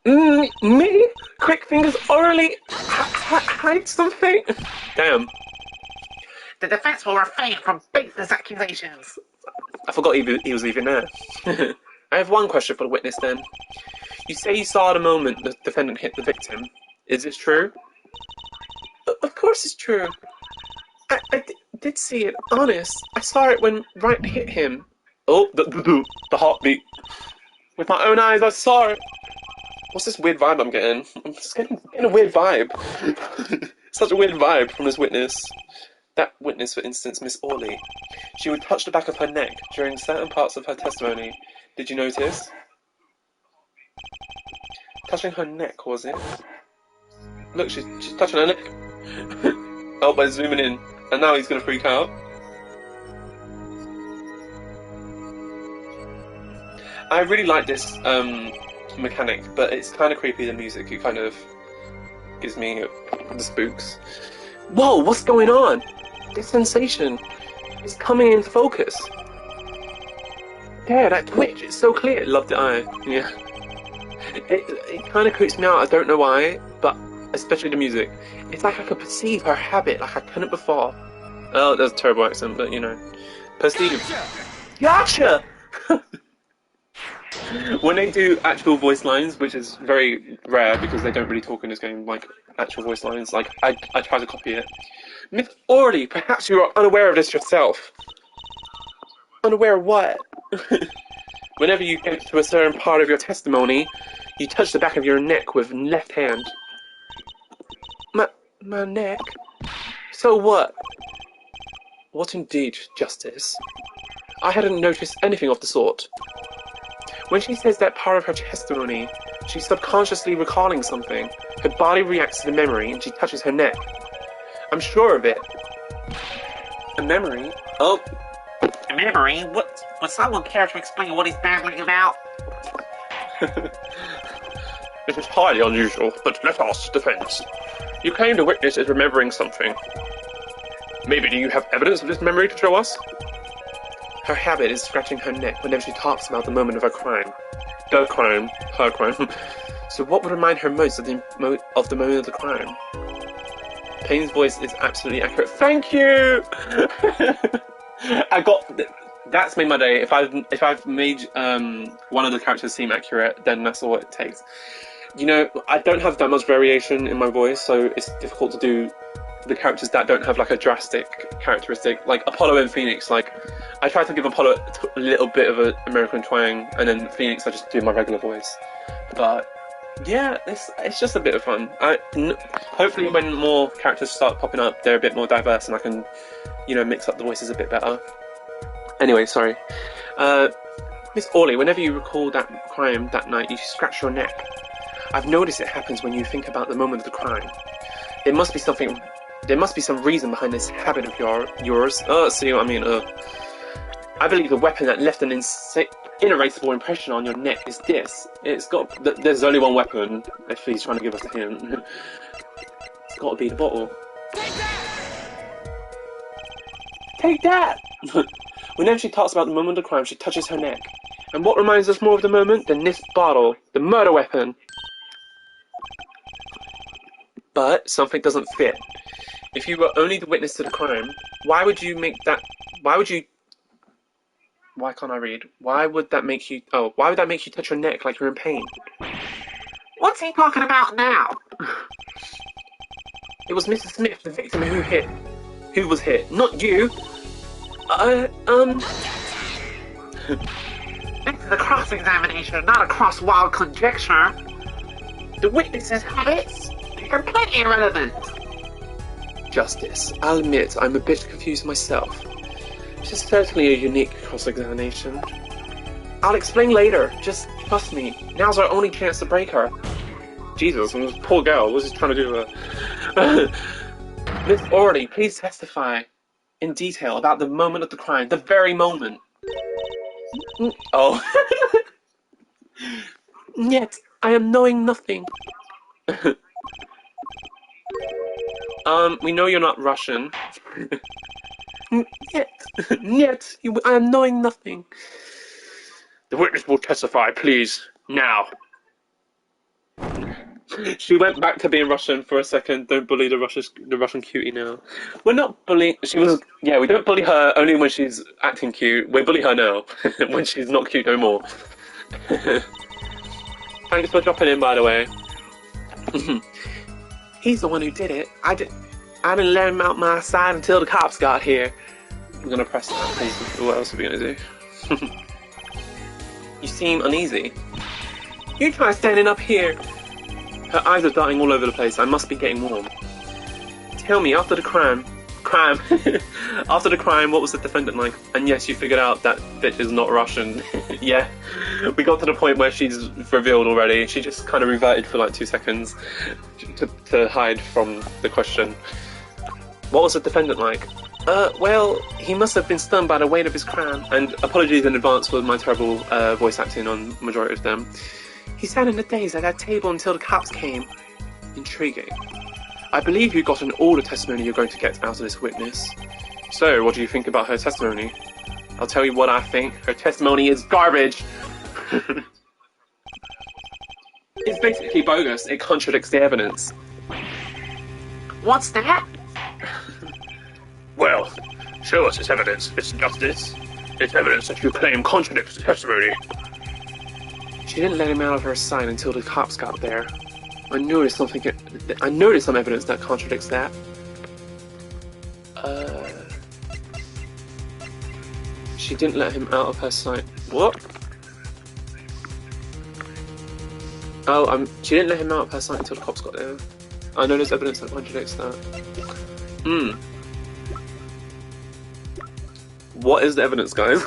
me? Quick Fingers Orley hide something? Damn. The defense will refrain from baseless accusations. I forgot he was even there. I have one question for the witness then. You say you saw the moment the defendant hit the victim. Is this true? Of course it's true. I did see it, honest. I saw it when Wright hit him. Oh, the heartbeat. With my own eyes, I saw it. What's this weird vibe I'm getting? I'm just getting a weird vibe. Such a weird vibe from this witness. That witness, for instance, Miss Orley. She would touch the back of her neck during certain parts of her testimony. Did you notice? Touching her neck, was it? Look, she's touching her neck. Oh, by zooming in. And now he's going to freak out. I really like this mechanic, but it's kind of creepy, the music. It kind of gives me the spooks. Whoa, what's going on? This sensation is coming into focus. Yeah, that twitch, it's so clear. Love the eye. Yeah. It kind of creeps me out, I don't know why, but especially the music. It's like I could perceive her habit like I couldn't before. Oh, that's a terrible accent, but you know. Perceive. Gotcha! When they do actual voice lines, which is very rare because they don't really talk in this game like actual voice lines, like I try to copy it. Miss Orley, perhaps you are unaware of this yourself. Unaware of what? Whenever you get to a certain part of your testimony, you touch the back of your neck with left hand. My neck? So what? What indeed, Justice? I hadn't noticed anything of the sort. When she says that part of her testimony, she's subconsciously recalling something. Her body reacts to the memory and she touches her neck. I'm sure of it. A memory? Oh. A memory? What? Would someone care to explain what he's babbling about? This is highly unusual, but let us defense. You claim the witness is remembering something. Maybe do you have evidence of this memory to show us? Her habit is scratching her neck whenever she talks about the moment of her crime. The crime. Her crime. So what would remind her most of the moment of the crime? Payne's voice is absolutely accurate. Thank you! That's made my day. If I've made one of the characters seem accurate, then that's all it takes. You know, I don't have that much variation in my voice, so it's difficult to do the characters that don't have like a drastic characteristic, like Apollo and Phoenix. Like, I try to give Apollo a little bit of an American twang, and then Phoenix I just do my regular voice. But yeah, it's just a bit of fun. Hopefully when more characters start popping up, they're a bit more diverse, and I can, you know, mix up the voices a bit better. Anyway, sorry. Miss Orley, whenever you recall that crime that night, you scratch your neck. I've noticed it happens when you think about the moment of the crime. There must be some reason behind this habit of yours. See what I mean? I believe the weapon that left an inerasable impression on your neck is this. There's only one weapon, if he's trying to give us a hint. It's got to be the bottle. Take that! Whenever she talks about the moment of the crime, she touches her neck. And what reminds us more of the moment than this bottle, the murder weapon? But something doesn't fit. If you were only the witness to the crime, why would that make you touch your neck like you're in pain? What's he talking about now? It was Mrs. Smith, the victim, who was hit, not you. This is a cross-examination, not a cross-wild conjecture. The witness's habits are completely irrelevant. Justice, I'll admit I'm a bit confused myself. This is certainly a unique cross-examination. I'll explain later, just trust me. Now's our only chance to break her. Jesus, this poor girl, what's she trying to do with her? Miss Orley, please testify in detail about the moment of the crime, the very moment. Oh. Yet, I am knowing nothing. We know you're not Russian. Yet, I am knowing nothing. The witness will testify, please, now. She went back to being Russian for a second. Don't bully the Russian cutie now. We're not bullying. We don't bully her only when she's acting cute. We bully her now when she's not cute no more. Thanks for dropping in, by the way. He's the one who did it. I didn't let him out my side until the cops got here. I'm gonna press that. Please. What else are we gonna do? You seem uneasy. You try standing up here. Her eyes are darting all over the place. I must be getting warm. Tell me, after the crime, after the crime, what was the defendant like? And yes, you figured out that bitch is not Russian. Yeah, we got to the point where she's revealed already. She just kind of reverted for like 2 seconds to hide from the question. What was the defendant like? Well, he must have been stunned by the weight of his crime. And apologies in advance for my terrible voice acting on majority of them. He sat in the daze at that table until the cops came. Intriguing. I believe you got all the testimony you're going to get out of this witness. So, what do you think about her testimony? I'll tell you what I think. Her testimony is garbage. It's basically bogus. It contradicts the evidence. What's that? Well, show us this evidence, Mr. Justice. It's evidence that you claim contradicts the testimony. She didn't let him out of her sight until the cops got there. I noticed some evidence that contradicts that. She didn't let him out of her sight. What? Oh, she didn't let him out of her sight until the cops got there. I know there's evidence that contradicts that. What is the evidence, guys?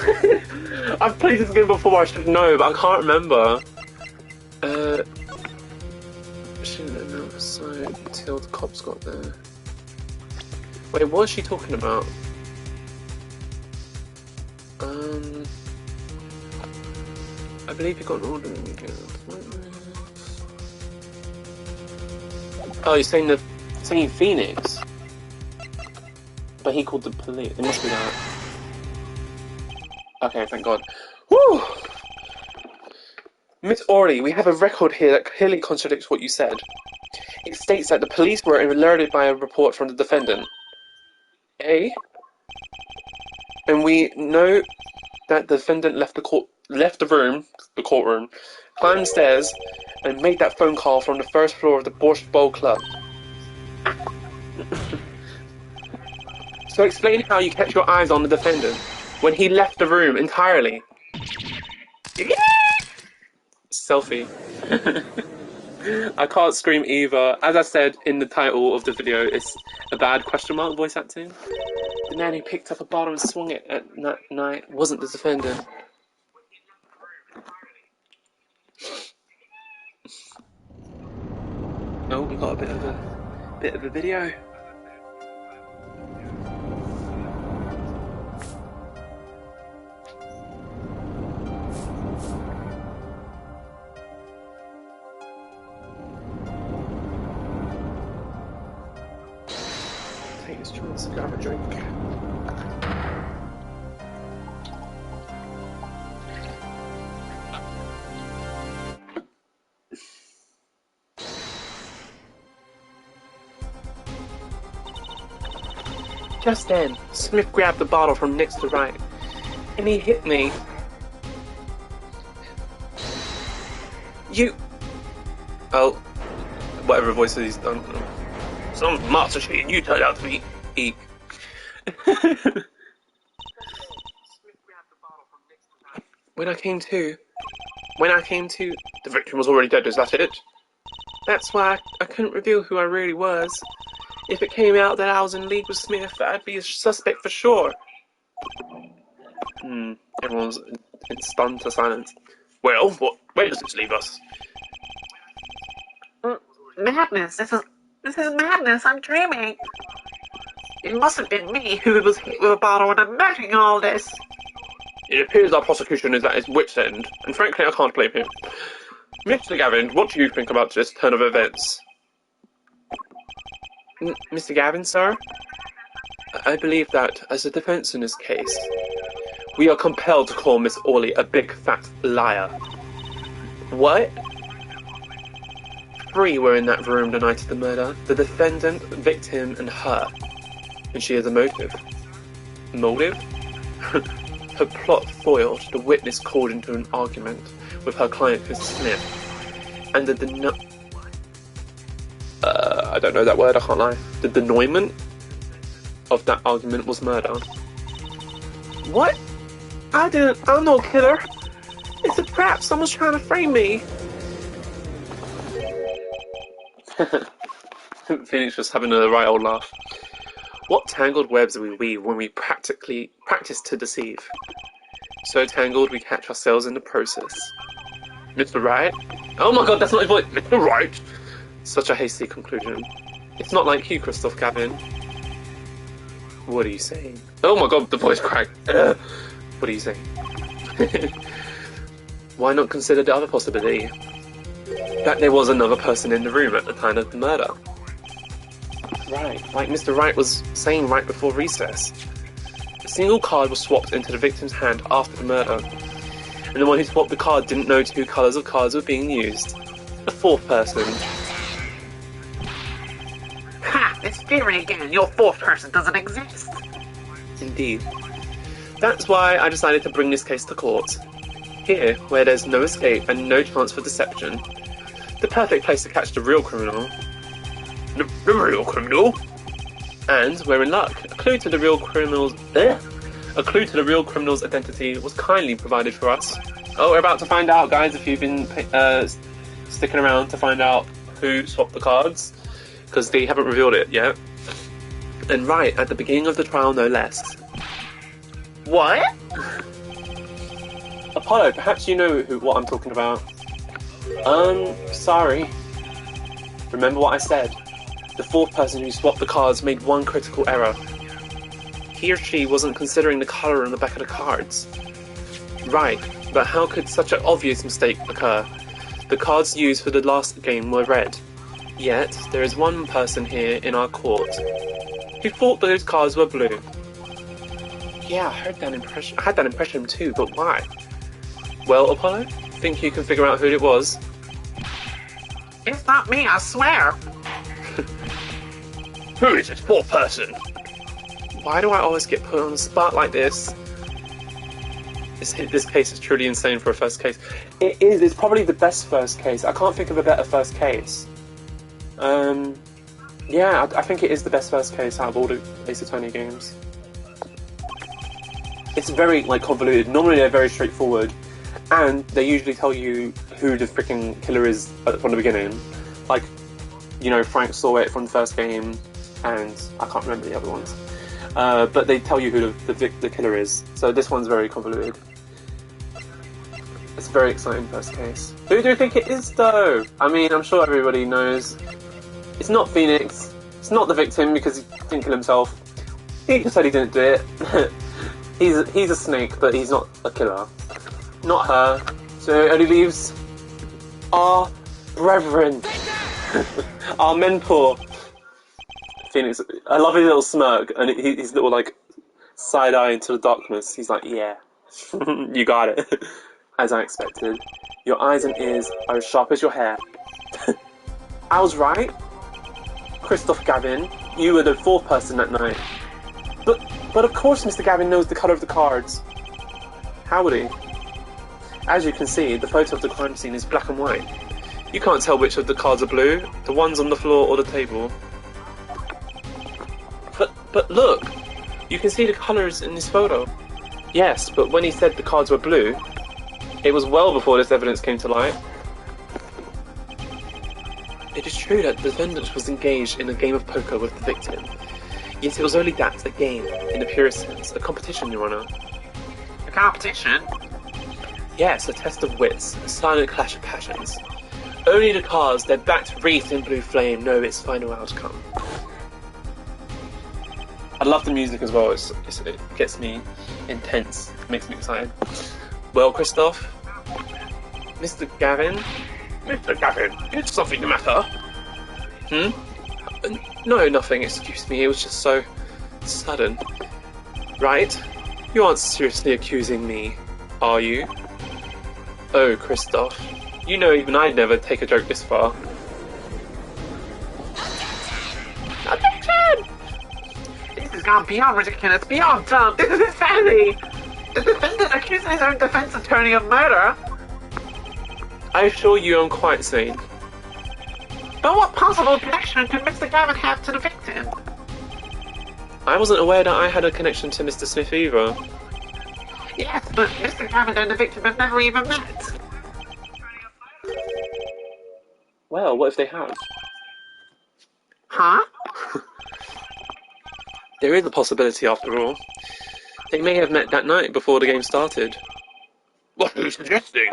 I've played this game before, I should know, but I can't remember. She didn't let him out of sight until the cops got there. Wait, what is she talking about? I believe he got an order. Oh, you're saying Phoenix? But he called the police. It must be that. Okay, thank God. Woo! Miss Orley, we have a record here that clearly contradicts what you said. It states that the police were alerted by a report from the defendant. Eh? And we know that the defendant left the courtroom, climbed the stairs, and made that phone call from the first floor of the Borscht Bowl Club. So explain how you kept your eyes on the defendant when he left the room entirely. Selfie. I can't scream either. As I said in the title of the video, it's a bad question mark voice acting. The man who picked up a bottle and swung it at night wasn't the defendant. Oh, we got a bit of a video. Take his chance to grab a drink. Just then, Smith grabbed the bottle from next to right, and he hit me. You... Oh, whatever voices he's done. Some master cheat, you turned out to be... Eek. When I came to, the victim was already dead, is that it? That's why I couldn't reveal who I really was. If it came out that I was in league with Smith, I'd be a suspect for sure. Everyone's stunned to silence. Well, where does this leave us? Madness. This is madness. I'm dreaming. It must have been me who was hit with a bottle and imagining all this. It appears our prosecution is at its wit's end, and frankly I can't blame him. Mr. Gavin, what do you think about this turn of events? Mr. Gavin, sir? I believe that, as a defense in this case, We are compelled to call Miss Orley a big fat liar. what? 3 were in that room the night of the murder. The defendant, victim, and her. And she has a motive. Motive? Her plot foiled, the witness called into an argument with her client, Mr. Smith. And I don't know that word, I can't lie. The denouement of that argument was murder. What? I'm no killer. It's a trap. Someone's trying to frame me. Phoenix was having a right old laugh. What tangled webs we weave when we practice to deceive. So tangled we catch ourselves in the process. Mr. Wright? Oh my god, that's not his voice! Mr. Wright! Such a hasty conclusion. It's not like you, Christoph Gavin. What are you saying? Oh my god, the voice cracked. What are you saying? Why not consider the other possibility? That there was another person in the room at the time of the murder. Right, like Mr. Wright was saying right before recess. A single card was swapped into the victim's hand after the murder, and the one who swapped the card didn't know 2 colours of cards were being used. A 4th person. Ha! It's theory again. Your 4th person doesn't exist. Indeed. That's why I decided to bring this case to court. Here, where there's no escape and no chance for deception. The perfect place to catch the real criminal. The real criminal? And we're in luck. A clue to the real criminal's identity was kindly provided for us. Oh, we're about to find out, guys, if you've been sticking around to find out who swapped the cards, because they haven't revealed it yet. And right at the beginning of the trial, no less. What? Apollo, perhaps you know what I'm talking about. Sorry. Remember what I said. The 4th person who swapped the cards made one critical error. He or she wasn't considering the colour on the back of the cards. Right, but how could such an obvious mistake occur? The cards used for the last game were red. Yet, there is one person here in our court who thought those cards were blue. Yeah, I had that impression too, but why? Well, Apollo, think you can figure out who it was? It's not me, I swear. Who is this 4th person? Why do I always get put on the spot like this? This case is truly insane for a first case. It is. It's probably the best first case. I can't think of a better first case. Yeah, I think it is the best first case out of all the Ace Attorney games. It's very, convoluted. Normally they're very straightforward. And they usually tell you who the freaking killer is from the beginning. Frank saw it from the first game, and I can't remember the other ones. But they tell you who the killer is. So this one's very convoluted. It's a very exciting first case. Who do you think it is, though? I mean, I'm sure everybody knows. It's not Phoenix. It's not the victim, because he didn't kill himself. He just said he didn't do it. He's a snake, but he's not a killer. Not her. So it only leaves our brethren. Our mentor. Phoenix. I love his little smirk and his little side eye into the darkness. He's like, yeah, you got it. As I expected. Your eyes and ears are as sharp as your hair. I was right. Christoph Gavin, you were the 4th person that night. But of course Mr. Gavin knows the colour of the cards. How would he? As you can see, the photo of the crime scene is black and white. You can't tell which of the cards are blue, the ones on the floor or the table. But look! You can see the colours in this photo. Yes, but when he said the cards were blue, it was well before this evidence came to light. It is true that the defendant was engaged in a game of poker with the victim. Yet it was only that, a game, in the purest sense, a competition, Your Honour. A competition? Yes, a test of wits, a silent clash of passions. Only the cards, their backs wreathed in blue flame, know its final outcome. I love the music as well, it gets me intense. makes me excited. Well, Christoph? Mr. Gavin? Mr. Gavin, is something the matter? No, nothing, excuse me, it was just so sudden. Right? You aren't seriously accusing me, are you? Oh, Christoph, you know even I'd never take a joke this far. Objection! This has gone beyond ridiculous, beyond dumb. This is insanity! The defendant accusing his own defense attorney of murder? I assure you I'm quite sane. But what possible connection could Mr. Gavin have to the victim? I wasn't aware that I had a connection to Mr. Smith either. Yes, but Mr. Gavin and the victim have never even met. Well, what if they have? Huh? There is a possibility after all. They may have met that night before the game started. What are you suggesting?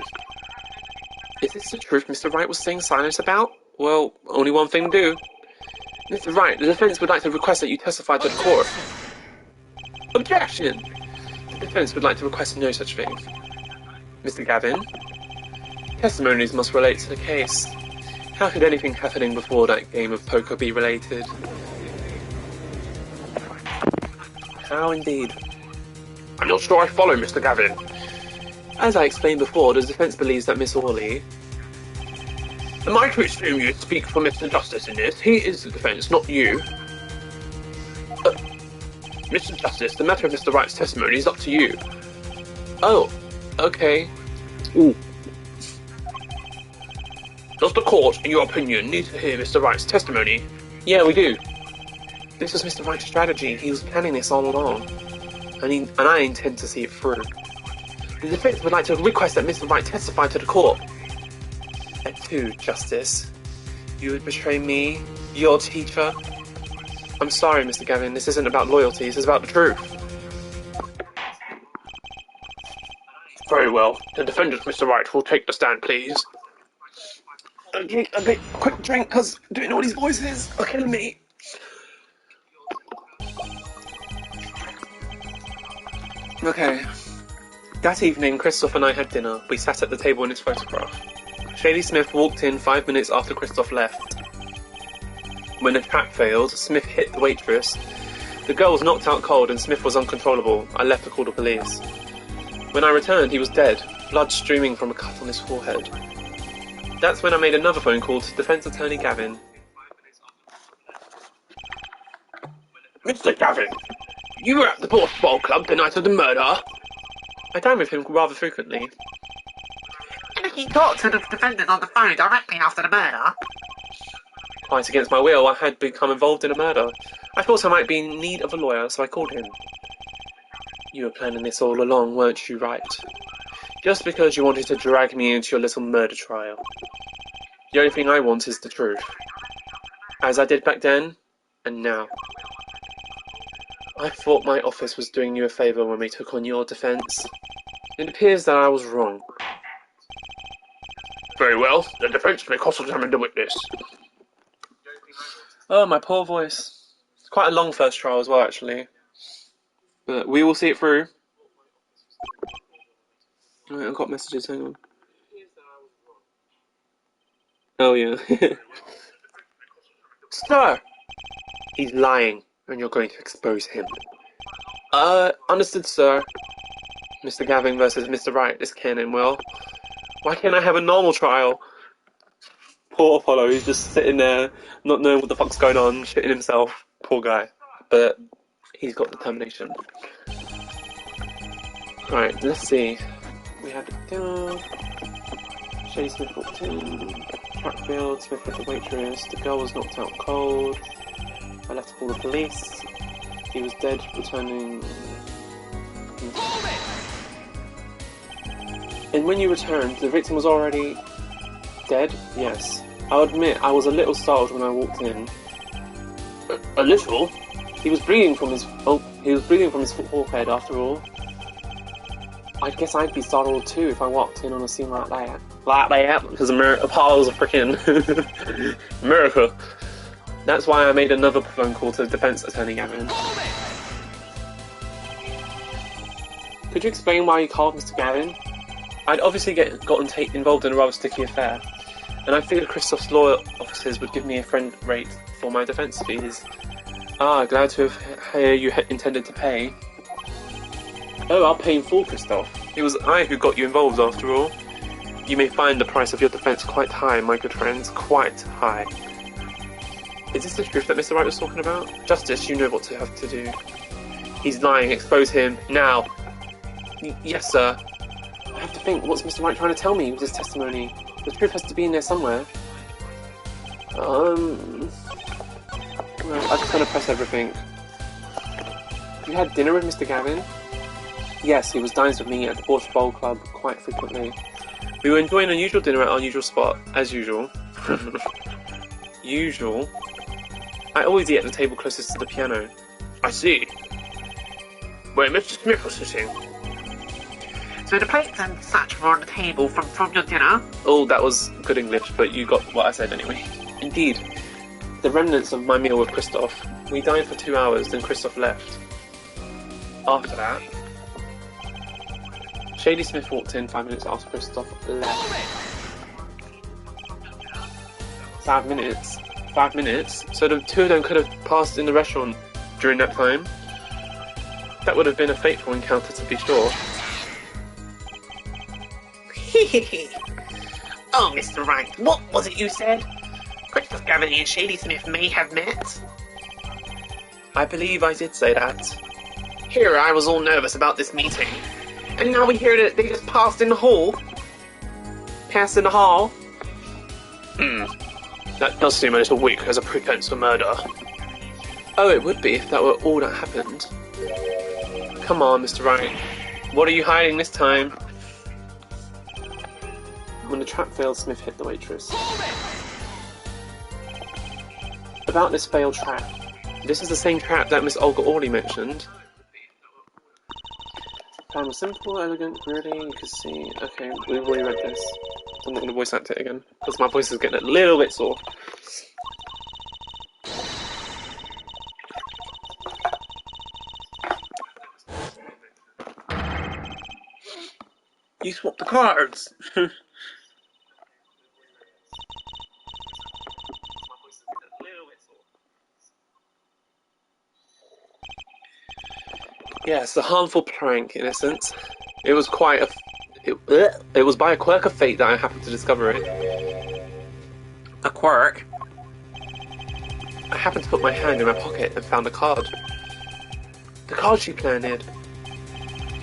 Is this the truth Mr. Wright was staying silent about? Well, only one thing to do. Mr. Wright, the defense would like to request that you testify to the court. Objection! The defense would like to request no such thing. Mr. Gavin, testimonies must relate to the case. How could anything happening before that game of poker be related? How indeed? I'm not sure I follow, Mr. Gavin. As I explained before, the defense believes that Miss Orley... Am I to assume you speak for Mr. Justice in this? He is the defense, not you. Mr. Justice, the matter of Mr. Wright's testimony is up to you. Oh, okay. Ooh. Does the court, in your opinion, need to hear Mr. Wright's testimony? Yeah, we do. This was Mr. Wright's strategy. He was planning this all along. And I intend to see it through. The defense would like to request that Mr. Wright testify to the court. And two, Justice. You would betray me, your teacher. I'm sorry, Mr. Gavin. This isn't about loyalty. This is about the truth. Very well. The defendant, Mr. Wright, will take the stand, please. Okay, a bit quick drink, because doing all these voices are killing me. Okay. That evening, Christoph and I had dinner. We sat at the table in his photograph. Shady Smith walked in 5 minutes after Christoph left. When the trap failed, Smith hit the waitress. The girl was knocked out cold and Smith was uncontrollable. I left to call the police. When I returned, he was dead, blood streaming from a cut on his forehead. That's when I made another phone call to defense attorney Gavin. Mr. Gavin, you were at the Borscht Ball Club the night of the murder? I dine with him rather frequently. And he talked to the defendant on the phone directly after the murder. Quite against my will, I had become involved in a murder. I thought I might be in need of a lawyer, so I called him. You were planning this all along, weren't you, Wright? Just because you wanted to drag me into your little murder trial. The only thing I want is the truth. As I did back then, and now. I thought my office was doing you a favour when we took on your defence. It appears that I was wrong. Very well. The defence may cross-examine the witness. Oh, my poor voice. It's quite a long first trial as well, actually. But we will see it through. Right, I've got messages, hang on. Oh, yeah. Sir! He's lying, and you're going to expose him. Understood, sir. Mr. Gavin versus Mr. Wright, this can't end well. Why can't I have a normal trial? Poor Apollo, he's just sitting there, not knowing what the fuck's going on, shitting himself. Poor guy. But he's got determination. Alright, let's see. We had the dinner. Shady Smith walked in. Trap failed. Smith hit the waitress. The girl was knocked out cold. I left to call the police. He was dead, returning. And when you returned, the victim was already dead? Yes. I'll admit, I was a little startled when I walked in. A little? He was breathing from his forehead, after all. I guess I'd be startled too if I walked in on a scene like that. Because Apollo's a freaking miracle. That's why I made another phone call to defense attorney Gavin. Could you explain why you called Mr. Gavin? I'd obviously gotten involved in a rather sticky affair, and I figured Christoph's law officers would give me a friend rate for my defence fees. Ah, glad to hear you intended to pay. Oh, I'll pay in full, Christoph. It was I who got you involved, after all. You may find the price of your defence quite high, my good friends, quite high. Is this the truth that Mr. Wright was talking about? Justice, you know what to have to do. He's lying, expose him, now. Yes, sir. I have to think, what's Mr. Wright trying to tell me with his testimony? The truth has to be in there somewhere. Well, I just want to press everything. You had dinner with Mr. Gavin? Yes, he was dines with me at the Borch Bowl Club quite frequently. We were enjoying an unusual dinner at our usual spot, as usual. Usual? I always eat at the table closest to the piano. I see. Where Mr. Smith was sitting. So the plates and such were on the table from your dinner? Oh, that was good English, but you got what I said anyway. Indeed. The remnants of my meal with Christoph. We dined for 2 hours, then Christoph left. After that, Shady Smith walked in 5 minutes after Christoph left. 5 minutes? 5 minutes? So the two of them could have passed in the restaurant during that time? That would have been a fateful encounter, to be sure. Oh, Mr. Wright, what was it you said? Christoph Gavin and Shady Smith may have met? I believe I did say that. Here I was all nervous about this meeting, and now we hear that they just passed in the hall. Passed in the hall? That does seem a little weak as a pretense for murder. Oh, it would be if that were all that happened. Come on, Mr. Wright. What are you hiding this time? When the trap failed, Smith hit the waitress. About this failed trap. This is the same trap that Miss Olga Orley mentioned. Plan was simple, elegant, really, you can see. Okay, we've already read this. I'm not going to voice act it again, because my voice is getting a little bit sore. You swapped the cards. Yes, a harmful prank, in essence. It was quite it was by a quirk of fate that I happened to discover it. A quirk? I happened to put my hand in my pocket and found a card. The card she planted.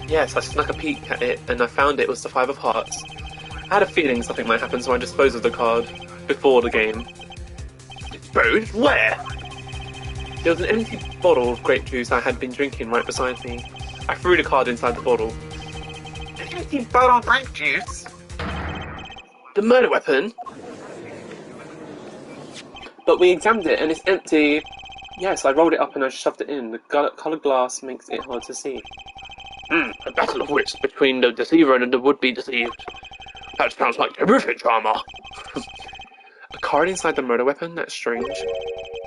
Yes, I snuck a peek at it and I found it was the 5 of Hearts. I had a feeling something might happen, so I disposed of the card before the game. Disposed? Where? There was an empty bottle of grape juice I had been drinking right beside me. I threw the card inside the bottle. An empty bottle of grape juice? The murder weapon? But we examined it and it's empty. Yes, I rolled it up and I shoved it in. The coloured glass makes it hard to see. A battle of wits between the deceiver and the would-be deceived. That sounds like terrific drama. A card inside the murder weapon? That's strange.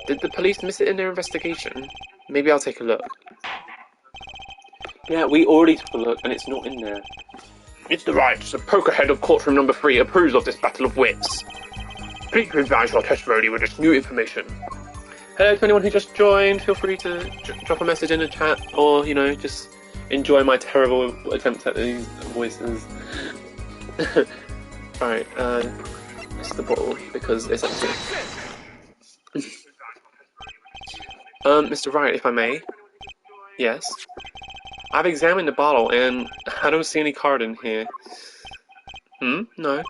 Did the police miss it in their investigation? Maybe I'll take a look. Yeah, we already took a look and it's not in there. Mr. Wright, the pokerhead of courtroom number 3 approves of this battle of wits. Please revise your testimony with this new information. Hello to anyone who just joined. Feel free to drop a message in the chat or, you know, just enjoy my terrible attempts at these voices. Right, it's the bottle because it's empty. Mr. Wright, if I may. Yes? I've examined the bottle and I don't see any card in here. No.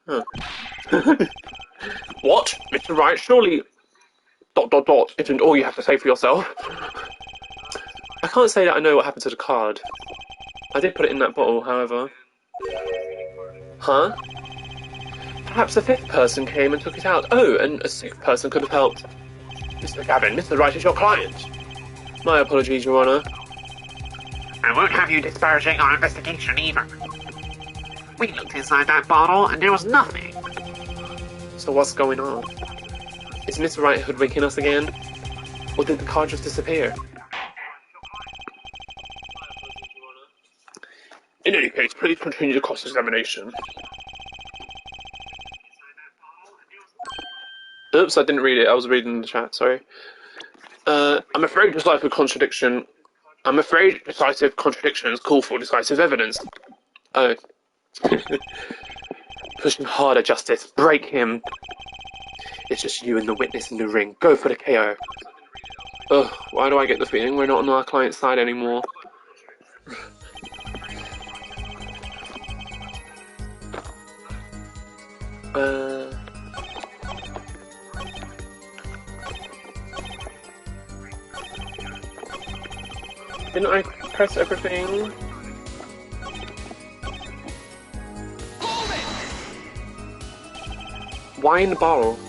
Huh. What? Mr. Wright, surely... ... isn't all you have to say for yourself. I can't say that I know what happened to the card. I did put it in that bottle, however. Huh? Perhaps a 5th person came and took it out. Oh, and a 6th person could have helped. Mr. Gavin, Mr. Wright is your client. My apologies, Your Honour. I won't have you disparaging our investigation either. We looked inside that bottle and there was nothing. So what's going on? Is Mr. Wright hoodwinking us again? Or did the card just disappear? In any case, please continue the cross-examination. Oops, I didn't read it. I was reading the chat. Sorry. I'm afraid decisive contradictions call for decisive evidence. Oh. Push him harder, Justice. Break him. It's just you and the witness in the ring. Go for the KO. Ugh, why do I get the feeling we're not on our client's side anymore? Didn't I press everything? Why in the bottle?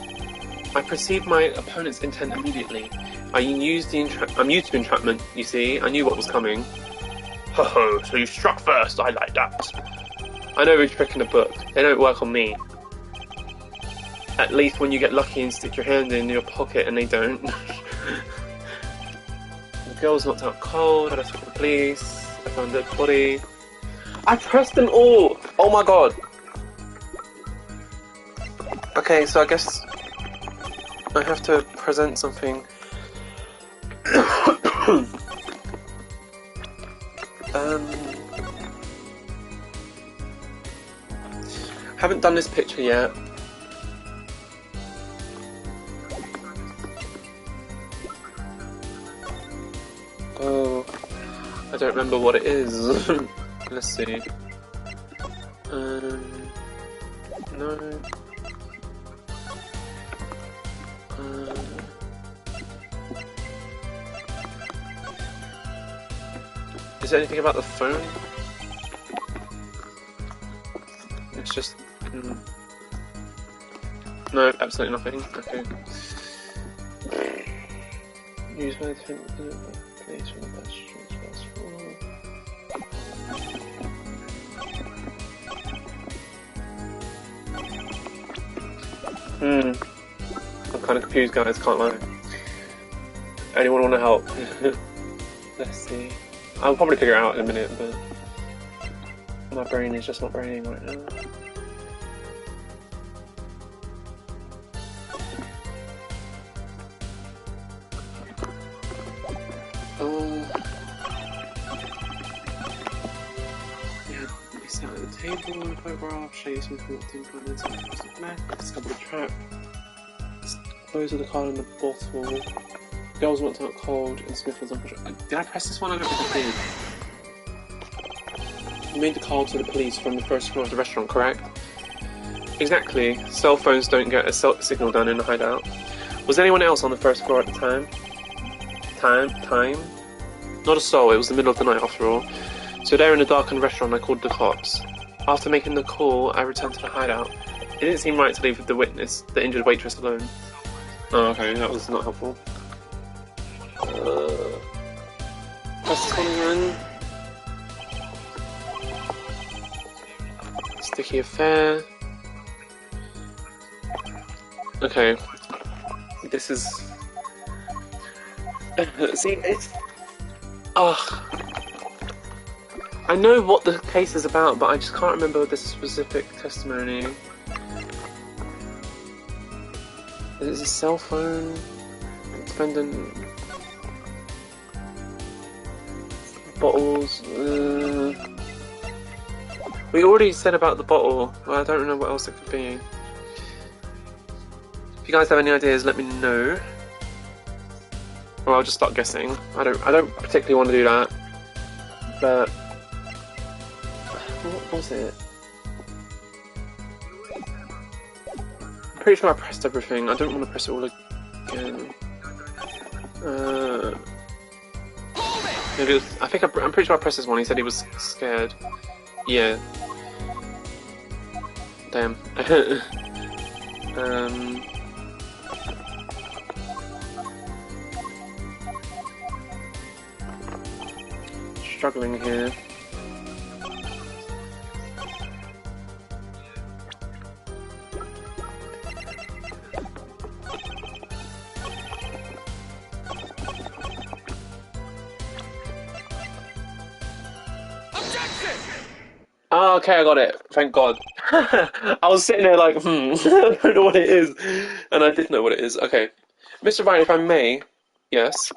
I perceived my opponent's intent immediately. I'm used to entrapment, you see. I knew what was coming. Ho ho, so you struck first, I like that. I know every trick in the book. They don't work on me. At least when you get lucky and stick your hand in your pocket and they don't. The girl's knocked out cold, I spoke to the police, I found a dead body. I pressed them all! Oh my god! Okay, so I guess I have to present something. Haven't done this picture yet. Oh, I don't remember what it is. Let's see. No. Is there anything about the phone? It's just... No, absolutely nothing. Okay. Use my place from the best streets possible. I'm kind of confused, guys, can't lie. Anyone want to help? Let's see. I'll probably figure it out in a minute, but my brain is just not braining right now. Yeah, we sat at the table in a photograph, show you some cool things going inside the back, discover the trap, dispose of the card in the bottle. Girls knocked out cold and Smith was unfortunate. Did I press this one? I don't think I did. You made the call to the police from the first floor of the restaurant, correct? Exactly. Cell phones don't get a signal done in the hideout. Was anyone else on the first floor at the time? Time? Not a soul. It was the middle of the night after all. So there in the darkened restaurant, I called the cops. After making the call, I returned to the hideout. It didn't seem right to leave the witness, the injured waitress, alone. Oh, okay. That was not helpful. Press this one again. Sticky affair. Okay. This is... See, it's... I know what the case is about, but I just can't remember this specific testimony. Is it a cell phone? Defendant... Bottles. We already said about the bottle. Well, I don't know what else it could be. If you guys have any ideas, let me know. Or I'll just start guessing. I don't particularly want to do that. But what was it? I'm pretty sure I pressed everything. I don't want to press it all again. Maybe it was, I'm pretty sure I pressed this one. He said he was scared. Yeah. Damn. Struggling here. Oh, okay, I got it. Thank God. I was sitting there like, I don't know what it is. And I did know what it is. Okay. Mr. Wright, if I may, yes.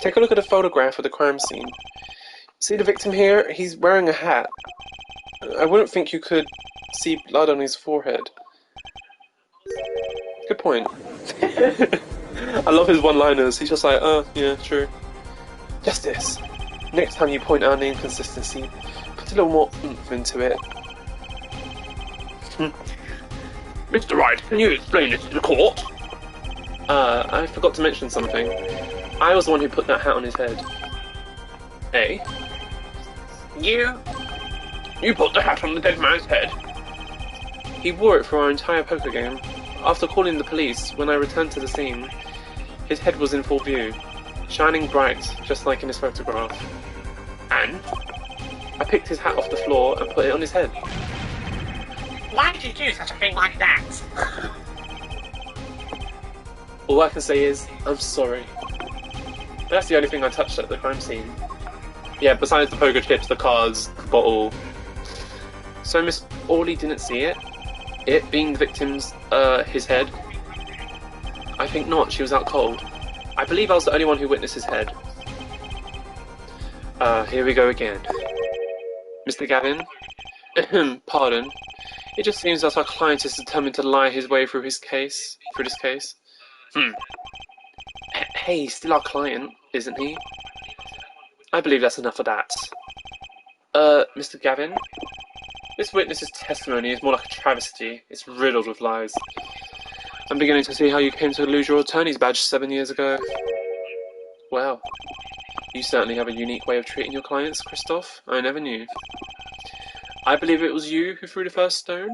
Take a look at the photograph of the crime scene. See the victim here? He's wearing a hat. I wouldn't think you could see blood on his forehead. Good point. I love his one-liners. He's just like, oh, yeah, true. Just this. Next time you point out an inconsistency, put a little more oomph into it. Mr. Wright, can you explain this to the court? I forgot to mention something. I was the one who put that hat on his head. Eh? You put the hat on the dead man's head. He wore it for our entire poker game. After calling the police, when I returned to the scene, his head was in full view, shining bright, just like in his photograph. And? I picked his hat off the floor and put it on his head. Why did you do such a thing like that? All I can say is, I'm sorry. That's the only thing I touched at the crime scene. Yeah, besides the poker chips, the cards, the bottle. So Miss Orley didn't see it? It being the victim's, his head? I think not, she was out cold. I believe I was the only one who witnessed his head. Here we go again. Mr. Gavin? Pardon. It just seems that our client is determined to lie his way through this case. Hey, he's still our client, isn't he? I believe that's enough of that. Mr. Gavin? This witness's testimony is more like a travesty. It's riddled with lies. I'm beginning to see how you came to lose your attorney's badge 7 years ago. Well, you certainly have a unique way of treating your clients, Christoph. I never knew. I believe it was you who threw the first stone.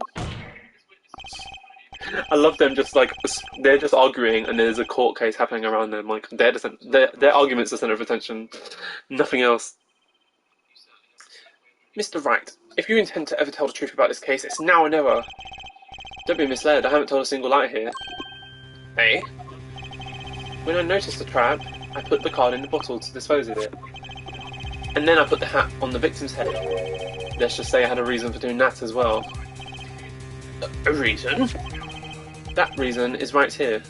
I love them just like, they're just arguing and there's a court case happening around them. Like, their argument's the centre of attention. Nothing else. Mr. Wright, if you intend to ever tell the truth about this case, it's now or never. Don't be misled, I haven't told a single lie here. Eh? When I noticed the trap, I put the card in the bottle to dispose of it. And then I put the hat on the victim's head. Let's just say I had a reason for doing that as well. A reason? That reason is right here.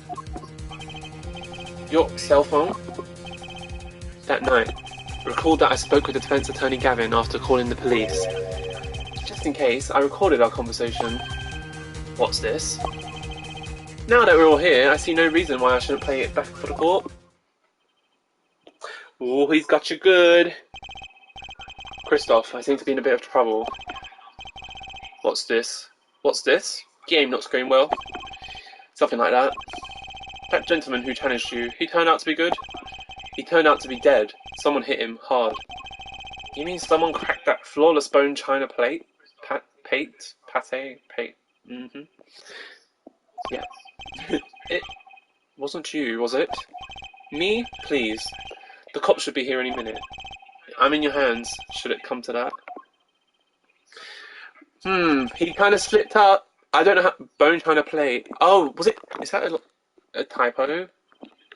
Your cell phone? That night, recalled that I spoke with the defense attorney Gavin after calling the police. Just in case, I recorded our conversation. What's this? Now that we're all here, I see no reason why I shouldn't play it back for the court. Oh, he's got you good. Christoph, I seem to be in a bit of trouble. What's this? What's this? Game not going well. Something like that. That gentleman who challenged you, he turned out to be good? He turned out to be dead. Someone hit him hard. You mean someone cracked that flawless bone china plate? Pate? Mm-hmm. Yeah. It wasn't you, was it? Me? Please. The cops should be here any minute. I'm in your hands, should it come to that. He kind of slipped up. I don't know how... Bone china plate. Oh, was it... Is that a typo?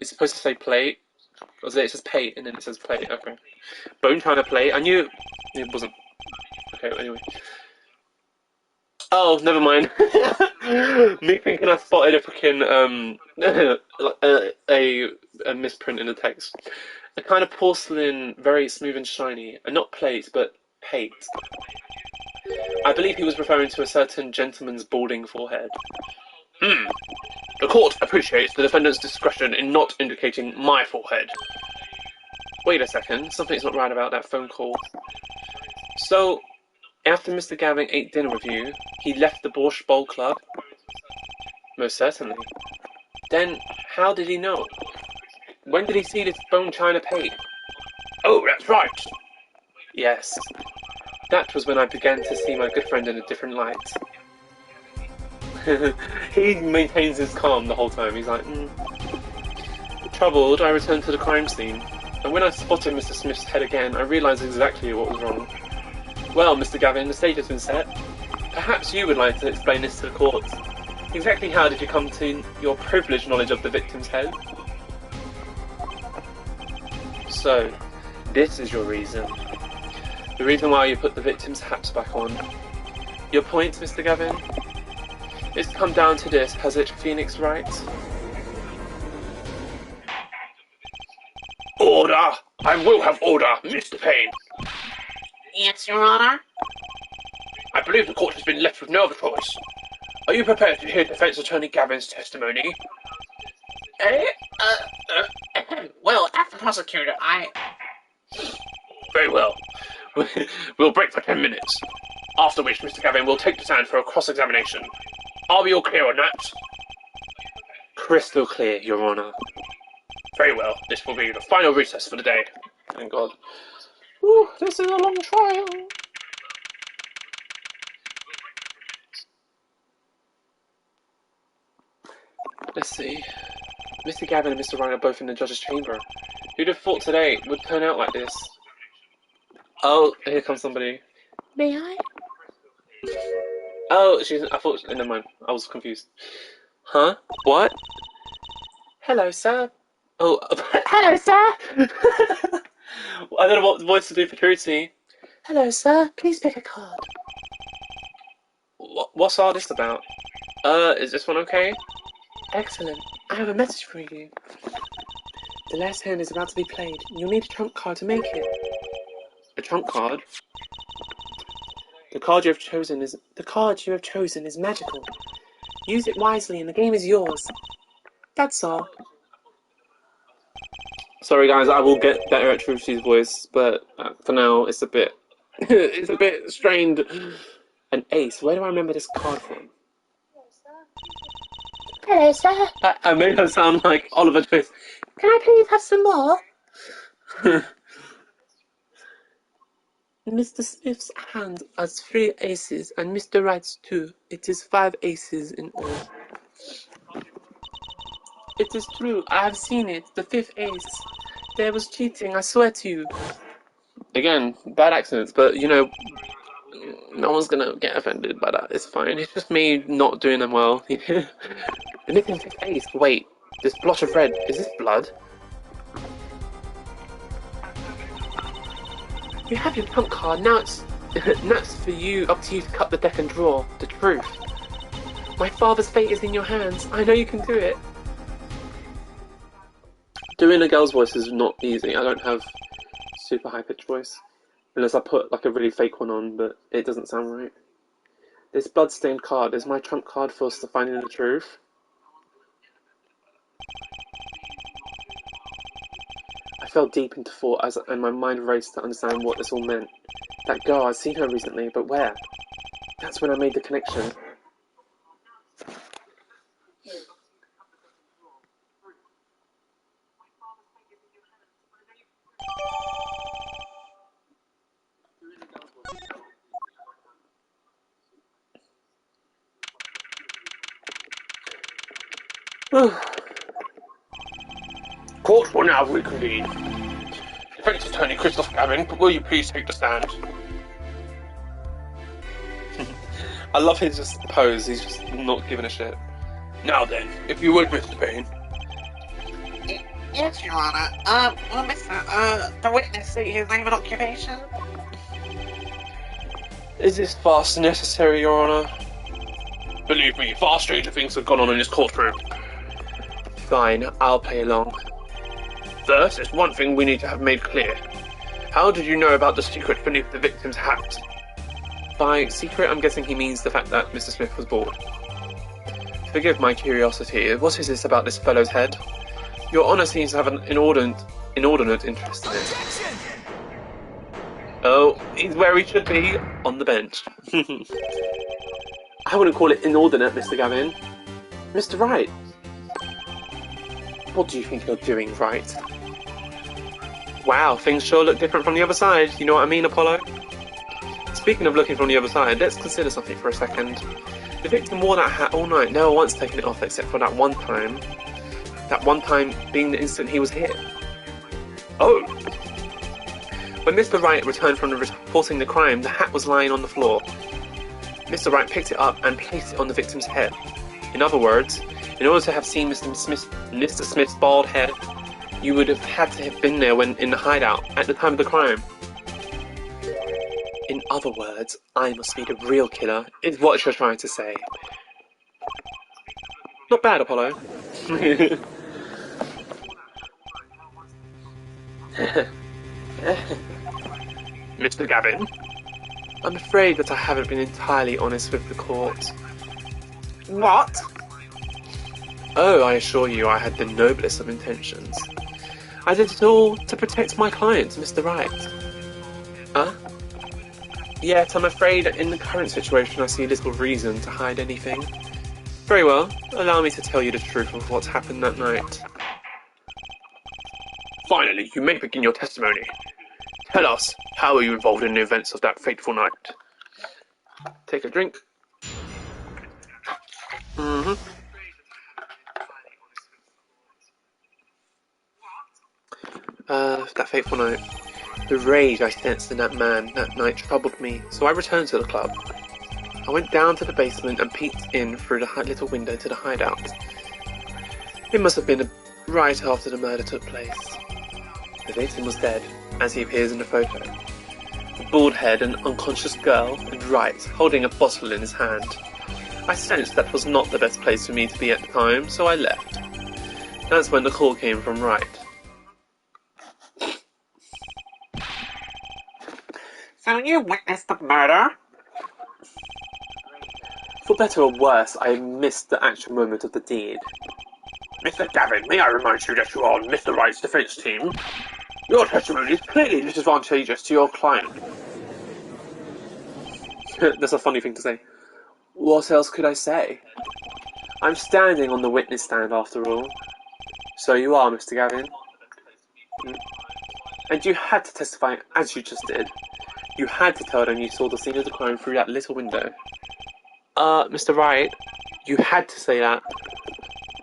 It's supposed to say plate. Or is it says pate and then it says plate? Okay. Bone china plate. I knew... It wasn't... Okay, anyway. Oh, never mind. Me thinking I spotted a freaking... a misprint in the text. A kind of porcelain, very smooth and shiny. And not plate, but pate. I believe he was referring to a certain gentleman's balding forehead. The court appreciates the defendant's discretion in not indicating my forehead. Wait a second, something's not right about that phone call. So, after Mr. Gavin ate dinner with you, he left the Borscht Bowl Club? Most certainly. Then, how did he know? When did he see this bone china plate? Oh, that's right. Yes. That was when I began to see my good friend in a different light. He maintains his calm the whole time. He's like, Troubled, I returned to the crime scene. And when I spotted Mr. Smith's head again, I realised exactly what was wrong. Well, Mr. Gavin, the stage has been set. Perhaps you would like to explain this to the court. Exactly how did you come to your privileged knowledge of the victim's head? So, this is your reason. The reason why you put the victim's hats back on. Your point, Mr. Gavin? It's come down to this, has it, Phoenix Wright? Order! I will have order, Mr. Payne. Yes, Your Honor. I believe the court has been left with no other choice. Are you prepared to hear Defense Attorney Gavin's testimony? Well, as the prosecutor, Very well. We'll break for 10 minutes. After which, Mr. Gavin will take the stand for a cross-examination. Are we all clear on that? Crystal clear, Your Honor. Very well. This will be the final recess for the day. Thank God. Ooh, this is a long trial. Let's see. Mr. Gavin and Mr. Ryan are both in the judge's chamber. Who'd have thought today would turn out like this? Oh, here comes somebody. May I? Oh, I thought. Never mind. I was confused. Huh? What? Hello, sir. Oh, hello, sir. I don't know what voice to do for Trudy. Hello, sir. Please pick a card. What's all this about? Is this one okay? Excellent. I have a message for you. The last hand is about to be played. You'll need a trump card to make it. A trump card? The card you have chosen is magical. Use it wisely and the game is yours. That's all. Sorry guys, I will get better at Trudy's voice, but for now it's a bit it's a bit strained. An ace. Where do I remember this card from? Hello, sir. I made her sound like Oliver Twist. Can I please have some more? Mr. Smith's hand has 3 aces and Mr. Wright's 2. It is 5 aces in all. It is true, I have seen it, the 5th ace. There was cheating, I swear to you. Again, bad accents, but you know, no one's gonna get offended by that. It's fine. It's just me not doing them well. The nickname 5th ace. Wait, this blotch of red, is this blood? You have your trump card, now it's for you, up to you to cut the deck and draw the truth. My father's fate is in your hands. I know you can do it. Doing a girl's voice is not easy. I don't have super high pitched voice. Unless I put like a really fake one on, but it doesn't sound right. This bloodstained card is my trump card for us to finding the truth. I fell deep into thought and my mind raced to understand what this all meant. That girl, I'd seen her recently, but where? That's when I made the connection. Court will now reconvene. Defense Attorney Christopher Gavin, will you please take the stand? I love his just pose, he's just not giving a shit. Now then, if you would, Mr. Payne. Yes, Your Honor. Well, Mr. The witness state his name and occupation? Is this fast necessary, Your Honor? Believe me, far stranger things have gone on in this courtroom. Fine, I'll play along. First, there's one thing we need to have made clear. How did you know about the secret beneath the victim's hat? By secret, I'm guessing he means the fact that Mr. Smith was bald. Forgive my curiosity, what is this about this fellow's head? Your Honour seems to have an inordinate interest in it. Oh, he's where he should be, on the bench. I wouldn't call it inordinate, Mr. Gavin. Mr. Wright. What do you think you're doing, Wright? Wow, things sure look different from the other side, you know what I mean, Apollo? Speaking of looking from the other side, let's consider something for a second. The victim wore that hat all night, never once taken it off except for that one time. That one time being the instant he was hit. Oh! When Mr. Wright returned from reporting the crime, the hat was lying on the floor. Mr. Wright picked it up and placed it on the victim's head. In other words, in order to have seen Mr. Smith's bald head, you would have had to have been there when in the hideout at the time of the crime. In other words, I must be the real killer, is what you're trying to say. Not bad, Apollo. Mr. Gavin? I'm afraid that I haven't been entirely honest with the court. What? Oh, I assure you I had the noblest of intentions. I did it all to protect my client, Mr. Wright. Huh? Yet I'm afraid that in the current situation I see little reason to hide anything. Very well, allow me to tell you the truth of what happened that night. Finally, you may begin your testimony. Tell us, how were you involved in the events of that fateful night? Take a drink. That fateful night. The rage I sensed in that man that night troubled me, so I returned to the club. I went down to the basement and peeked in through the little window to the hideout. It must have been right after the murder took place. The victim was dead, as he appears in the photo. A bald head and unconscious girl, and Wright holding a bottle in his hand. I sensed that was not the best place for me to be at the time, so I left. That's when the call came from Wright. So you witnessed the murder? For better or worse, I missed the actual moment of the deed. Mr. Gavin, may I remind you that you are on Mr. Wright's defense team? Your testimony is clearly disadvantageous to your client. That's a funny thing to say. What else could I say? I'm standing on the witness stand after all. So you are, Mr. Gavin. And you had to testify as you just did. You had to tell them you saw the scene of the crime through that little window. Mr. Wright, you had to say that.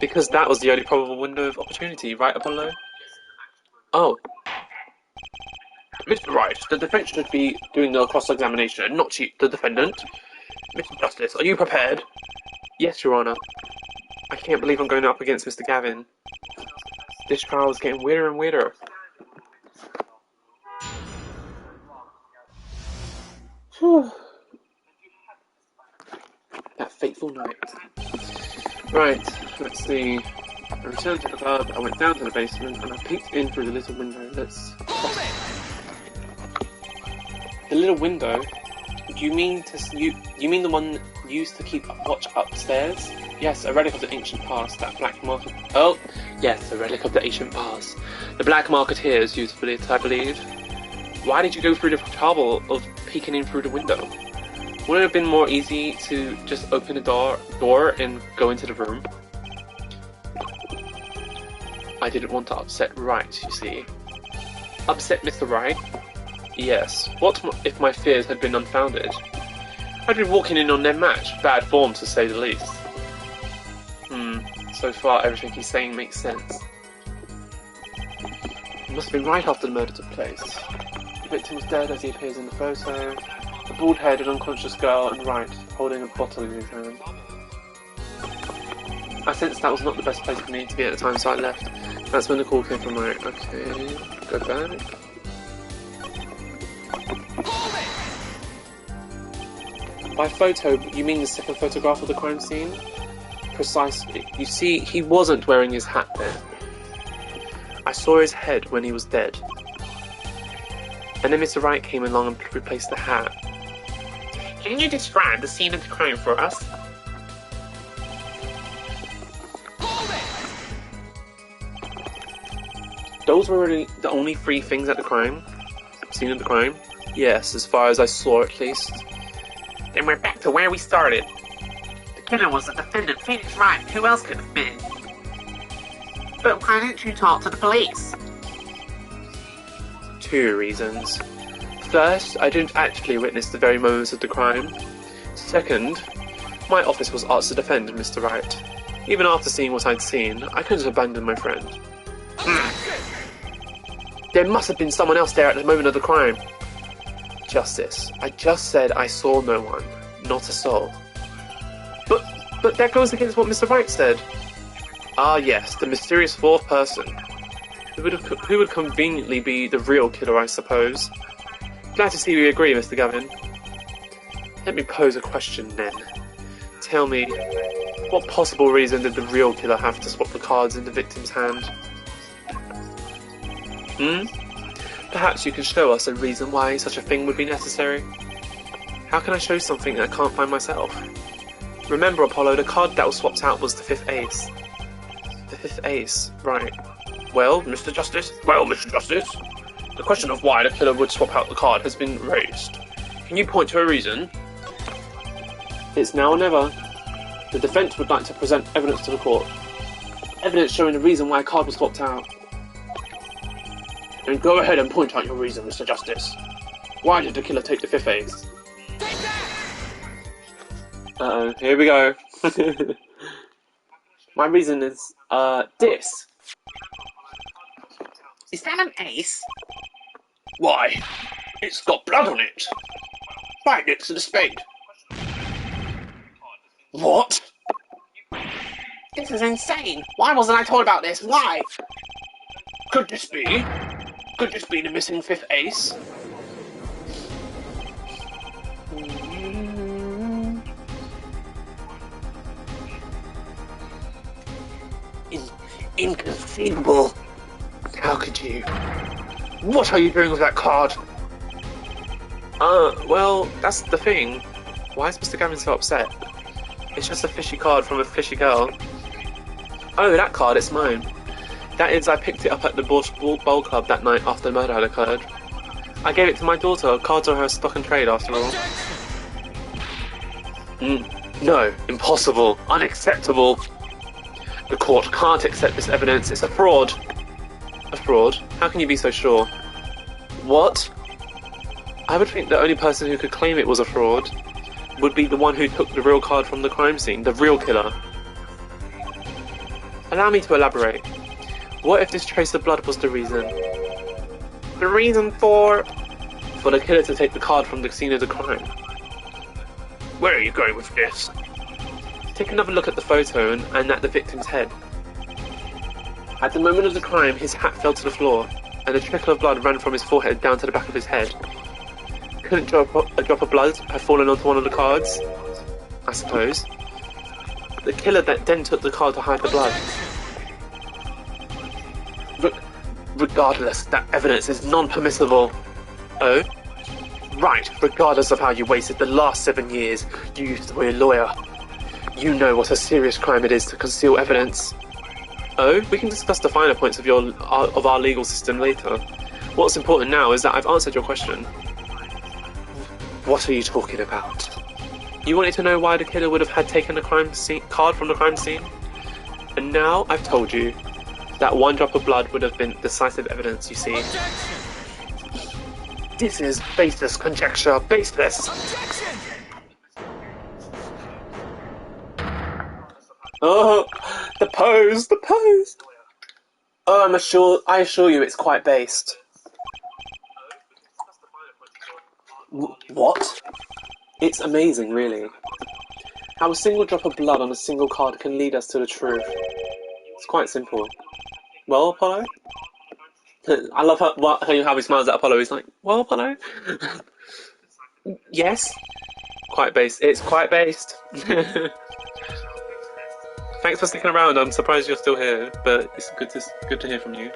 Because that was the only probable window of opportunity, right, Apollo? Oh. Mr. Wright, the defense should be doing the cross-examination, not the defendant. Mr. Justice, are you prepared? Yes, Your Honour. I can't believe I'm going up against Mr. Gavin. This trial is getting weirder and weirder. Whew. That fateful night. Right, let's see. I returned to the club, I went down to the basement, and I peeked in through the little window. The little window? You mean the one used to keep watch upstairs? Yes, a relic of the ancient past, that black market... Oh, yes, a relic of the ancient past. The black marketeers used for it, I believe. Why did you go through the trouble of peeking in through the window? Wouldn't it have been more easy to just open the door and go into the room? I didn't want to upset Wright, you see. Upset Mr. Wright? Yes. What if my fears had been unfounded? I'd been walking in on their match. Bad form, to say the least. So far, everything he's saying makes sense. It must have been right after the murder took place. The victim was dead as he appears in the photo. A bald-headed, unconscious girl, and Wright holding a bottle in his hand. I sensed that was not the best place for me to be at the time, so I left. That's when the call came from Wright. Okay, go back. By photo, you mean the second photograph of the crime scene? Precisely. You see, he wasn't wearing his hat there. I saw his head when he was dead. And then Mr. Wright came along and replaced the hat. Can you describe the scene of the crime for us? Those were really the only three things at the crime? Scene of the crime? Yes, as far as I saw at least. Then we're back to where we started. The killer was the defendant, Phoenix Wright. Who else could have been? But why didn't you talk to the police? 2 reasons. First, I didn't actually witness the very moments of the crime. Second, my office was asked to defend Mr. Wright. Even after seeing what I'd seen, I couldn't abandon my friend. There must have been someone else there at the moment of the crime. Justice, I just said I saw no one, not a soul. But that goes against what Mr. Wright said. Ah yes, the mysterious 4th person. Who would conveniently be the real killer, I suppose. Glad to see we agree, Mr. Gavin. Let me pose a question then. Tell me, what possible reason did the real killer have to swap the cards in the victim's hand? Perhaps you can show us a reason why such a thing would be necessary? How can I show something I can't find myself? Remember, Apollo, the card that was swapped out was the 5th ace. The 5th ace, right. Well, Mr. Justice? The question of why the killer would swap out the card has been raised. Can you point to a reason? It's now or never. The defence would like to present evidence to the court. Evidence showing the reason why a card was swapped out. Then go ahead and point out your reason, Mr. Justice. Why did the killer take the 5th ace? Uh-oh, here we go. My reason is, this. Is that an ace? Why? It's got blood on it. Right next to the spade. What? This is insane. Why wasn't I told about this? Why? Could this be the missing 5th ace? Inconceivable. How could you? What are you doing with that card? Well, that's the thing. Why is Mr. Gavin so upset? It's just a fishy card from a fishy girl. Oh, that card, it's mine. That is, I picked it up at the Bowl Club that night after the murder had occurred. I gave it to my daughter. Cards are her stock and trade, after all. No, impossible, unacceptable. The court can't accept this evidence. It's a fraud. A fraud? How can you be so sure? What? I would think the only person who could claim it was a fraud would be the one who took the real card from the crime scene, the real killer. Allow me to elaborate. What if this trace of blood was the reason? The reason for the killer to take the card from the scene of the crime. Where are you going with this? Take another look at the photo and at the victim's head. At the moment of the crime, his hat fell to the floor, and a trickle of blood ran from his forehead down to the back of his head. Couldn't a drop of blood have fallen onto one of the cards? I suppose. The killer then took the card to hide the blood. Regardless, that evidence is non-permissible. Oh? Right, regardless of how you wasted the last 7 years, you used to be a lawyer. You know what a serious crime it is to conceal evidence. Oh, we can discuss the finer points of our legal system later. What's important now is that I've answered your question. What are you talking about? You wanted to know why the killer would have had taken the card from the crime scene? And now I've told you. That one drop of blood would have been decisive evidence, you see. This is baseless conjecture, baseless! Oh, the pose! Oh, I assure you it's quite based. What? It's amazing, really. How a single drop of blood on a single card can lead us to the truth. It's quite simple. Well, Apollo? I love how he smiles at Apollo. He's like, well, Apollo? Yes? Quite based. It's quite based. Thanks for sticking around. I'm surprised you're still here, but it's good to hear from you.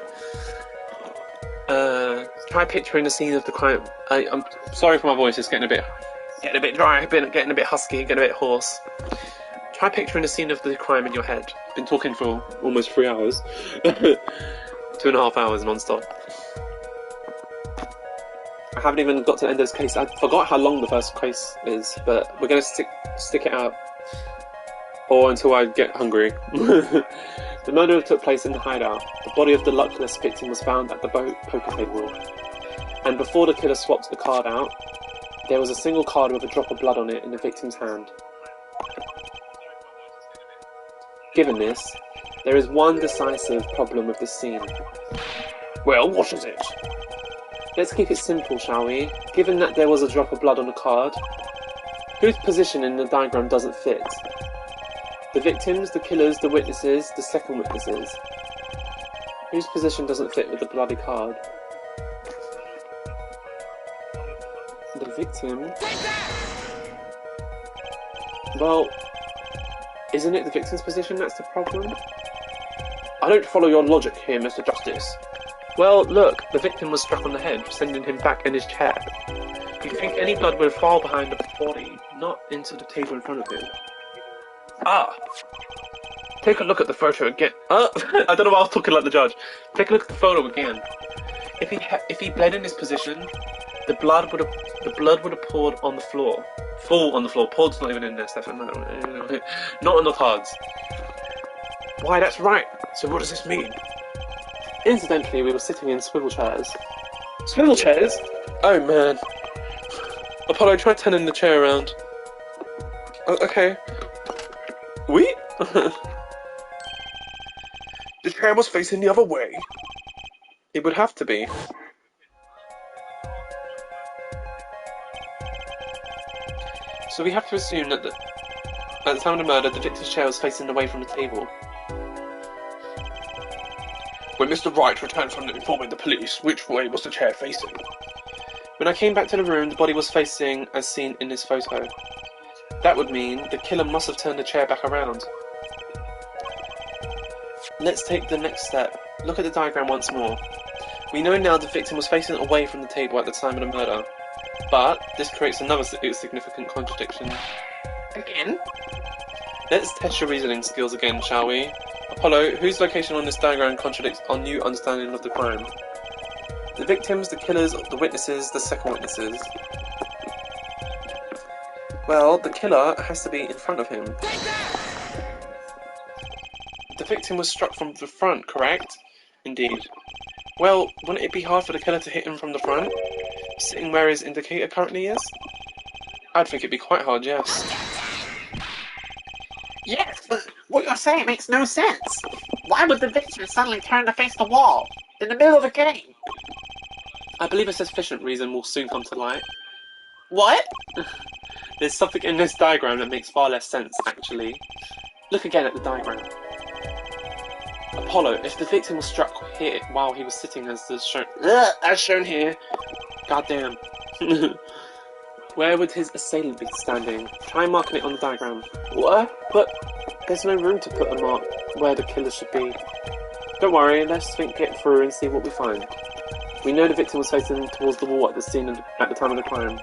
Try picturing the scene of the crime. I'm sorry for my voice. It's getting a bit dry, getting a bit husky, getting a bit hoarse. Try picturing the scene of the crime in your head. Been talking for almost 3 hours. 2.5 hours non-stop. I haven't even got to the end of this case. I forgot how long the first case is, but we're going to stick it out. Or until I get hungry. The murder took place in the hideout. The body of the luckless victim was found at the poker table. And before the killer swapped the card out, there was a single card with a drop of blood on it in the victim's hand. Given this, there is one decisive problem with this scene. Well, what is it? Let's keep it simple, shall we? Given that there was a drop of blood on the card, whose position in the diagram doesn't fit? The victims, the killers, the witnesses, the second witnesses. Whose position doesn't fit with the bloody card? The victim? Well, isn't it the victim's position that's the problem? I don't follow your logic here, Mr. Justice. Well, look, the victim was struck on the head, sending him back in his chair. You think any blood would fall behind the body, not into the table in front of him? Ah! Take a look at the photo again. I don't know why I was talking like the judge. Take a look at the photo again. If he bled in this position, the blood would have poured on the floor. Fall on the floor. Poured's not even in there, Stefan. Not on the cards. Why, that's right. So what does this mean? Incidentally, we were sitting in swivel chairs. Swivel chairs? Oh man. Apollo, try turning the chair around. Okay. We? The chair was facing the other way. It would have to be. So we have to assume that at the time of the murder, the victim's chair was facing away from the table. When Mr. Wright returned from informing the police, which way was the chair facing? When I came back to the room, the body was facing as seen in this photo. That would mean the killer must have turned the chair back around. Let's take the next step. Look at the diagram once more. We know now the victim was facing away from the table at the time of the murder, but this creates another significant contradiction. Again? Let's test your reasoning skills again, shall we? Apollo, whose location on this diagram contradicts our new understanding of the crime? The victims, the killers, the witnesses, the second witnesses. Well, the killer has to be in front of him. The victim was struck from the front, correct? Indeed. Well, wouldn't it be hard for the killer to hit him from the front, sitting where his indicator currently is? I'd think it'd be quite hard, yes. Yes, but what you're saying makes no sense. Why would the victim suddenly turn to face the wall in the middle of a game? I believe a sufficient reason will soon come to light. What? There's something in this diagram that makes far less sense, actually. Look again at the diagram. Apollo, if the victim was struck here while he was sitting as shown here, goddamn. Where would his assailant be standing? Try marking it on the diagram. What? But there's no room to put a mark where the killer should be. Don't worry, let's think it through and see what we find. We know the victim was facing towards the wall at the scene at the time of the crime.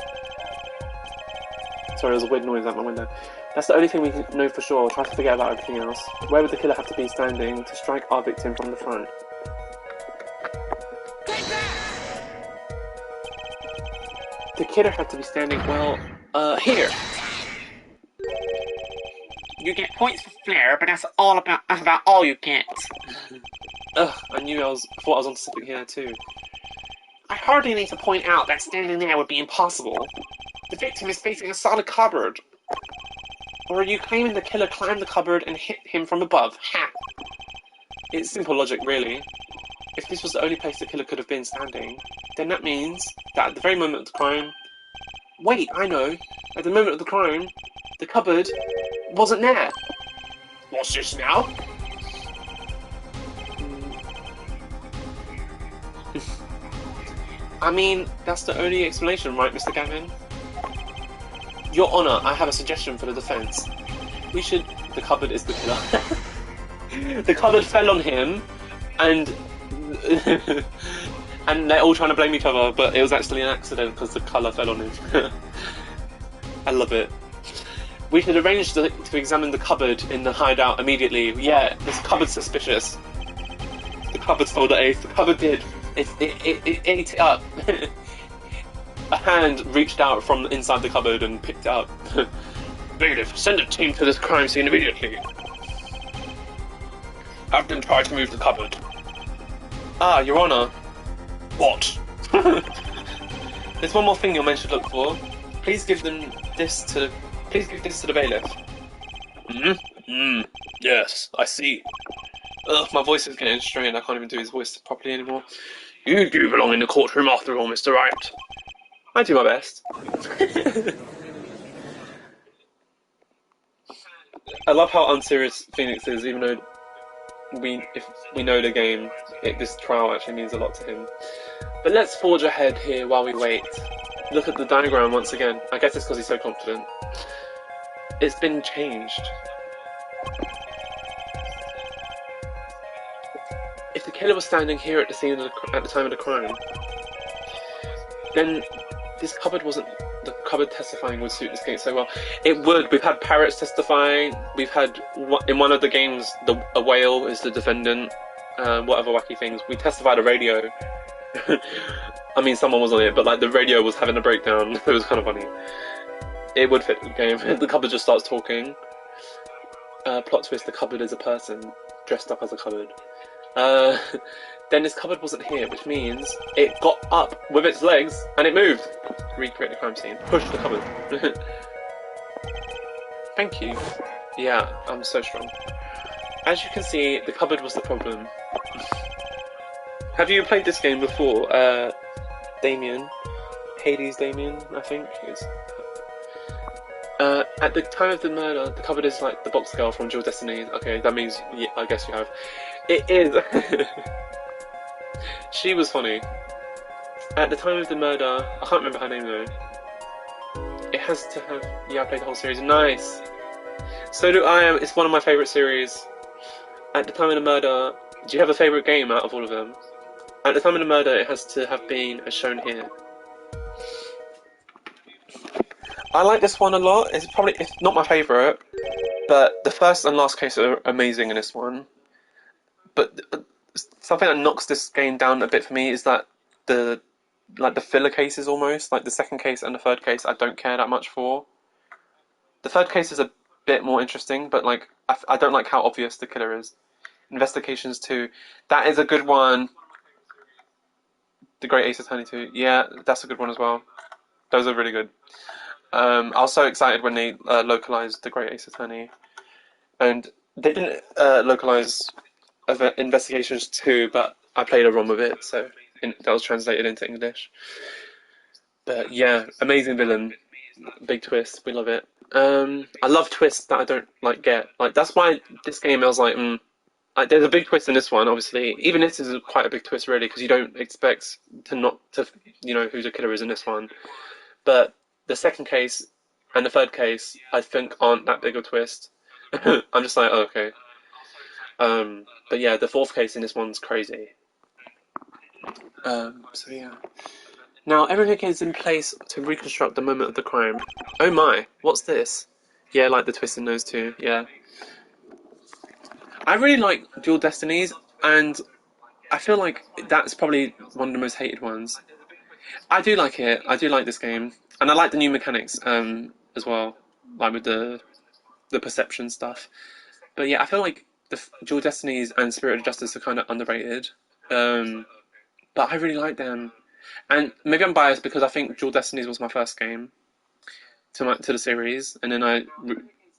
Sorry, there's a weird noise out my window. That's the only thing we know for sure. Try to forget about everything else. Where would the killer have to be standing to strike our victim from the front? The killer had to be standing, well, here. You get points for flair, but that's about all you get. Ugh, I thought I was onto something here too. I hardly need to point out that standing there would be impossible. The victim is facing a solid cupboard. Or are you claiming the killer climbed the cupboard and hit him from above? Ha! It's simple logic, really. If this was the only place the killer could have been standing, then that means that at the very moment of the crime... Wait, I know. At the moment of the crime, the cupboard wasn't there. What's this now? I mean, that's the only explanation, right, Mr. Gavin? Your Honour, I have a suggestion for the defence. We should... The cupboard is the killer. The cupboard fell on him, and... and they're all trying to blame each other, but it was actually an accident because the colour fell on him. I love it. We should arrange to examine the cupboard in the hideout immediately. Yeah, this cupboard's suspicious. The cupboard stole the ace. The cupboard did. It ate it up. A hand reached out from inside the cupboard and picked it up. Bailiff, send a team to this crime scene immediately. Have them try to move the cupboard. Ah, Your Honour. What? There's one more thing your men should look for. Please give this to the bailiff. Yes, I see. Ugh, my voice is getting strained. I can't even do his voice properly anymore. You do belong in the courtroom after all, Mr. Wright. I do my best. I love how unserious Phoenix is, even though if we know the game, this trial actually means a lot to him. But let's forge ahead here while we wait. Look at the diagram once again. I guess it's because he's so confident. It's been changed. If the killer was standing here at the scene of at the time of the crime, then this cupboard wasn't. The cupboard testifying would suit this case so well. It would. We've had parrots testifying. We've had in one of the games, a whale is the defendant. Whatever wacky things. We testified a radio. I mean, someone was on it, but like the radio was having a breakdown. It was kind of funny. It would fit the game. The cupboard just starts talking. Plot twist: the cupboard is a person dressed up as a cupboard. Then this cupboard wasn't here, which means it got up with its legs and it moved. Recreate the crime scene. Push the cupboard. Thank you. Yeah, I'm so strong. As you can see, the cupboard was the problem. Have you played this game before, Damien? Hades Damien, I think. At the time of the murder, the cupboard is like the box girl from Dual Destiny. Okay, that means, yeah, I guess you have. It is. She was funny. At the time of the murder, I can't remember her name though. It has to have, yeah, I played the whole series. Nice. So do I. It's one of my favourite series. At the time of the murder, do you have a favourite game out of all of them? At the time of the murder, it has to have been as shown here. I like this one a lot. It's not my favourite, but the first and last case are amazing in this one. But something that knocks this game down a bit for me is that the filler cases almost, like the second case and the third case, I don't care that much for. The third case is a bit more interesting, but like I don't like how obvious the killer is. Investigations 2, that is a good one. The Great Ace Attorney 2, yeah, that's a good one as well. Those are really good. I was so excited when they localized The Great Ace Attorney, and they didn't localize Investigations 2, but I played a ROM of it, so that was translated into English. But yeah, amazing villain, big twist, we love it. I love twists that I don't get. Like that's why this game I was like, there's a big twist in this one. Obviously, even this is quite a big twist, really, because you don't expect to who the killer is in this one. But the second case and the third case, I think, aren't that big of a twist. I'm just like, oh, okay. But yeah, the fourth case in this one's crazy. So yeah. Now everything is in place to reconstruct the moment of the crime. Oh my, what's this? Yeah, like the twist in those two, yeah. I really like Dual Destinies, and I feel like that's probably one of the most hated ones. I do like it, I do like this game, and I like the new mechanics as well, like with the perception stuff. But yeah, I feel like the Dual Destinies and Spirit of Justice are kind of underrated, but I really like them. And maybe I'm biased because I think Dual Destinies was my first game to the series, and then I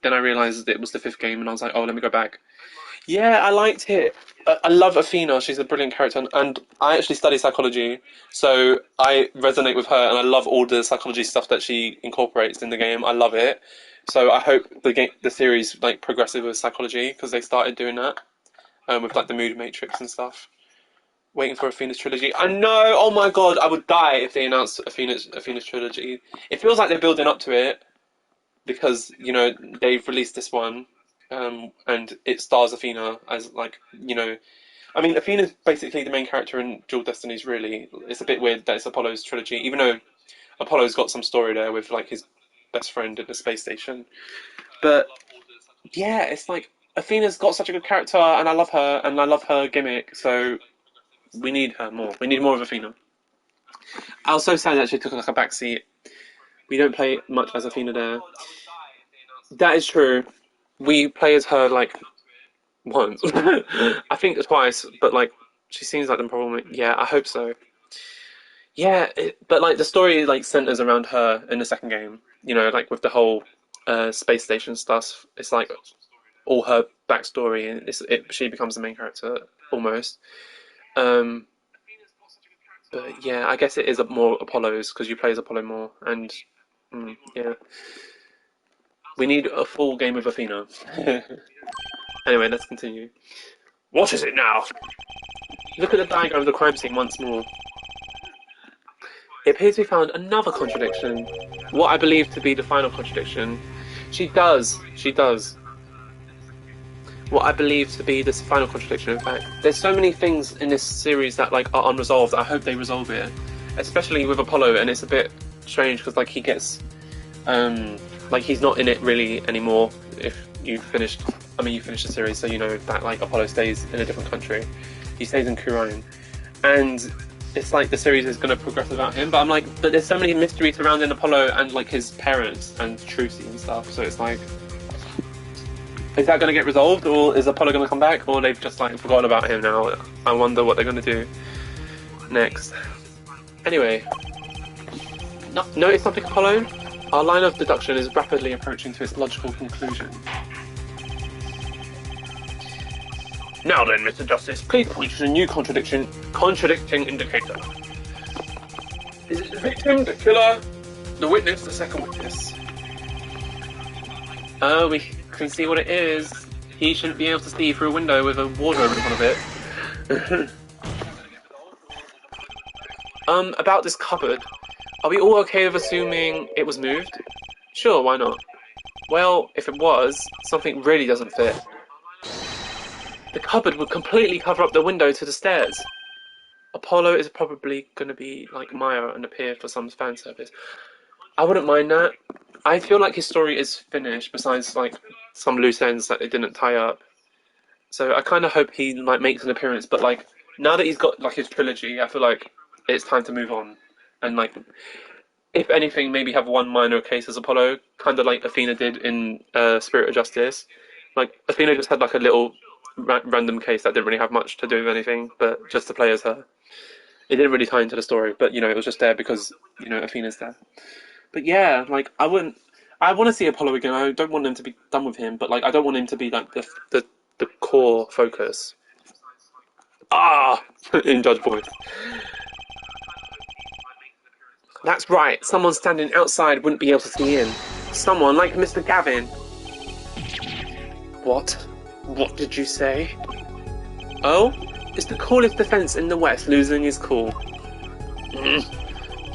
realised it was the fifth game, and I was like, oh, let me go back. Yeah, I liked it. I love Athena. She's a brilliant character, and I actually study psychology, so I resonate with her, and I love all the psychology stuff that she incorporates in the game. I love it. So I hope the series progresses with psychology, because they started doing that with the mood matrix and stuff. Waiting for Athena's trilogy. I know. Oh my god, I would die if they announced Athena's trilogy. It feels like they're building up to it because they've released this one, and it stars Athena as I mean, Athena's basically the main character in Dual Destinies. Really, it's a bit weird that it's Apollo's trilogy, even though Apollo's got some story there with his best friend at the space station. But yeah, it's Athena's got such a good character, and I love her, and I love her gimmick. So we need her more. We need more of Athena. I was so sad that she took a backseat. We don't play much as Athena there. That is true. We play as her once. I think twice, but she seems like the problem. Yeah, I hope so. Yeah, but the story centers around her in the second game. With the whole space station stuff. It's all her backstory, and she becomes the main character almost. But yeah, I guess it is more Apollo's because you play as Apollo more, and yeah, we need a full game of Athena. Anyway, let's continue. What is it now? Look at the diagram of the crime scene once more. It appears we found another contradiction. What I believe to be the final contradiction. She does. What I believe to be this final contradiction, in fact. There's so many things in this series that like are unresolved. I hope they resolve it. Especially with Apollo, and it's a bit strange because like he gets like he's not in it really anymore. If you finished the series, so you know that like Apollo stays in a different country. He stays in Kurion, and it's like the series is going to progress without him. But I'm like, but there's so many mysteries surrounding Apollo and like his parents and Trucy and stuff. So it's like, is that going to get resolved, or is Apollo going to come back, or they've just like forgotten about him now? I wonder what they're going to do next. Anyway, notice something, Apollo? Our line of deduction is rapidly approaching to its logical conclusion. Now then, Mr. Justice, please point to a new contradicting indicator. Is it the victim, the killer, the witness, the second witness? Oh, we can see what it is. He shouldn't be able to see through a window with a wardrobe in front of it. About this cupboard. Are we all okay with assuming it was moved? Sure, why not? Well, if it was, something really doesn't fit. The cupboard would completely cover up the window to the stairs. Apollo is probably going to be like Maya and appear for some fan service. I wouldn't mind that. I feel like his story is finished, besides like some loose ends that they didn't tie up. So I kind of hope he like makes an appearance. But like now that he's got like his trilogy, I feel like it's time to move on. And like, if anything, maybe have one minor case as Apollo, kind of like Athena did in Spirit of Justice. Like Athena just had like a little random case that didn't really have much to do with anything, but just to play as her. It didn't really tie into the story, but you know, it was just there because, you know, Athena's there. But yeah, like I want to see Apollo again. I don't want them to be done with him, but like I don't want him to be like the core focus. In Judge voice. That's right, someone standing outside wouldn't be able to see in. Someone like Mr. Gavin. What? What did you say? Oh? Is the coolest defense in the West losing his cool?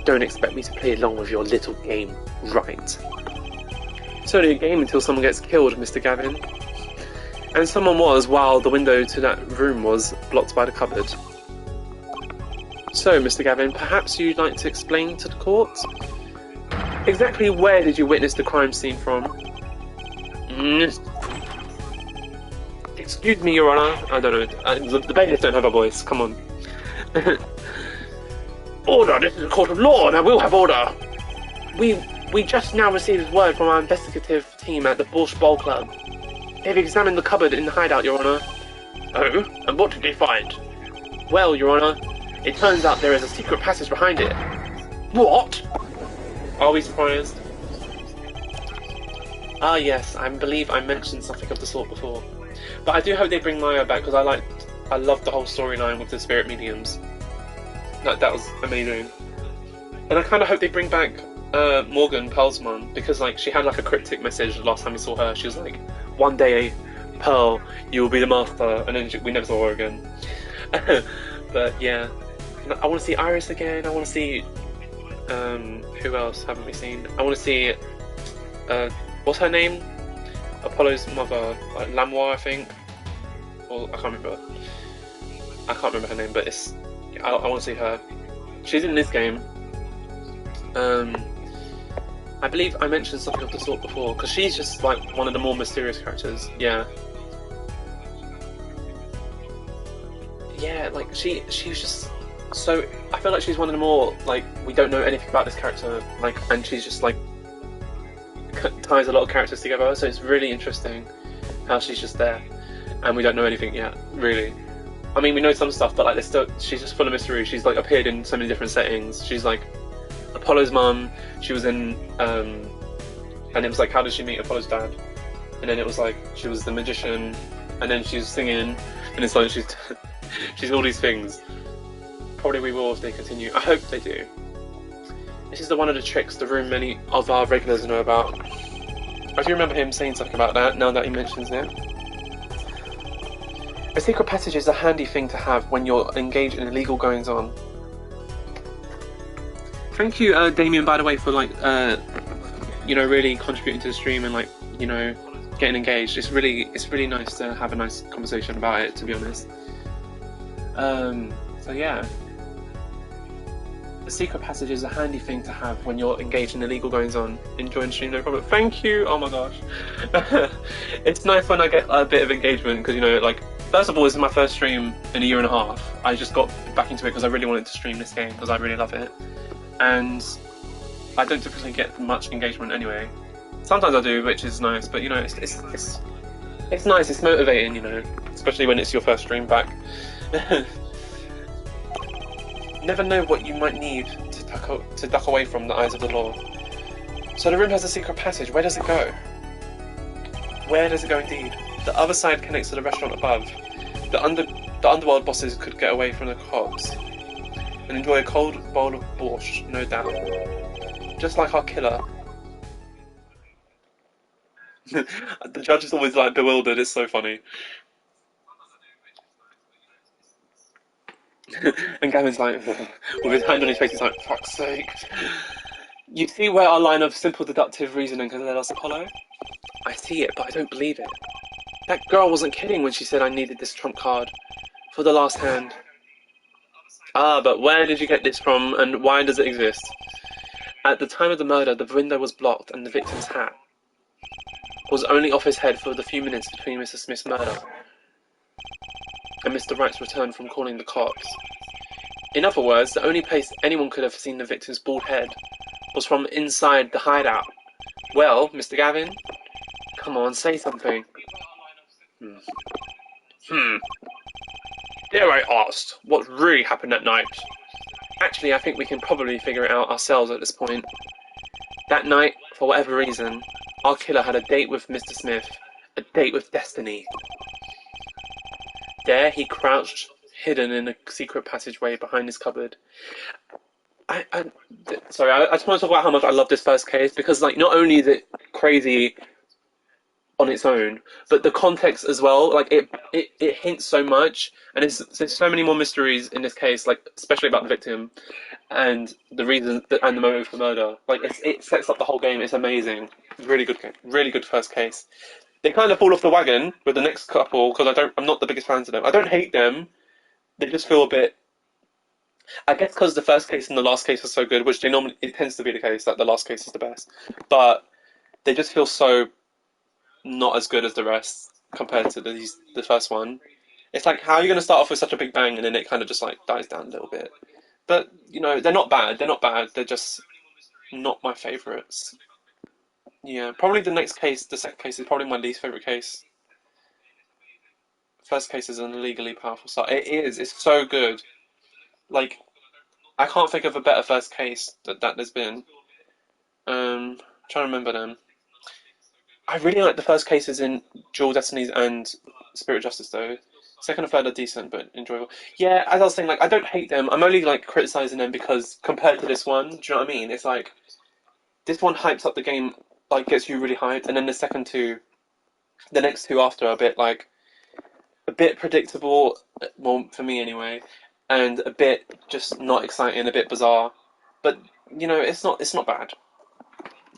Don't expect me to play along with your little game, right? It's only a game until someone gets killed, Mr. Gavin. And someone was while the window to that room was blocked by the cupboard. So, Mr. Gavin, perhaps you'd like to explain to the court? Exactly where did you witness the crime scene from? Excuse me, Your Honor. I don't know. The bailiffs don't have a voice. Come on. Order! This is a court of law, and I will have order! We just now received word from our investigative team at the Borscht Ball Club. They've examined the cupboard in the hideout, Your Honor. Oh? And what did they find? Well, Your Honor, it turns out there is a secret passage behind it. What? Are we surprised? Ah yes, I believe I mentioned something of the sort before. But I do hope they bring Maya back, because I loved the whole storyline with the spirit mediums. That was amazing. And I kind of hope they bring back Morgan, Pearl's mum, because like she had like a cryptic message the last time we saw her. She was like, one day, Pearl, you will be the master, and then we never saw her again. But yeah, I want to see Iris again. I want to see who else haven't we seen? I want to see what's her name? Apollo's mother, like Lamoire, I think. Well, I can't remember her name, but I want to see her. She's in this game. I believe I mentioned something of the sort before, because she's just like one of the more mysterious characters. Yeah, like she was just so. I feel like she's one of the more like we don't know anything about this character, like, and she's just like ties a lot of characters together. So it's really interesting how she's just there, and we don't know anything yet, really. I mean, we know some stuff, but like she's just full of mystery. She's like appeared in so many different settings. She's like Apollo's mum. She was in, and it was like, how did she meet Apollo's dad? And then it was like she was the magician, and then she was singing, and it's like she's all these things. Probably we will if they continue. I hope they do. This is one of the tricks the room many of our regulars know about. I do remember him saying something about that now that he mentions it. A secret passage is a handy thing to have when you're engaged in illegal goings-on. Thank you, Damien, by the way, for like really contributing to the stream and like getting engaged. It's really nice to have a nice conversation about it, to be honest. So yeah, the secret passage is a handy thing to have when you're engaged in illegal goings on. Enjoying the stream, no problem. Thank you. Oh my gosh, it's nice when I get a bit of engagement because like. First of all, this is my first stream in a year and a half. I just got back into it because I really wanted to stream this game because I really love it. And I don't typically get much engagement anyway. Sometimes I do, which is nice, but it's nice, it's motivating, especially when it's your first stream back. Never know what you might need to duck away from the eyes of the law. So the room has a secret passage. Where does it go? Where does it go indeed? The other side connects to the restaurant above. The underworld bosses could get away from the cops and enjoy a cold bowl of borscht, no doubt. Just like our killer. The judge is always like bewildered, it's so funny. And Gavin's like, with his hand on his face, he's like, fuck's sake. You see where our line of simple deductive reasoning has led us, Apollo? I see it, but I don't believe it. That girl wasn't kidding when she said I needed this trump card for the last hand. Ah, but where did you get this from, and why does it exist? At the time of the murder, the window was blocked and the victim's hat was only off his head for the few minutes between Mr. Smith's murder and Mr. Wright's return from calling the cops. In other words, the only place anyone could have seen the victim's bald head was from inside the hideout. Well, Mr. Gavin, come on, say something. Dare I ask, what really happened that night? Actually, I think we can probably figure it out ourselves at this point. That night, for whatever reason, our killer had a date with Mr. Smith, a date with destiny. There he crouched, hidden in a secret passageway behind his cupboard. I just want to talk about how much I love this first case, because like not only is it crazy on its own, but the context as well, like it hints so much, and there's so many more mysteries in this case, like especially about the victim and the reason and the motive for murder. Like it sets up the whole game. It's amazing. Really good game. Really good first case. They kind of fall off the wagon with the next couple because I'm not the biggest fan of them. I don't hate them. They just feel a bit. I guess because the first case and the last case are so good, which it tends to be the case that the last case is the best, but they just feel so not as good as the rest compared to the first one. It's like, how are you going to start off with such a big bang and then it kind of just like dies down a little bit? But they're not bad. They're just not my favourites. Yeah, probably the second case is probably my least favourite case. First case is an illegally powerful start. It is. It's so good. Like, I can't think of a better first case that there's been. Trying to remember them. I really like the first cases in Dual Destinies and Spirit of Justice, though. Second and third are decent, but enjoyable. Yeah, as I was saying, like, I don't hate them. I'm only, like, criticising them because compared to this one, do you know what I mean? It's like, this one hypes up the game, like, gets you really hyped, and then the next two after are a bit predictable, well, for me anyway, and a bit just not exciting, a bit bizarre. But, it's not bad.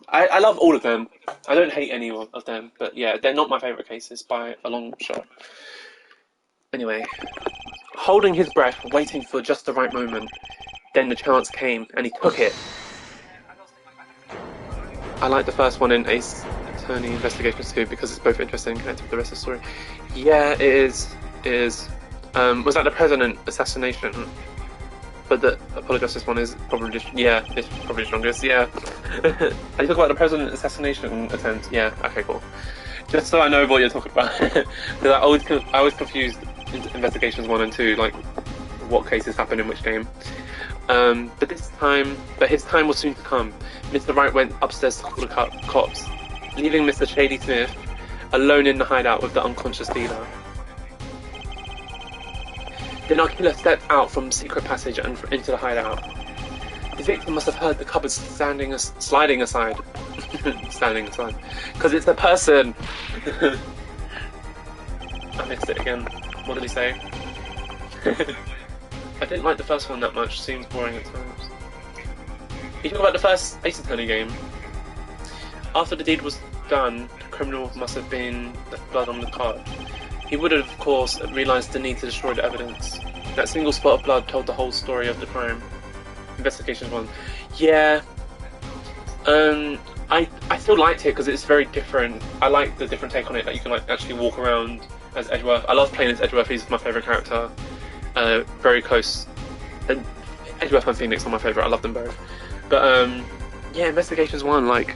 I love all of them. I don't hate any of them, but yeah, they're not my favourite cases by a long shot. Anyway, holding his breath, waiting for just the right moment, then the chance came, and he took it. I like the first one in Ace Attorney Investigations 2 because it's both interesting and connected with the rest of the story. Yeah, it is. Was that the president assassination? But the Apollo Justice one is probably, it's probably the strongest, yeah. Are you talking about the president assassination attempt? Yeah, okay, cool. Just so I know what you're talking about. Because I always confused Investigations 1 and 2, like, what cases happen in which game. But his time was soon to come. Mr. Wright went upstairs to call the cops, leaving Mr. Shady Smith alone in the hideout with the unconscious dealer. Then our killer stepped out from the secret passage and into the hideout. The victim must have heard the cupboard sliding aside. Standing aside. Because it's a person! I missed it again. What did he say? I didn't like the first one that much. Seems boring at times. You talk about the first Ace Attorney game. After the deed was done, the criminal must have been the blood on the card. He would have, of course, realised the need to destroy the evidence. That single spot of blood told the whole story of the crime. Investigation 1. Yeah. I still liked it because it's very different. I like the different take on it, that you can like actually walk around as Edgeworth. I love playing as Edgeworth, he's my favourite character. Very close. Edgeworth and Phoenix are my favourite, I love them both. But yeah, Investigations 1, like,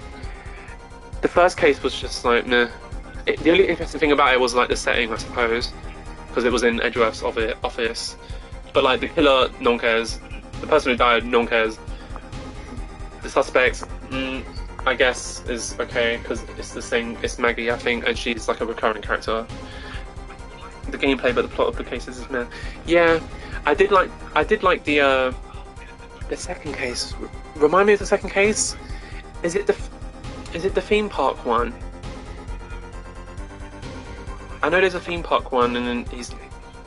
the first case was just like, nah. The only interesting thing about it was like the setting, I suppose, because it was in Edgeworth's office. But like the killer, no one cares. The person who died, no one cares. The suspect, I guess, is okay because it's the same. It's Maggie, I think, and she's like a recurring character. The gameplay, but the plot of the cases is meh. Yeah, I did like the second case. Remind me of the second case. Is it the theme park one? I know there's a theme park one, and then he's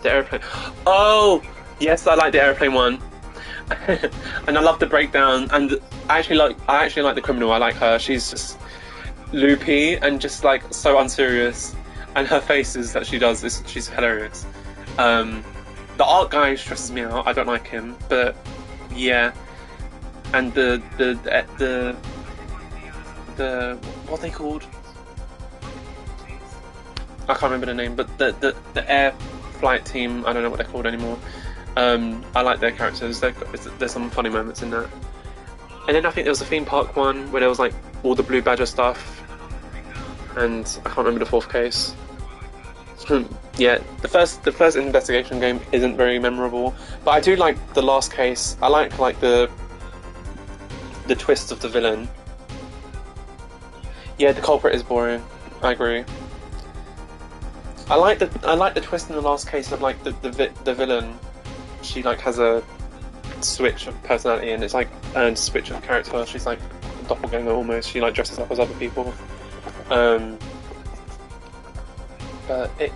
the airplane. Oh, yes, I like the airplane one, and I love the breakdown. And I actually like the criminal. I like her. She's just loopy and just like so unserious, and her faces that she does she's hilarious. The art guy stresses me out. I don't like him, but yeah. And the what are they called? I can't remember the name, but the air flight team, I don't know what they're called anymore. I like their characters. There's some funny moments in that. And then I think there was a theme park one where there was like all the Blue Badger stuff, and I can't remember the fourth case. Yeah, the first investigation game isn't very memorable, but I do like the last case. I like the twist of the villain. Yeah, the culprit is boring. I agree. I like the twist in the last case of like the villain. She like has a switch of personality, and it's like a switch of character. She's like a doppelganger almost. She like dresses up as other people. But it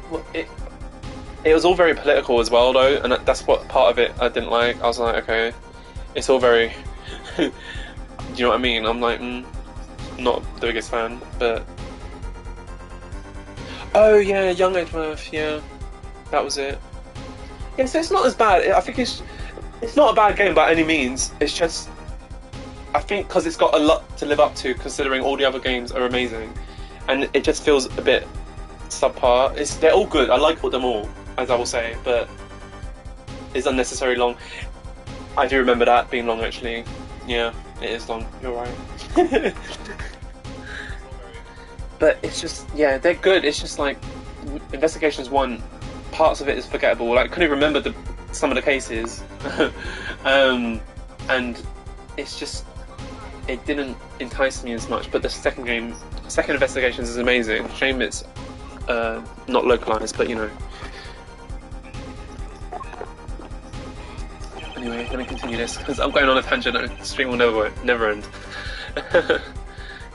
was all very political as well though, and that's what part of it I didn't like. I was like, okay, it's all very. Do you know what I mean? I'm like, not the biggest fan, but. Oh yeah, Young Edgeworth, yeah, that was it. Yeah, so it's not as bad. I think it's not a bad game by any means. It's just, I think because it's got a lot to live up to, considering all the other games are amazing, and it just feels a bit subpar. They're all good. I like them all, as I will say, but it's unnecessarily long. I do remember that being long actually. Yeah, it is long. You're right. But it's just, yeah, they're good. It's just like Investigations 1, parts of it is forgettable. Like, I couldn't even remember some of the cases, and it's just, it didn't entice me as much. But the second Investigations is amazing. Shame it's not localized, but you know. Anyway, I'm gonna continue this because I'm going on a tangent. The stream will never end.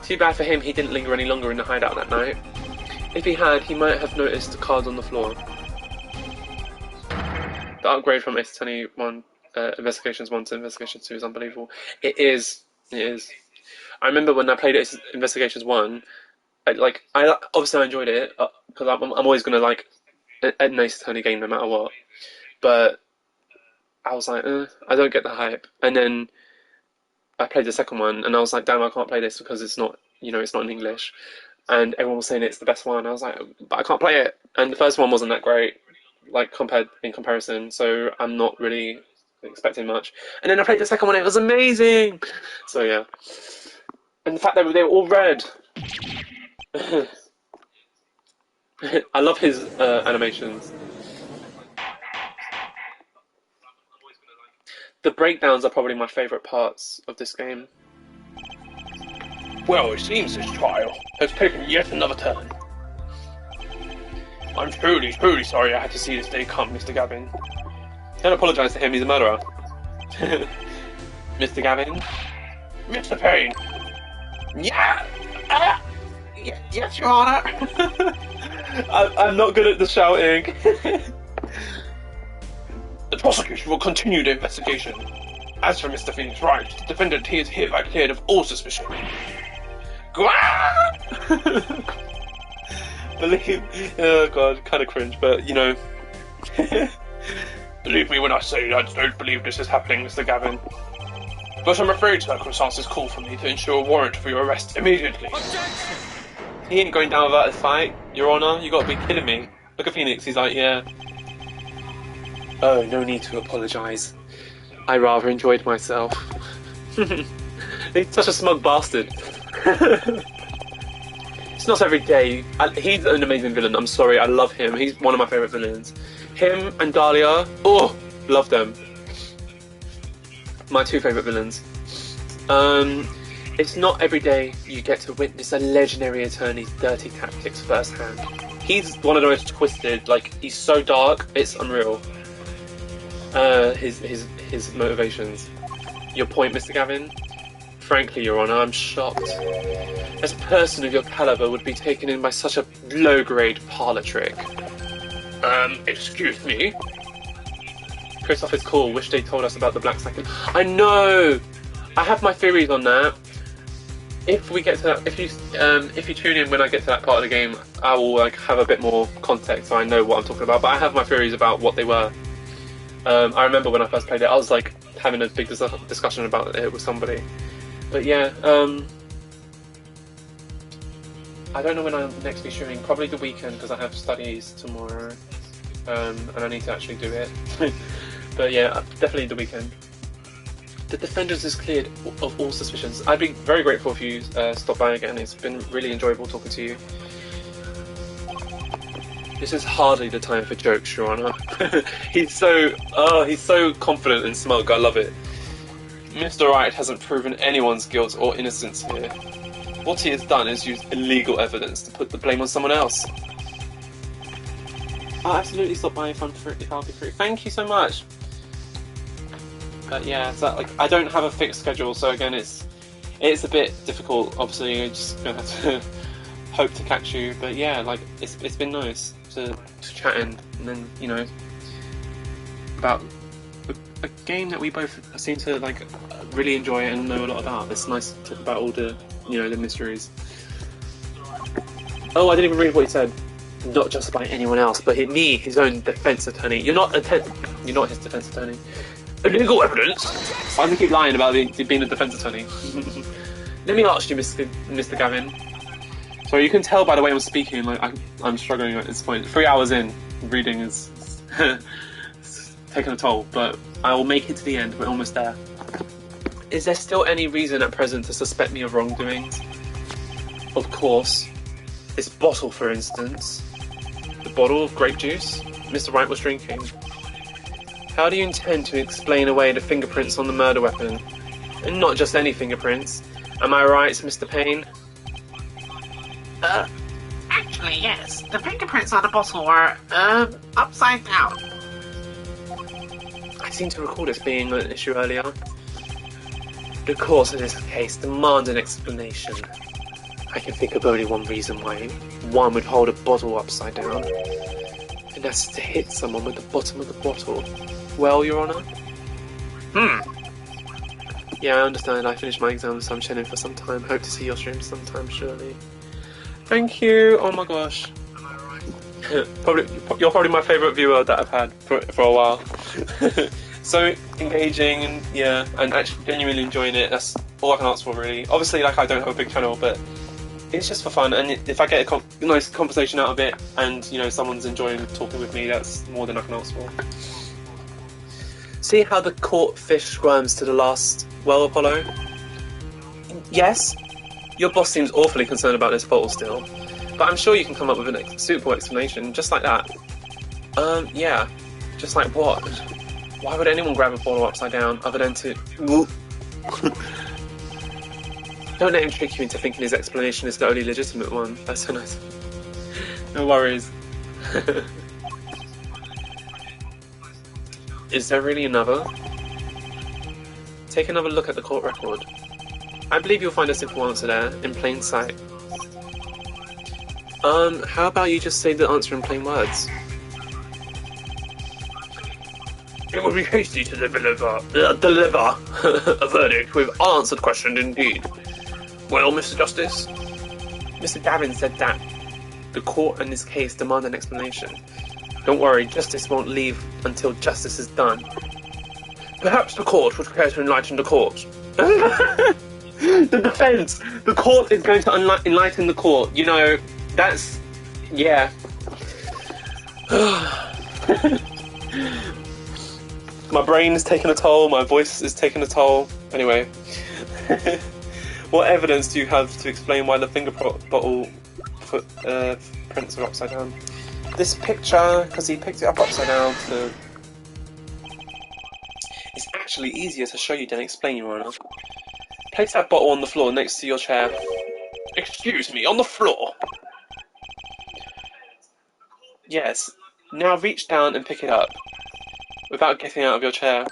Too bad for him, he didn't linger any longer in the hideout that night. If he had, he might have noticed the cards on the floor. The upgrade from Ace Attorney 1, Investigations 1 to Investigations 2 is unbelievable. It is. I remember when I played Investigations 1, I obviously enjoyed it, because I'm always going to like an Ace Attorney game no matter what. But I was like, I don't get the hype. And then I played the second one, and I was like, damn, I can't play this because it's not, it's not in English. And everyone was saying it's the best one. I was like, but I can't play it. And the first one wasn't that great, like in comparison. So I'm not really expecting much. And then I played the second one, it was amazing. So yeah. And the fact that they were all red. I love his animations. The breakdowns are probably my favourite parts of this game. Well, it seems this trial has taken yet another turn. I'm truly sorry I had to see this day come, Mr. Gavin. Don't apologise to him, he's a murderer. Mr. Gavin? Mr. Payne! Yeah! Yes, Your Honour! I'm not good at the shouting. The prosecution will continue the investigation. As for Mr. Phoenix Wright, the defendant, he is hereby cleared of all suspicion. Believe... Oh god, kind of cringe, but, you know... Believe me when I say I don't believe this is happening, Mr. Gavin. But I'm afraid circumstances call for me to ensure a warrant for your arrest immediately. Objection! He ain't going down without a fight, Your Honour. You gotta be kidding me. Look at Phoenix, he's like, yeah. Oh, no need to apologise. I rather enjoyed myself. He's such a smug bastard. It's not every day. He's an amazing villain, I'm sorry, I love him. He's one of my favourite villains. Him and Dahlia, oh, love them. My two favourite villains. It's not every day you get to witness a legendary attorney's dirty tactics firsthand. He's one of the most twisted, like, he's so dark, it's unreal. His motivations. Your point, Mr. Gavin? Frankly, Your Honour, I'm shocked. As a person of your calibre would be taken in by such a low-grade parlour trick. Excuse me? Kristoff is cool, wish they told us about the Black Second. I know! I have my theories on that. If we get to that, if you tune in when I get to that part of the game, I will like have a bit more context so I know what I'm talking about. But I have my theories about what they were. I remember when I first played it, I was like having a big discussion about it with somebody. But yeah, I don't know when I'll next be streaming. Probably the weekend because I have studies tomorrow, and I need to actually do it. But yeah, definitely the weekend. The Defenders is cleared of all suspicions. I'd be very grateful if you stop by again. It's been really enjoyable talking to you. This is hardly the time for jokes, Your Honour. he's so confident and smug. I love it. Mr. Wright hasn't proven anyone's guilt or innocence here. What he has done is use illegal evidence to put the blame on someone else. I'll absolutely stop by if I'll be free. Thank you so much. But yeah, so like I don't have a fixed schedule, so again it's a bit difficult. Obviously, I'm just gonna have to hope to catch you. But yeah, like it's been nice to chat in, and then you know about a game that we both seem to like really enjoy and know a lot about. It's nice to talk about all the the mysteries. Oh, I didn't even read what he said. Not just by anyone else, but me, his own defense attorney. You're not his defense attorney. Illegal evidence? I'm gonna keep lying about being a defense attorney. Let me ask you, Mr. Gavin. So you can tell by the way I'm speaking, like I'm struggling at this point. 3 hours in, reading is taking a toll, but I will make it to the end. We're almost there. Is there still any reason at present to suspect me of wrongdoings? Of course. This bottle, for instance. The bottle of grape juice Mr. Wright was drinking. How do you intend to explain away the fingerprints on the murder weapon? And not just any fingerprints. Am I right, Mr. Payne? Actually, yes. The fingerprints on the bottle were, upside down. I seem to recall this being an issue earlier. The course of this case demands an explanation. I can think of only one reason why one would hold a bottle upside down. And that's to hit someone with the bottom of the bottle. Well, Your Honour? Yeah, I understand. I finished my exam, so I'm chilling for some time. Hope to see your stream sometime, surely. Thank you! Oh my gosh. You're probably my favourite viewer that I've had for a while. So engaging and yeah, and actually genuinely enjoying it. That's all I can ask for, really. Obviously, like I don't have a big channel, but it's just for fun. And if I get a nice conversation out of it, and someone's enjoying talking with me, that's more than I can ask for. See how the caught fish squirms to the last well, Apollo? Yes. Your boss seems awfully concerned about this bottle still, but I'm sure you can come up with a suitable explanation, just like that. Yeah. Just like what? Why would anyone grab a bottle upside down other than to... Don't let him trick you into thinking his explanation is the only legitimate one. That's so nice. No worries. Is there really another? Take another look at the court record. I believe you'll find a simple answer there, in plain sight. How about you just say the answer in plain words? It would be hasty to deliver a verdict with unanswered question indeed. Well, Mr. Justice? Mr. Gavin said that the court in this case demand an explanation. Don't worry, justice won't leave until justice is done. Perhaps the court would care to enlighten the court. The defense! The court is going to enlighten the court. You know, that's... yeah. My brain is taking a toll, my voice is taking a toll. Anyway. What evidence do you have to explain why the finger bottle prints are upside down? This picture, because he picked it up upside down to... It's actually easier to show you than explain, Your Honour. Place that bottle on the floor next to your chair. Excuse me, on the floor? Yes. Now reach down and pick it up. Without getting out of your chair.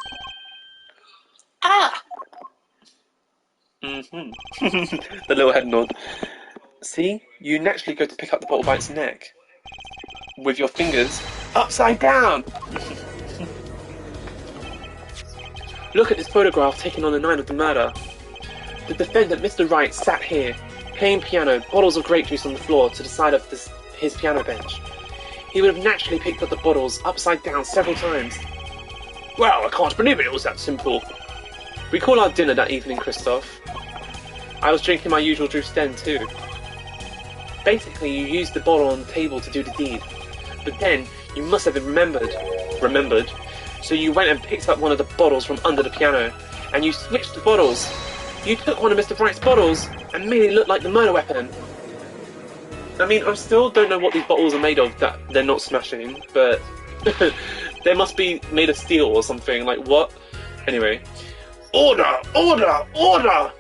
Ah! The little head nod. See? You naturally go to pick up the bottle by its neck. With your fingers upside down! Look at this photograph taken on the night of the murder. The defendant, Mr. Wright, sat here, playing piano, bottles of grape juice on the floor to the side of his piano bench. He would have naturally picked up the bottles upside down several times. Well, I can't believe it was that simple. Recall our dinner that evening, Christoph. I was drinking my usual juice then, too. Basically, you used the bottle on the table to do the deed. But then, you must have remembered, so you went and picked up one of the bottles from under the piano, and you switched the bottles. You took one of Mr. Wright's bottles, and made it look like the murder weapon. I mean, I still don't know what these bottles are made of that they're not smashing, but they must be made of steel or something, like what? Anyway. Order! Order! Order!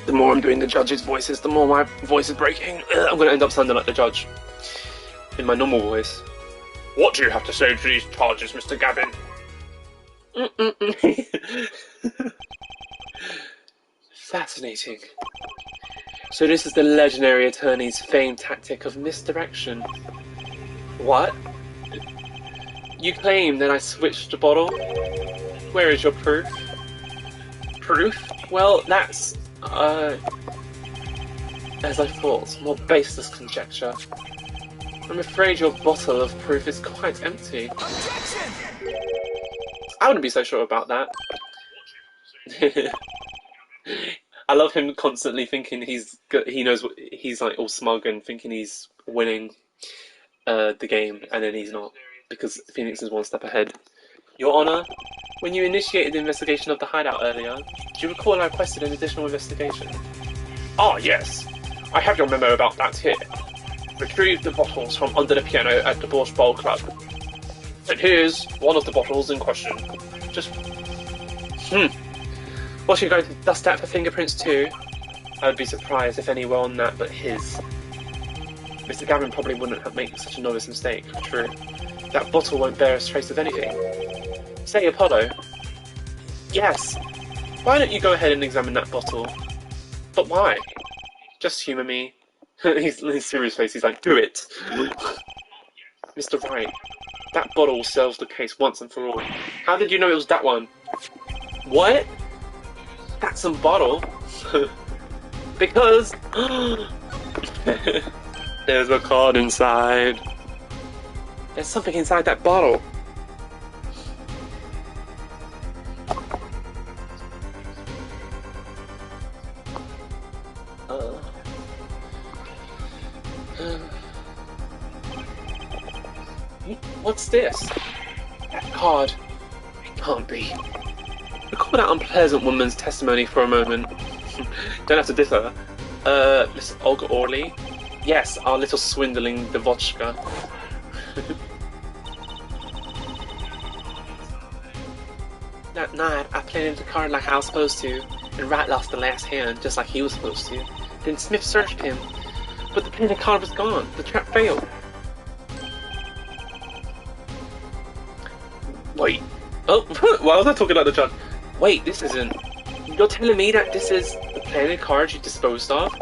The more I'm doing the judge's voices, the more my voice is breaking. I'm going to end up sounding like the judge. In my normal voice. What do you have to say to these charges, Mr. Gavin? Fascinating. So this is the legendary attorney's famed tactic of misdirection. What? You claim that I switched the bottle? Where is your proof? Proof? Well, that's, as I thought, more baseless conjecture. I'm afraid your bottle of proof is quite empty. Objection! I wouldn't be so sure about that. I love him constantly thinking he knows what he's like, all smug and thinking he's winning the game, and then he's not, because Phoenix is one step ahead. Your Honor, when you initiated the investigation of the hideout earlier, do you recall I requested an additional investigation? Ah, yes. I have your memo about that here. Retrieve the bottles from under the piano at the Borscht Bowl Club. And here's one of the bottles in question. Just... Was she going to dust that for fingerprints too? I would be surprised if any were on that but his. Mr. Gavin probably wouldn't have made such a novice mistake. True. That bottle won't bear a trace of anything. Say, Apollo. Yes. Why don't you go ahead and examine that bottle? But why? Just humour me. His serious face, he's like, do it! Mr. Wright, that bottle sells the case once and for all. How did you know it was that one? What? That's some bottle? Because... There's a card inside. There's something inside that bottle. What's this? That card. It can't be. Recall that unpleasant woman's testimony for a moment. Don't have to diss her. Miss Olga Orley? Yes, our little swindling Devochka. That night, I played the card like I was supposed to, and Wright lost the last hand, just like he was supposed to. Then Smith searched him, but the playing card was gone. The trap failed. Wait. Oh, why was I talking like the judge? Wait, this isn't... You're telling me that this is the planted card you disposed of?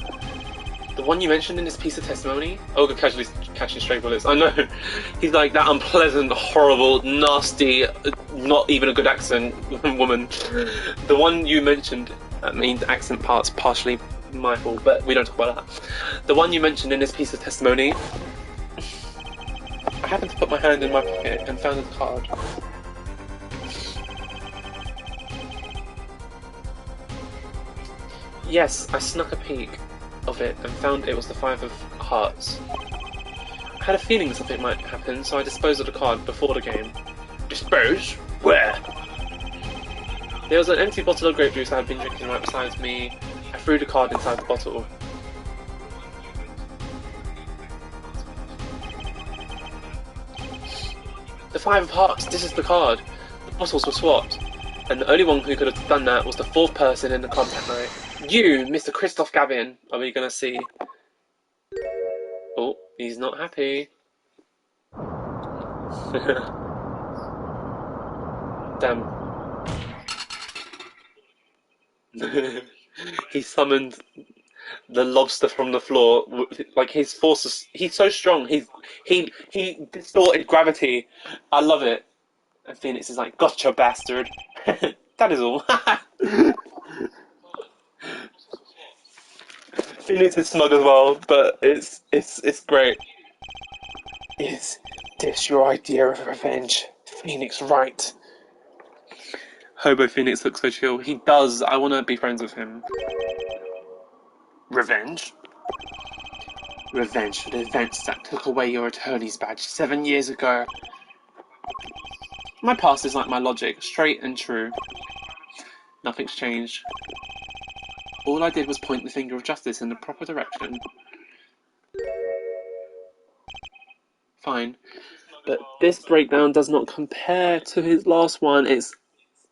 The one you mentioned in this piece of testimony? Olga casually catching stray bullets. I know. He's like that unpleasant, horrible, nasty, not even a good accent woman. The one you mentioned, I mean, the accent part's partially my fault, but we don't talk about that. The one you mentioned in this piece of testimony, I happened to put my hand in my pocket and found a card. Yes, I snuck a peek of it and found it was the Five of Hearts. I had a feeling something might happen, so I disposed of the card before the game. Dispose? Where? There was an empty bottle of grape juice I had been drinking right beside me. I threw the card inside the bottle. The Five of Hearts, this is the card. The bottles were swapped. And the only one who could have done that was the fourth person in the club that night. You, Mr. Christoph Gavin, are we gonna see? Oh, he's not happy. Damn. He summoned the lobster from the floor. Like his forces, he's so strong. He distorted gravity. I love it. And Phoenix is like, "Gotcha, bastard." That is all. Phoenix is smug as well, but it's great. Is this your idea of revenge? Phoenix, right? Hobo Phoenix looks so chill. He does. I want to be friends with him. Revenge? Revenge for the events that took away your attorney's badge 7 years ago. My past is like my logic, straight and true. Nothing's changed. All I did was point the finger of justice in the proper direction. Fine. But this breakdown does not compare to his last one. It's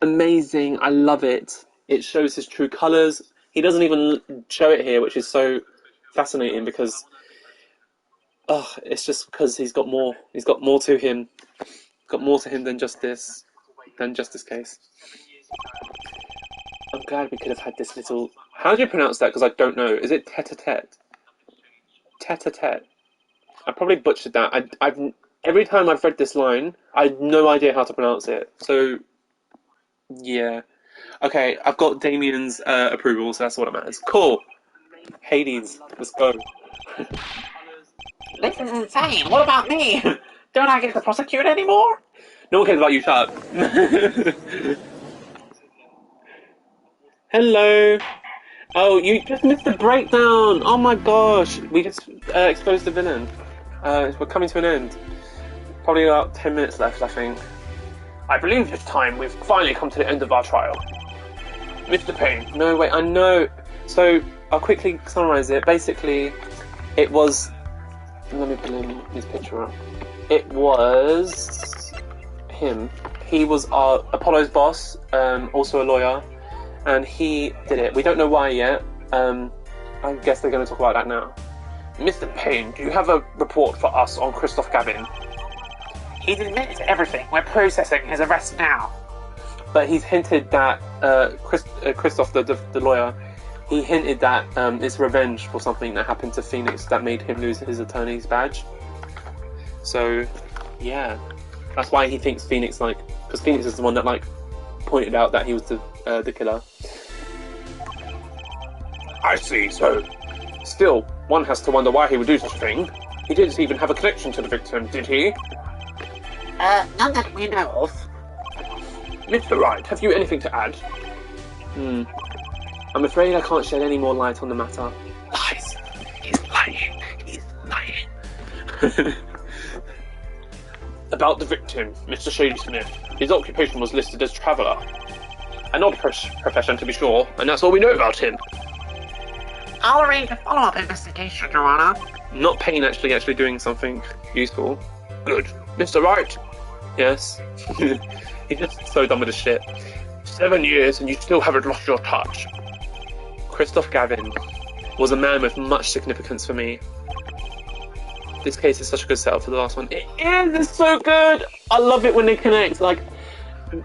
amazing. I love it. It shows his true colours. He doesn't even show it here, which is so fascinating because it's just because he's got more. He's got more to him. Got more to him than just this case. I'm glad we could have had this little... How do you pronounce that? Because I don't know. Is it tete-a-tete? Tete-a-tete. I probably butchered that. I've every time I've read this line, I have no idea how to pronounce it. So, yeah. Okay, I've got Damien's approval, so that's what it matters. Cool. Hades, let's go. This is insane. What about me? Don't I get to prosecute anymore? No one cares about you, shut up. Hello. Oh, you just missed the breakdown. Oh my gosh. We just exposed the villain. We're coming to an end. Probably about 10 minutes left, I think. I believe this time we've finally come to the end of our trial. Mr. Payne. No, wait, I know. So, I'll quickly summarise it. Basically, it was... Let me pull in his picture up. It was... him. He was Apollo's boss, also a lawyer. And he did it. We don't know why yet. I guess they're going to talk about that now. Mr. Payne, do you have a report for us on Christoph Gavin? He's admitted to everything. We're processing his arrest now. But he's hinted that Christoph, the lawyer, he hinted that it's revenge for something that happened to Phoenix that made him lose his attorney's badge. So, yeah. That's why he thinks Phoenix, because Phoenix is the one that, pointed out that he was the killer. I see, so... Still, one has to wonder why he would do such a thing. He didn't even have a connection to the victim, did he? None that we know of. Mr. Wright, have you anything to add? I'm afraid I can't shed any more light on the matter. Lies. He's lying. He's lying. About the victim, Mr. Shady Smith. His occupation was listed as traveller. An odd profession, to be sure, and that's all we know about him. I'll arrange a follow-up investigation, Your Honor. Not Payne actually doing something useful. Good. Mr. Wright? Yes. He's just so done with his shit. 7 years and you still haven't lost your touch. Christoph Gavin was a man with much significance for me. This case is such a good setup for the last one. It is! It's so good! I love it when they connect.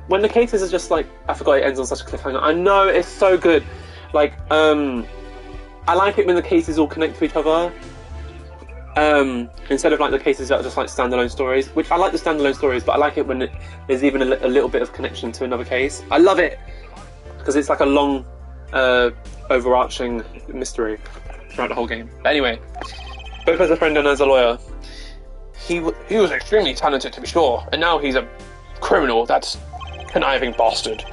When the cases are just I forgot it ends on such a cliffhanger. I know, it's so good. I like it when the cases all connect to each other. Instead of like the cases that are just like standalone stories, which I like the standalone stories, but I like it when there's even a little bit of connection to another case. I love it because it's like a long, overarching mystery throughout the whole game. But anyway, both as a friend and as a lawyer, He was extremely talented, to be sure, and now he's a criminal. That's conniving bastard.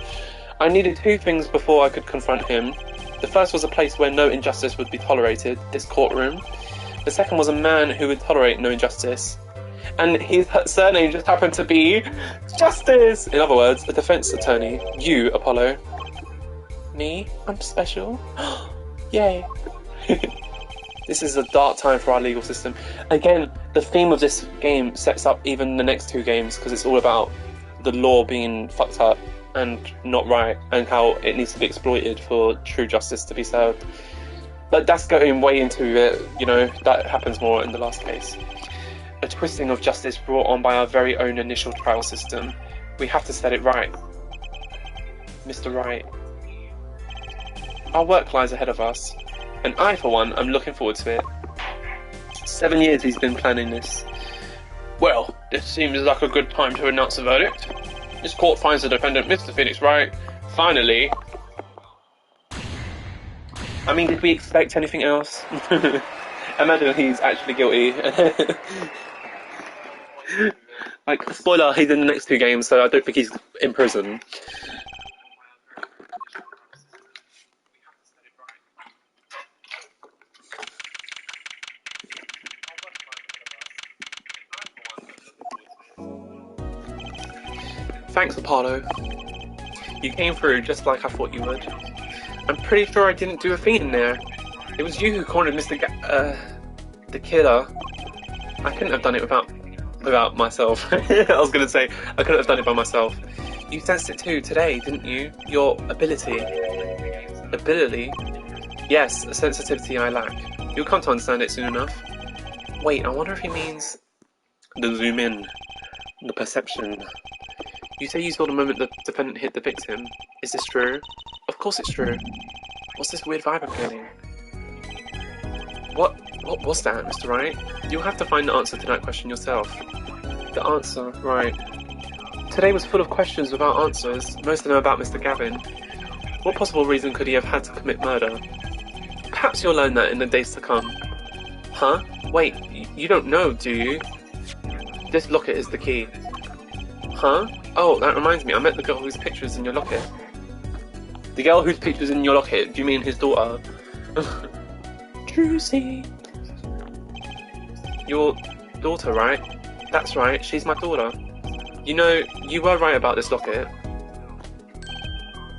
I needed two things before I could confront him. The first was a place where no injustice would be tolerated, this courtroom. The second was a man who would tolerate no injustice. And his surname just happened to be Justice! In other words, a defense attorney. You, Apollo. Me? I'm special? Yay. This is a dark time for our legal system. Again, the theme of this game sets up even the next two games, because it's all about the law being fucked up and not right, and how it needs to be exploited for true justice to be served. But that's going way into it, you know, that happens more in the last case. A twisting of justice brought on by our very own initial trial system. We have to set it right. Mr. Wright. Our work lies ahead of us, and I, for one, am looking forward to it. 7 years he's been planning this. Well, this seems like a good time to announce the verdict. This court finds the defendant, Mr. Phoenix Wright, finally. I mean, did we expect anything else? Imagine he's actually guilty. Like, spoiler, he's in the next two games, so I don't think he's in prison. Thanks, Apollo. You came through just like I thought you would. I'm pretty sure I didn't do a thing in there. It was you who cornered the killer. I couldn't have done it without myself. I was gonna say, I couldn't have done it by myself. You sensed it too today, didn't you? Your ability. Ability? Yes, a sensitivity I lack. You'll come to understand it soon enough. Wait, I wonder if he means the zoom in. The perception. You say you saw the moment the defendant hit the victim. Is this true? Of course it's true. What's this weird vibe I'm getting? What was that, Mr. Wright? You'll have to find the answer to that question yourself. The answer, right. Today was full of questions without answers, most of them about Mr. Gavin. What possible reason could he have had to commit murder? Perhaps you'll learn that in the days to come. Huh? Wait, you don't know, do you? This locket is the key. Huh? Oh, that reminds me, I met the girl whose picture is in your locket. The girl whose picture is in your locket? Do you mean his daughter? Juicy. Your daughter, right? That's right, she's my daughter. You know, you were right about this locket.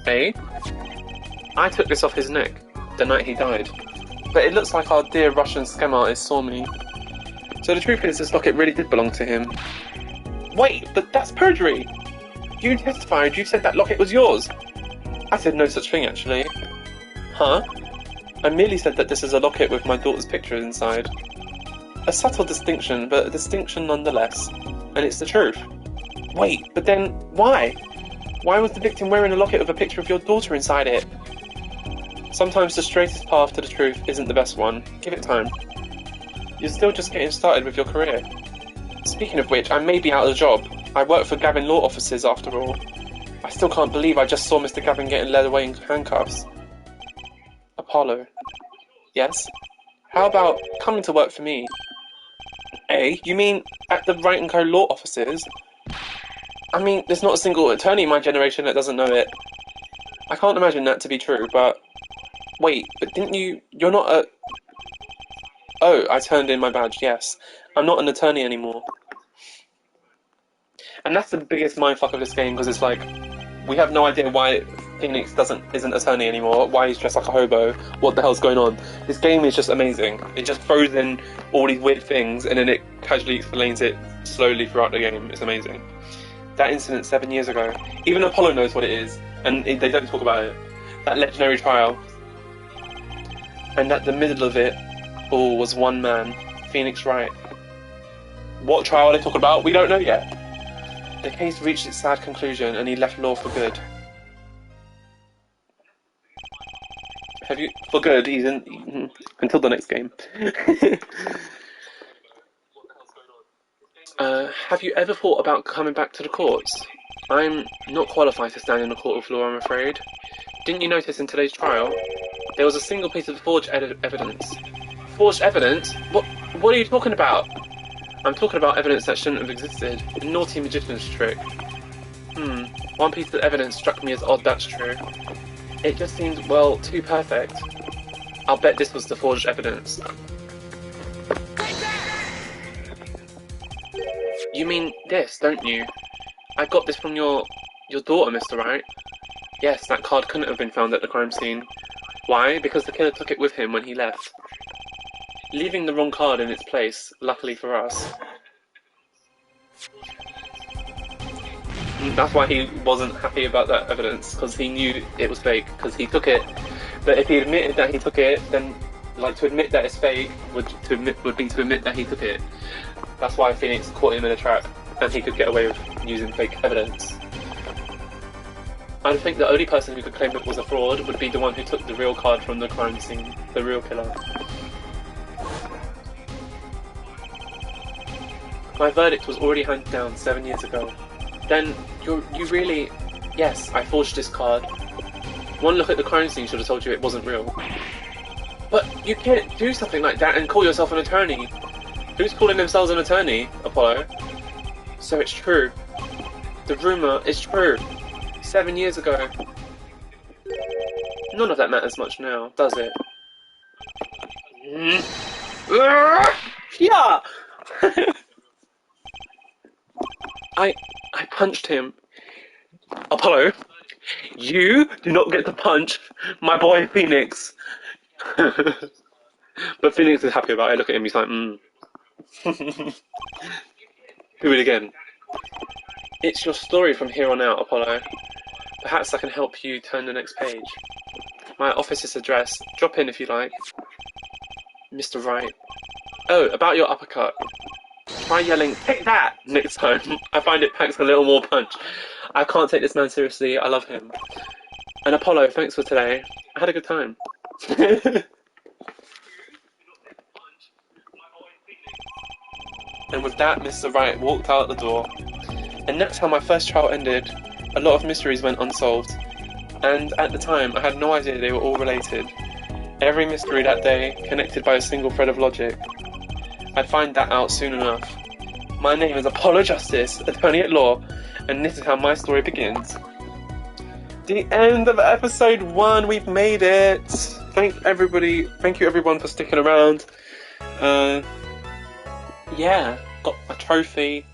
Eh? I took this off his neck the night he died. But it looks like our dear Russian scam artist saw me. So the truth is, this locket really did belong to him. Wait, but that's perjury! You testified, you said that locket was yours! I said no such thing, actually. Huh? I merely said that this is a locket with my daughter's picture inside. A subtle distinction, but a distinction nonetheless. And it's the truth. Wait, but then, why? Why was the victim wearing a locket with a picture of your daughter inside it? Sometimes the straightest path to the truth isn't the best one. Give it time. You're still just getting started with your career. Speaking of which, I may be out of a job. I work for Gavin Law Offices, after all. I still can't believe I just saw Mr. Gavin getting led away in handcuffs. Apollo. Yes? How about coming to work for me? Eh? You mean at the Wright & Co. Law Offices? I mean, there's not a single attorney in my generation that doesn't know it. I can't imagine that to be true, but... Wait, but didn't you... You're not a... Oh, I turned in my badge, yes. I'm not an attorney anymore. And that's the biggest mindfuck of this game, because it's like, we have no idea why Phoenix isn't attorney anymore, why he's dressed like a hobo, what the hell's going on. This game is just amazing. It just throws in all these weird things, and then it casually explains it slowly throughout the game. It's amazing. That incident 7 years ago, even Apollo knows what it is, and they don't talk about it. That legendary trial. And at the middle of it all was one man, Phoenix Wright. What trial are they talking about? We don't know yet. The case reached its sad conclusion and he left law for good. For good, he's in... until the next game. Have you ever thought about coming back to the courts? I'm not qualified to stand in a court of law, I'm afraid. Didn't you notice in today's trial, there was a single piece of forged evidence? Forged evidence? What are you talking about? I'm talking about evidence that shouldn't have existed. A naughty magician's trick. One piece of evidence struck me as odd, that's true. It just seemed, well, too perfect. I'll bet this was the forged evidence. You mean this, don't you? I got this from your daughter, Mr. Wright. Yes, that card couldn't have been found at the crime scene. Why? Because the killer took it with him when he left, leaving the wrong card in its place, luckily for us. That's why he wasn't happy about that evidence, because he knew it was fake, because he took it. But if he admitted that he took it, then, like, to admit that it's fake would be to admit that he took it. That's why Phoenix caught him in a trap, and he could get away with using fake evidence. I think the only person who could claim it was a fraud would be the one who took the real card from the crime scene, the real killer. My verdict was already handed down 7 years ago. Then, you really... Yes, I forged this card. One look at the crime scene should have told you it wasn't real. But you can't do something like that and call yourself an attorney. Who's calling themselves an attorney, Apollo? So it's true. The rumour is true. 7 years ago. None of that matters much now, does it? Yeah! I punched him. Apollo, you do not get to punch my boy Phoenix. But Phoenix is happy about it. Look at him, he's like, Do it again. It's your story from here on out, Apollo. Perhaps I can help you turn the next page. My office's address. Drop in if you like. Mr. Wright. Oh, about your uppercut. Try yelling, "Take that!" next time. I find it packs a little more punch. I can't take this man seriously. I love him. And Apollo, thanks for today. I had a good time. And with that, Mr. Wright walked out the door. And that's how my first trial ended. A lot of mysteries went unsolved. And at the time, I had no idea they were all related. Every mystery that day connected by a single thread of logic. I'd find that out soon enough. My name is Apollo Justice, attorney at law, and this is how my story begins. The end of episode 1, we've made it! Thank you everyone for sticking around. Yeah, got a trophy.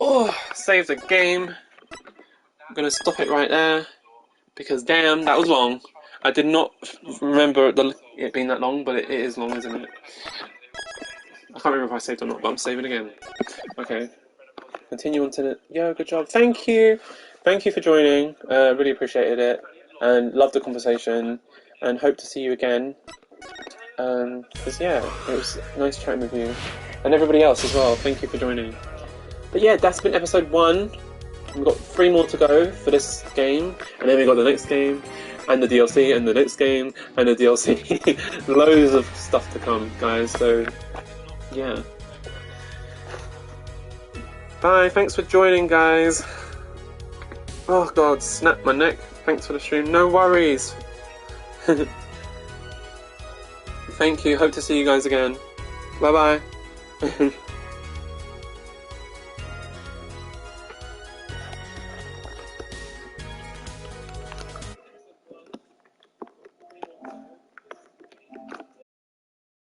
Oh, saved the game. I'm gonna stop it right there, because damn, that was long. I did not remember it being that long, but it is long, isn't it? I can't remember if I saved or not, but I'm saving again. Okay. Continue on to the... Yeah, good job. Thank you! Thank you for joining. Really appreciated it. And loved the conversation. And hope to see you again. Because, yeah, it was nice chatting with you. And everybody else as well. Thank you for joining. But yeah, that's been episode 1. We've got 3 more to go for this game. And then we got the next game. And the DLC. And the next game. And the DLC. Loads of stuff to come, guys. So... yeah. Bye, thanks for joining, guys. Oh god, snap my neck. Thanks for the stream. No worries. Thank you, hope to see you guys again. Bye bye.